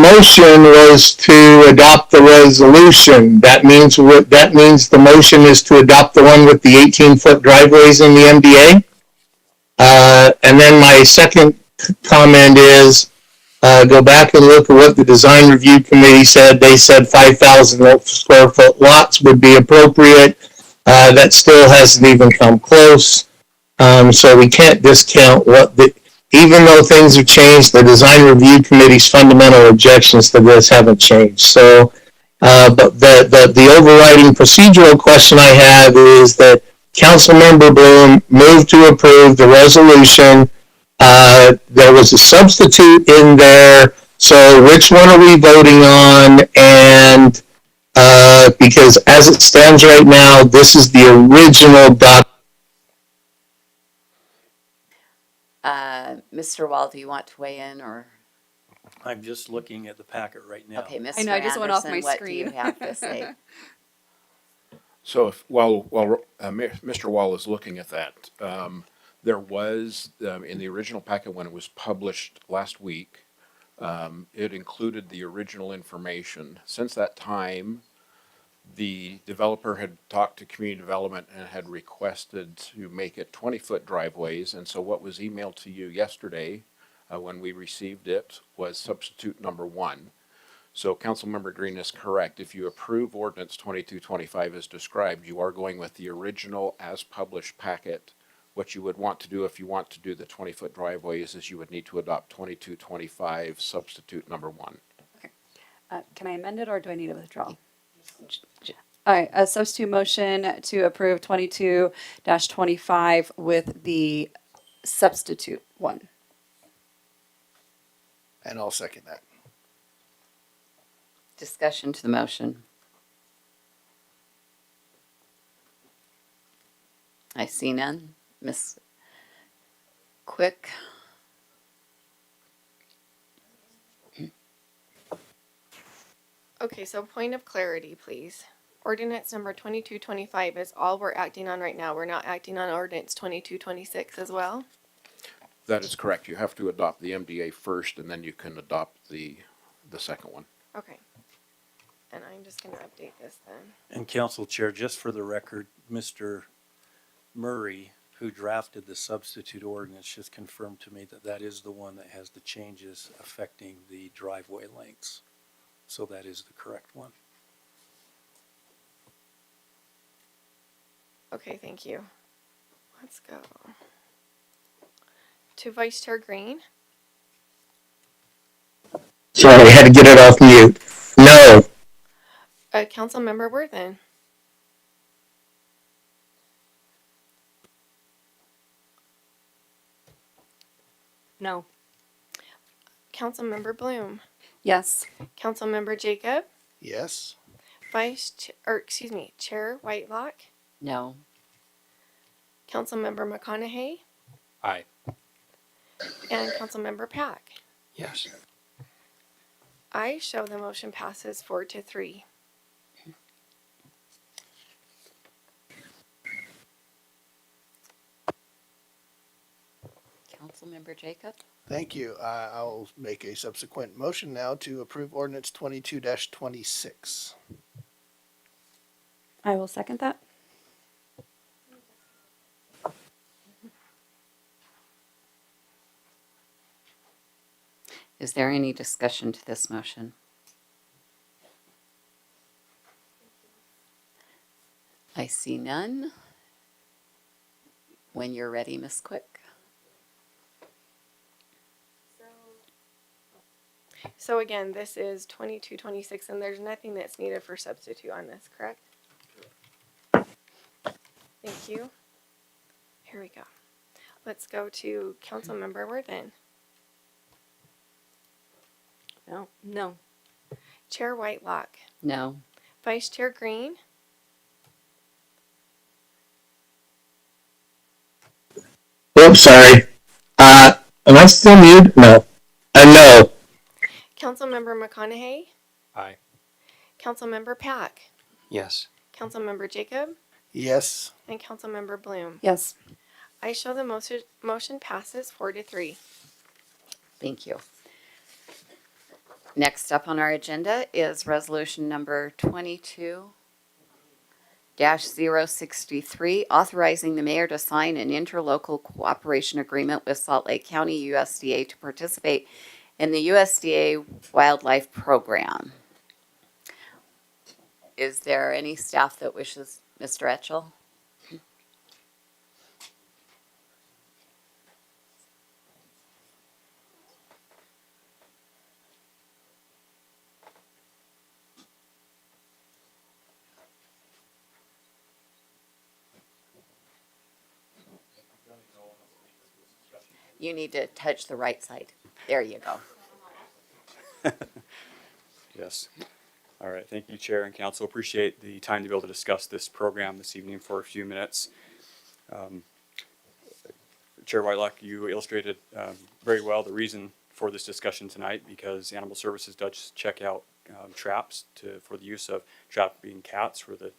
motion was to adopt the resolution. That means the motion is to adopt the one with the 18-foot driveways in the MDA. And then my second comment is, go back and look at what the Design Review Committee said. They said 5,000 square foot lots would be appropriate. That still hasn't even come close. So we can't discount even though things have changed, the Design Review Committee's fundamental objections to this haven't changed. So, but the overriding procedural question I have is that Councilmember Bloom moved to approve the resolution. There was a substitute in there. So which one are we voting on? And because as it stands right now, this is the original document. Mr. Wall, do you want to weigh in, or? I'm just looking at the packet right now. Okay, Mr. I know, I just went off my what screen. do you have to say? So while Mr. Wall is looking at that, there was, in the original packet when it was published last week, it included the original information. Since that time, the developer had talked to community development and had requested to make it 20-foot driveways. And so what was emailed to you yesterday when we received it was substitute number 1. So Councilmember Green is correct. If you approve ordinance 2225 as described, you are going with the original as published packet. What you would want to do if you want to do the 20-foot driveways is you would need to adopt 2225 substitute number 1. Okay. Can I amend it, or do I need a withdrawal? All right, a substitute motion to approve 22-25 with the substitute 1. And I'll second that. Discussion to the motion. I see none. Ms. Quick. Okay, so point of clarity, please. Ordinance number 2225 is all we're acting on right now. We're not acting on ordinance 2226 as well? That is correct. You have to adopt the MDA first, and then you can adopt the second one. Okay. And I'm just going to update this then. And Council Chair, just for the record, Mr. Murray, who drafted the substitute ordinance, just confirmed to me that that is the one that has the changes affecting the driveway lengths. So that is the correct one. Okay, thank you. Let's go to Vice Chair Green. Sorry, I had to get it off mute. No. Councilmember Worthen. No. Councilmember Bloom. Yes. Councilmember Jacob. Yes. Chair Whitelock. No. Councilmember McConaughey. Aye. And Councilmember Pack. Yes. I show the motion passes 4-3. Councilmember Jacob? Thank you. I'll make a subsequent motion now to approve ordinance 22-26. I will second that. Is there any discussion to this motion? I see none. When you're ready, Ms. Quick. So again, this is 2226, and there's nothing that's needed for substitute on this, correct? Thank you. Here we go. Let's go to Councilmember Worthen. No. No. Chair Whitelock. No. Vice Chair Green. Oops, sorry. Am I still muted? No. No. Councilmember McConaughey. Aye. Councilmember Pack. Yes. Councilmember Jacob. Yes. And Councilmember Bloom. Yes. I show the motion passes 4-3. Thank you. Next up on our agenda is resolution number 22-063, authorizing the mayor to sign an interlocal cooperation agreement with Salt Lake County USDA to participate in the USDA wildlife program. Is there any staff that wishes, Mr. Etchell? You need to touch the right side. There you go. Yes. All right. Thank you, Chair and Council. Appreciate the time to be able to discuss this program this evening for a few minutes. Chair Whitelock, you illustrated very well the reason for this discussion tonight, because Animal Services does check out traps for the use of trapping cats for the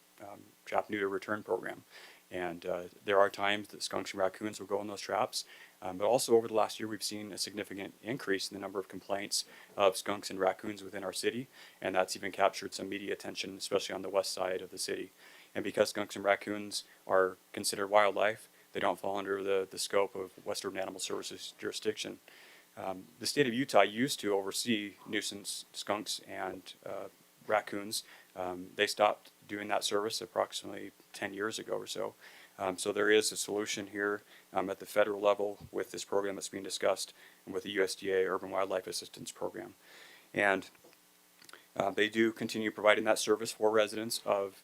trap neuter return program. And there are times that skunks and raccoons will go in those traps. But also over the last year, we've seen a significant increase in the number of complaints of skunks and raccoons within our city. And that's even captured some media attention, especially on the west side of the city. And because skunks and raccoons are considered wildlife, they don't fall under the scope of Western Animal Services jurisdiction. The state of Utah used to oversee nuisance skunks and raccoons. They stopped doing that service approximately 10 years ago or so. So there is a solution here at the federal level with this program that's being discussed and with the USDA Urban Wildlife Assistance Program. And they do continue providing that service for residents of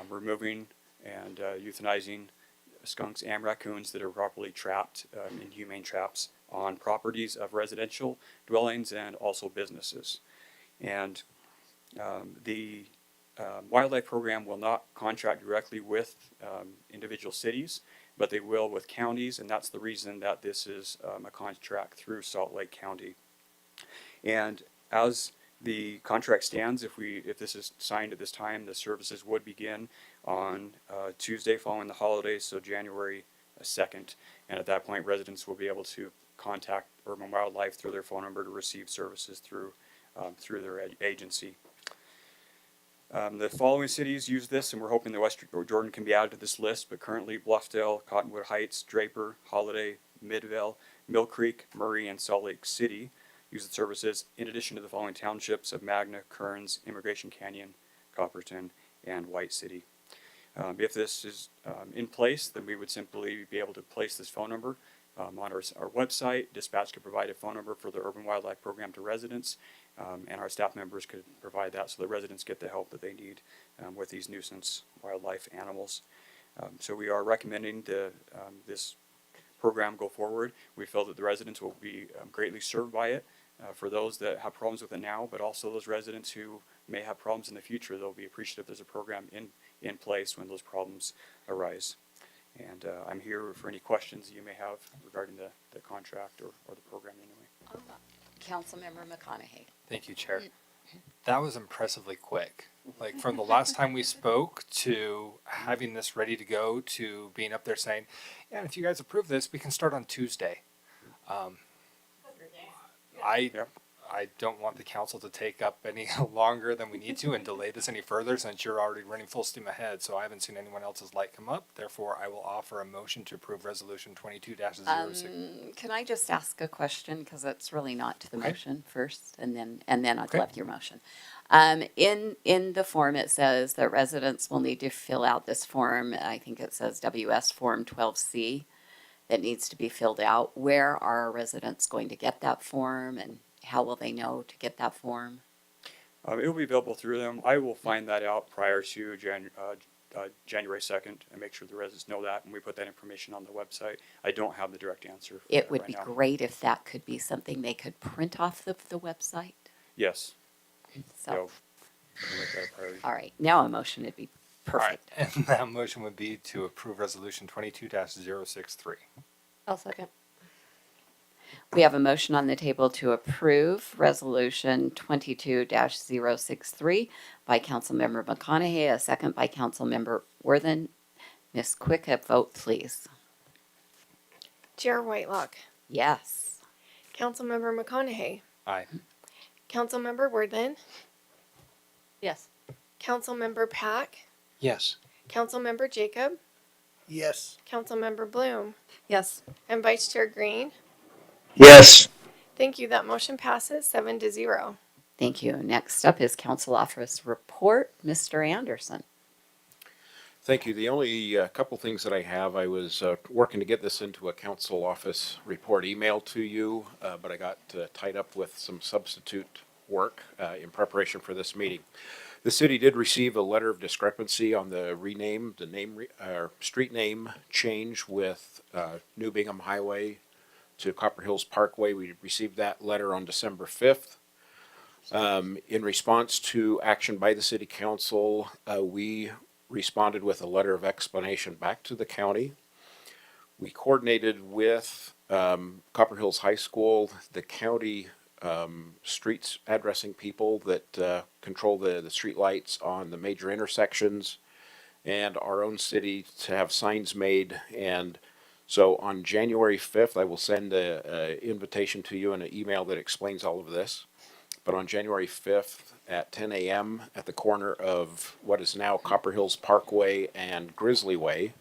removing and euthanizing skunks and raccoons that are properly trapped in humane traps on properties of residential dwellings and also businesses. And the wildlife program will not contract directly with individual cities, but they will with counties, and that's the reason that this is a contract through Salt Lake County. And as the contract stands, if this is signed at this time, the services would begin on Tuesday following the holidays, so January 2nd. And at that point, residents will be able to contact Urban Wildlife through their phone number to receive services through their agency. The following cities use this, and we're hoping that West Jordan can be added to this list, but currently Bluffdale, Cottonwood Heights, Draper, Holiday, Midvale, Mill Creek, Murray, and Salt Lake City use the services, in addition to the following townships of Magna, Kearns, Immigration Canyon, Copperton, and White City. If this is in place, then we would simply be able to place this phone number on our website. Dispatch could provide a phone number for the Urban Wildlife Program to residents, and our staff members could provide that so the residents get the help that they need with these nuisance wildlife animals. So we are recommending this program go forward. We feel that the residents will be greatly served by it. For those that have problems with it now, but also those residents who may have problems in the future, they'll be appreciative there's a program in place when those problems arise. And I'm here for any questions you may have regarding the contract or the program anyway. Councilmember McConaughey. Thank you, Chair. That was impressively quick. Like from the last time we spoke to having this ready to go to being up there saying, yeah, if you guys approve this, we can start on Tuesday. I don't want the council to take up any longer than we need to and delay this any further since you're already running full steam ahead. So I haven't seen anyone else's light come up. Therefore, I will offer a motion to approve resolution 22-06. Can I just ask a question, because it's really not to the Okay. motion first, and then I'd Okay. love your motion. In the form, it says that residents will need to fill out this form. I think it says WS Form 12C that needs to be filled out. Where are residents going to get that form, and how will they know to get that form? It will be available through them. I will find that out prior to January 2nd and make sure the residents know that, and we put that information on the website. I don't have the direct answer for It that would right be now. great if that could be something they could print off the website. Yes. So, So, we'll make that a priority. all right, now a motion would be All right. perfect. And that motion would be to approve resolution 22-063. I'll second. We have a motion on the table to approve Resolution 22-063 by Councilmember McConaughey, a second by Councilmember Worthen. Ms. Quick, a vote, please. Chair Whitelock, Yes. Councilmember McConaughey, Aye. Councilmember Worthen, Yes. Councilmember Pack, Yes. Councilmember Jacob, Yes. Councilmember Bloom, Yes. and Vice Chair Green. Yes. Thank you. That motion passes 7-0. Thank you. Next up is Council Office Report, Mr. Anderson. Thank you. The only couple things that I have, I was working to get this into a council office report email to you, but I got tied up with some substitute work in preparation for this meeting. The city did receive a letter of discrepancy on the street name change with New Bingham Highway to Copper Hills Parkway. We received that letter on December 5th. In response to action by the city council, we responded with a letter of explanation back to the county. We coordinated with Copper Hills High School, the county streets addressing people that control the street lights on the major intersections, and our own city to have signs made. And so on January 5th, I will send an invitation to you and an email that explains all of this. But on January 5th at 10 a.m. at the corner of what is now Copper Hills Parkway and Grizzly Way,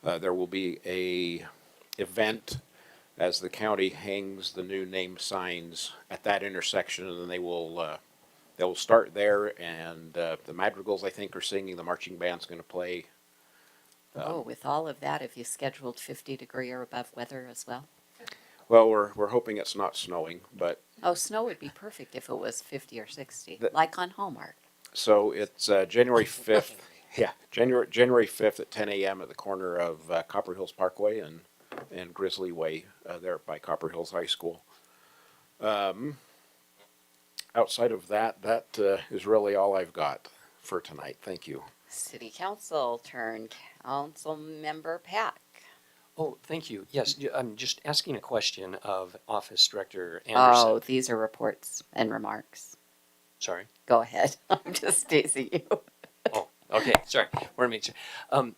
there will be a event as the county hangs the new name signs at that intersection, and then they will start there, and the Madrigals, I think, are singing. The marching band's going to play. With all of that, have you scheduled 50-degree or above weather as well? Well, we're hoping it's not snowing, but Oh, snow would be perfect if it was 50 or 60, The- like on Hallmark. so it's January 5th. Yeah, January 5th at 10 a.m. at the corner of Copper Hills Parkway and Grizzly Way there by Copper Hills High School. Outside of that, that is really all I've got for tonight. Thank you. City Council turn, Councilmember Pack. Oh, thank you. Yes, I'm just asking a question of Office Director Oh, Anderson. these are reports and remarks. Sorry. Go ahead. I'm just teasing you. Oh, okay. Sorry. Want to make sure.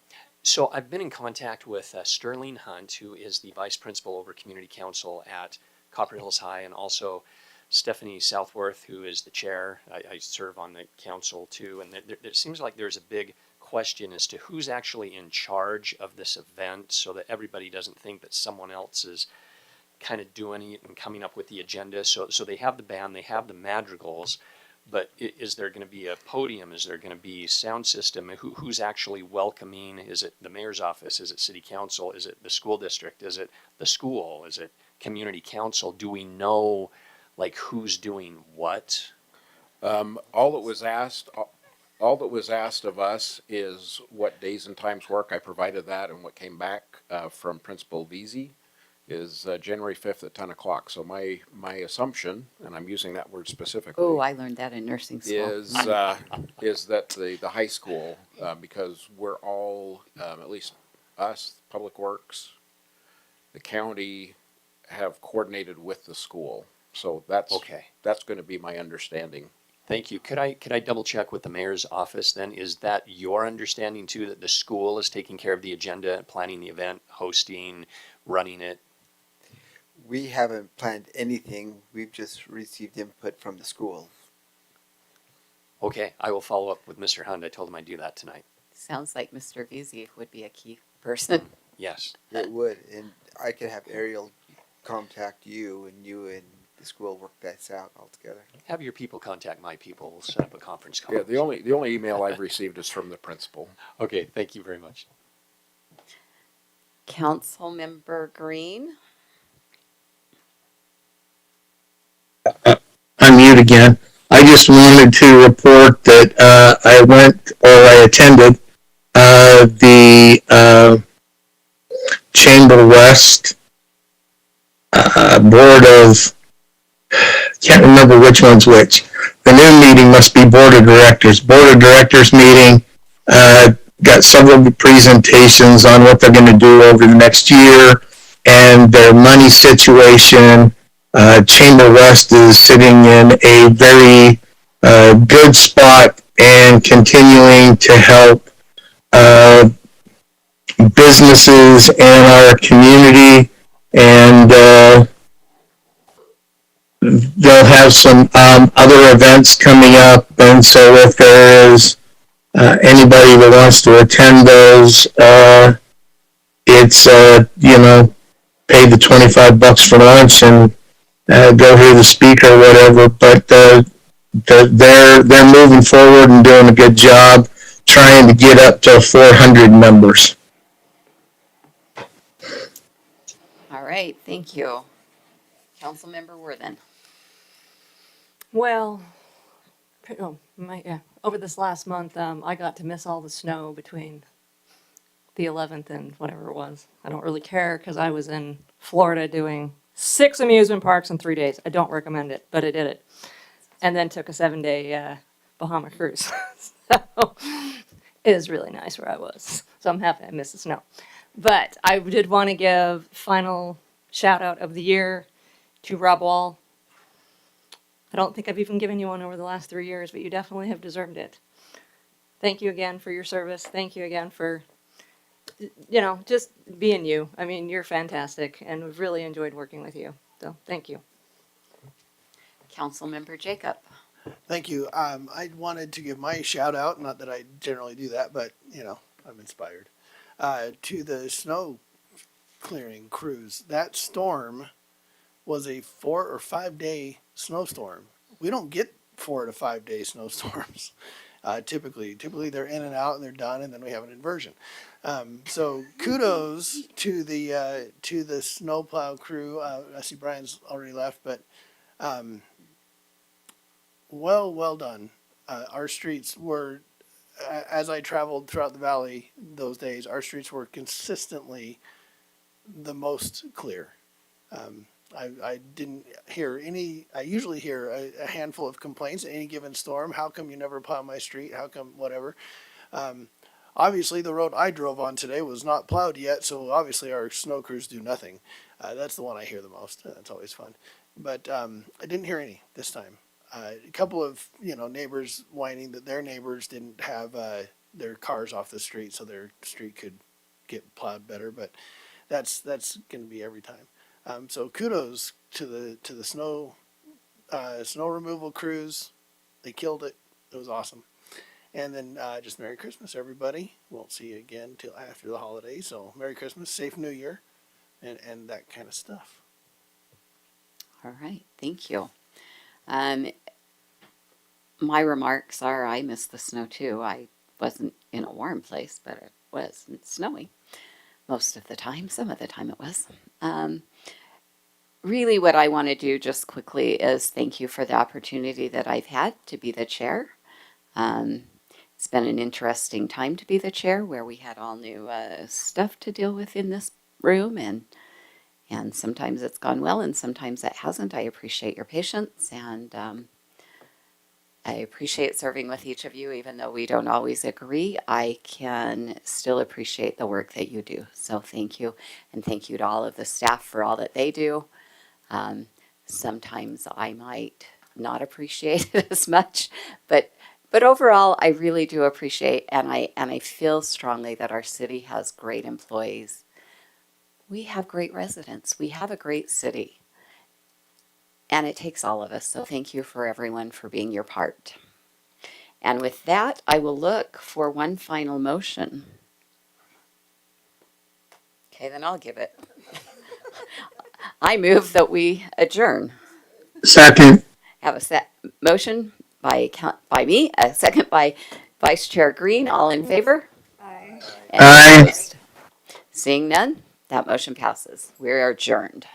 So I've been in contact with Sterling Hunt, who is the Vice Principal over Community Council at Copper Hills High, and also Stephanie Southworth, who is the chair. I serve on the council too, and there seems like there's a big question as to who's actually in charge of this event, so that everybody doesn't think that someone else is kind of doing it and coming up with the agenda. So they have the band, they have the madrigals, but is there going to be a podium? Is there going to be sound system? Who's actually welcoming? Is it the mayor's office? Is it city council? Is it the school district? Is it the school? Is it community council? Do we know like who's doing what? All that was asked of us is what days and times work. I provided that, and what came back from Principal Veazey is January 5th at 10 o'clock. So my assumption, and I'm using that word specifically. Oh, I learned that in nursing school. Is that the high school, because we're all, at least us, Public Works, the county, have coordinated with the school. So that's going to be my understanding. Thank you. Could I double check with the mayor's office then? Is that your understanding too, that the school is taking care of the agenda, planning the event, hosting, running it? We haven't planned anything. We've just received input from the school. Okay, I will follow up with Mr. Hunt. I told him I'd do that tonight. Sounds like Mr. Veazey would be a key person. Yes. It would, and I could have Ariel contact you, and you and the school work that out all together. Have your people contact my people. We'll set up a conference call. Yeah, the only email I've received is from the principal. Okay, thank you very much. Councilmember Green. Unmute again. I just wanted to report that I attended the Chamber West Board of, can't remember which one's which. The new meeting must be Board of Directors. Board of Directors meeting, got several presentations on what they're going to do over the next year and their money situation. Chamber West is sitting in a very good spot and continuing to help businesses in our community, and they'll have some other events coming up, and so if there is anybody that wants to attend those, it's pay the $25 for lunch and go hear the speaker or whatever, but they're moving forward and doing a good job trying to get up to 400 members. All right, thank you. Councilmember Worthen. Well, over this last month, I got to miss all the snow between the 11th and whatever it was. I don't really care because I was in Florida doing 6 amusement parks in 3 days. I don't recommend it, but I did it. And then took a 7-day Bahama cruise. So it is really nice where I was. So I'm happy I missed the snow. But I did want to give final shout out of the year to Rob Wall. I don't think I've even given you one over the last 3 years, but you definitely have deserved it. Thank you again for your service. Thank you again for, just being you. I mean, you're fantastic, and we've really enjoyed working with you. So thank you. Councilmember Jacob. Thank you. I wanted to give my shout out, not that I generally do that, but I'm inspired, to the snow clearing crews. That storm was a 4 or 5 day snowstorm. We don't get 4 to 5 day snowstorms. Typically they're in and out and they're done, and then we have an inversion. So kudos to the snowplow crew. I see Brian's already left, but well done. Our streets were, as I traveled throughout the valley those days, our streets were consistently the most clear. I didn't hear any. I usually hear a handful of complaints at any given storm. How come you never plow my street? How come whatever? Obviously, the road I drove on today was not plowed yet, so obviously our snow crews do nothing. That's the one I hear the most. That's always fun. But I didn't hear any this time. A couple of neighbors whining that their neighbors didn't have their cars off the street, so their street could get plowed better. But that's going to be every time. So kudos to the snow removal crews. They killed it. It was awesome. And then just Merry Christmas, everybody. Won't see you again till after the holidays. So Merry Christmas, safe New Year, and that kind of stuff. All right, thank you. My remarks are I missed the snow too. I wasn't in a warm place, but it wasn't snowing most of the time. Some of the time it was. Really what I want to do just quickly is thank you for the opportunity that I've had to be the chair. It's been an interesting time to be the chair where we had all new stuff to deal with in this room, and sometimes it's gone well and sometimes it hasn't. I appreciate your patience, and I appreciate serving with each of you. Even though we don't always agree, I can still appreciate the work that you do. So thank you, and thank you to all of the staff for all that they do. Sometimes I might not appreciate it as much, but overall, I really do appreciate, and I feel strongly that our city has great employees We have great residents. We have a great city. And it takes all of us. So thank you for everyone for being your part. And with that, I will look for one final motion. Okay, then I'll give it. I move that we adjourn. Second. Have a motion by me, a second by Vice Chair Green. All in favor? Aye. Any Aye. opposed? Seeing none, that motion passes. We are adjourned.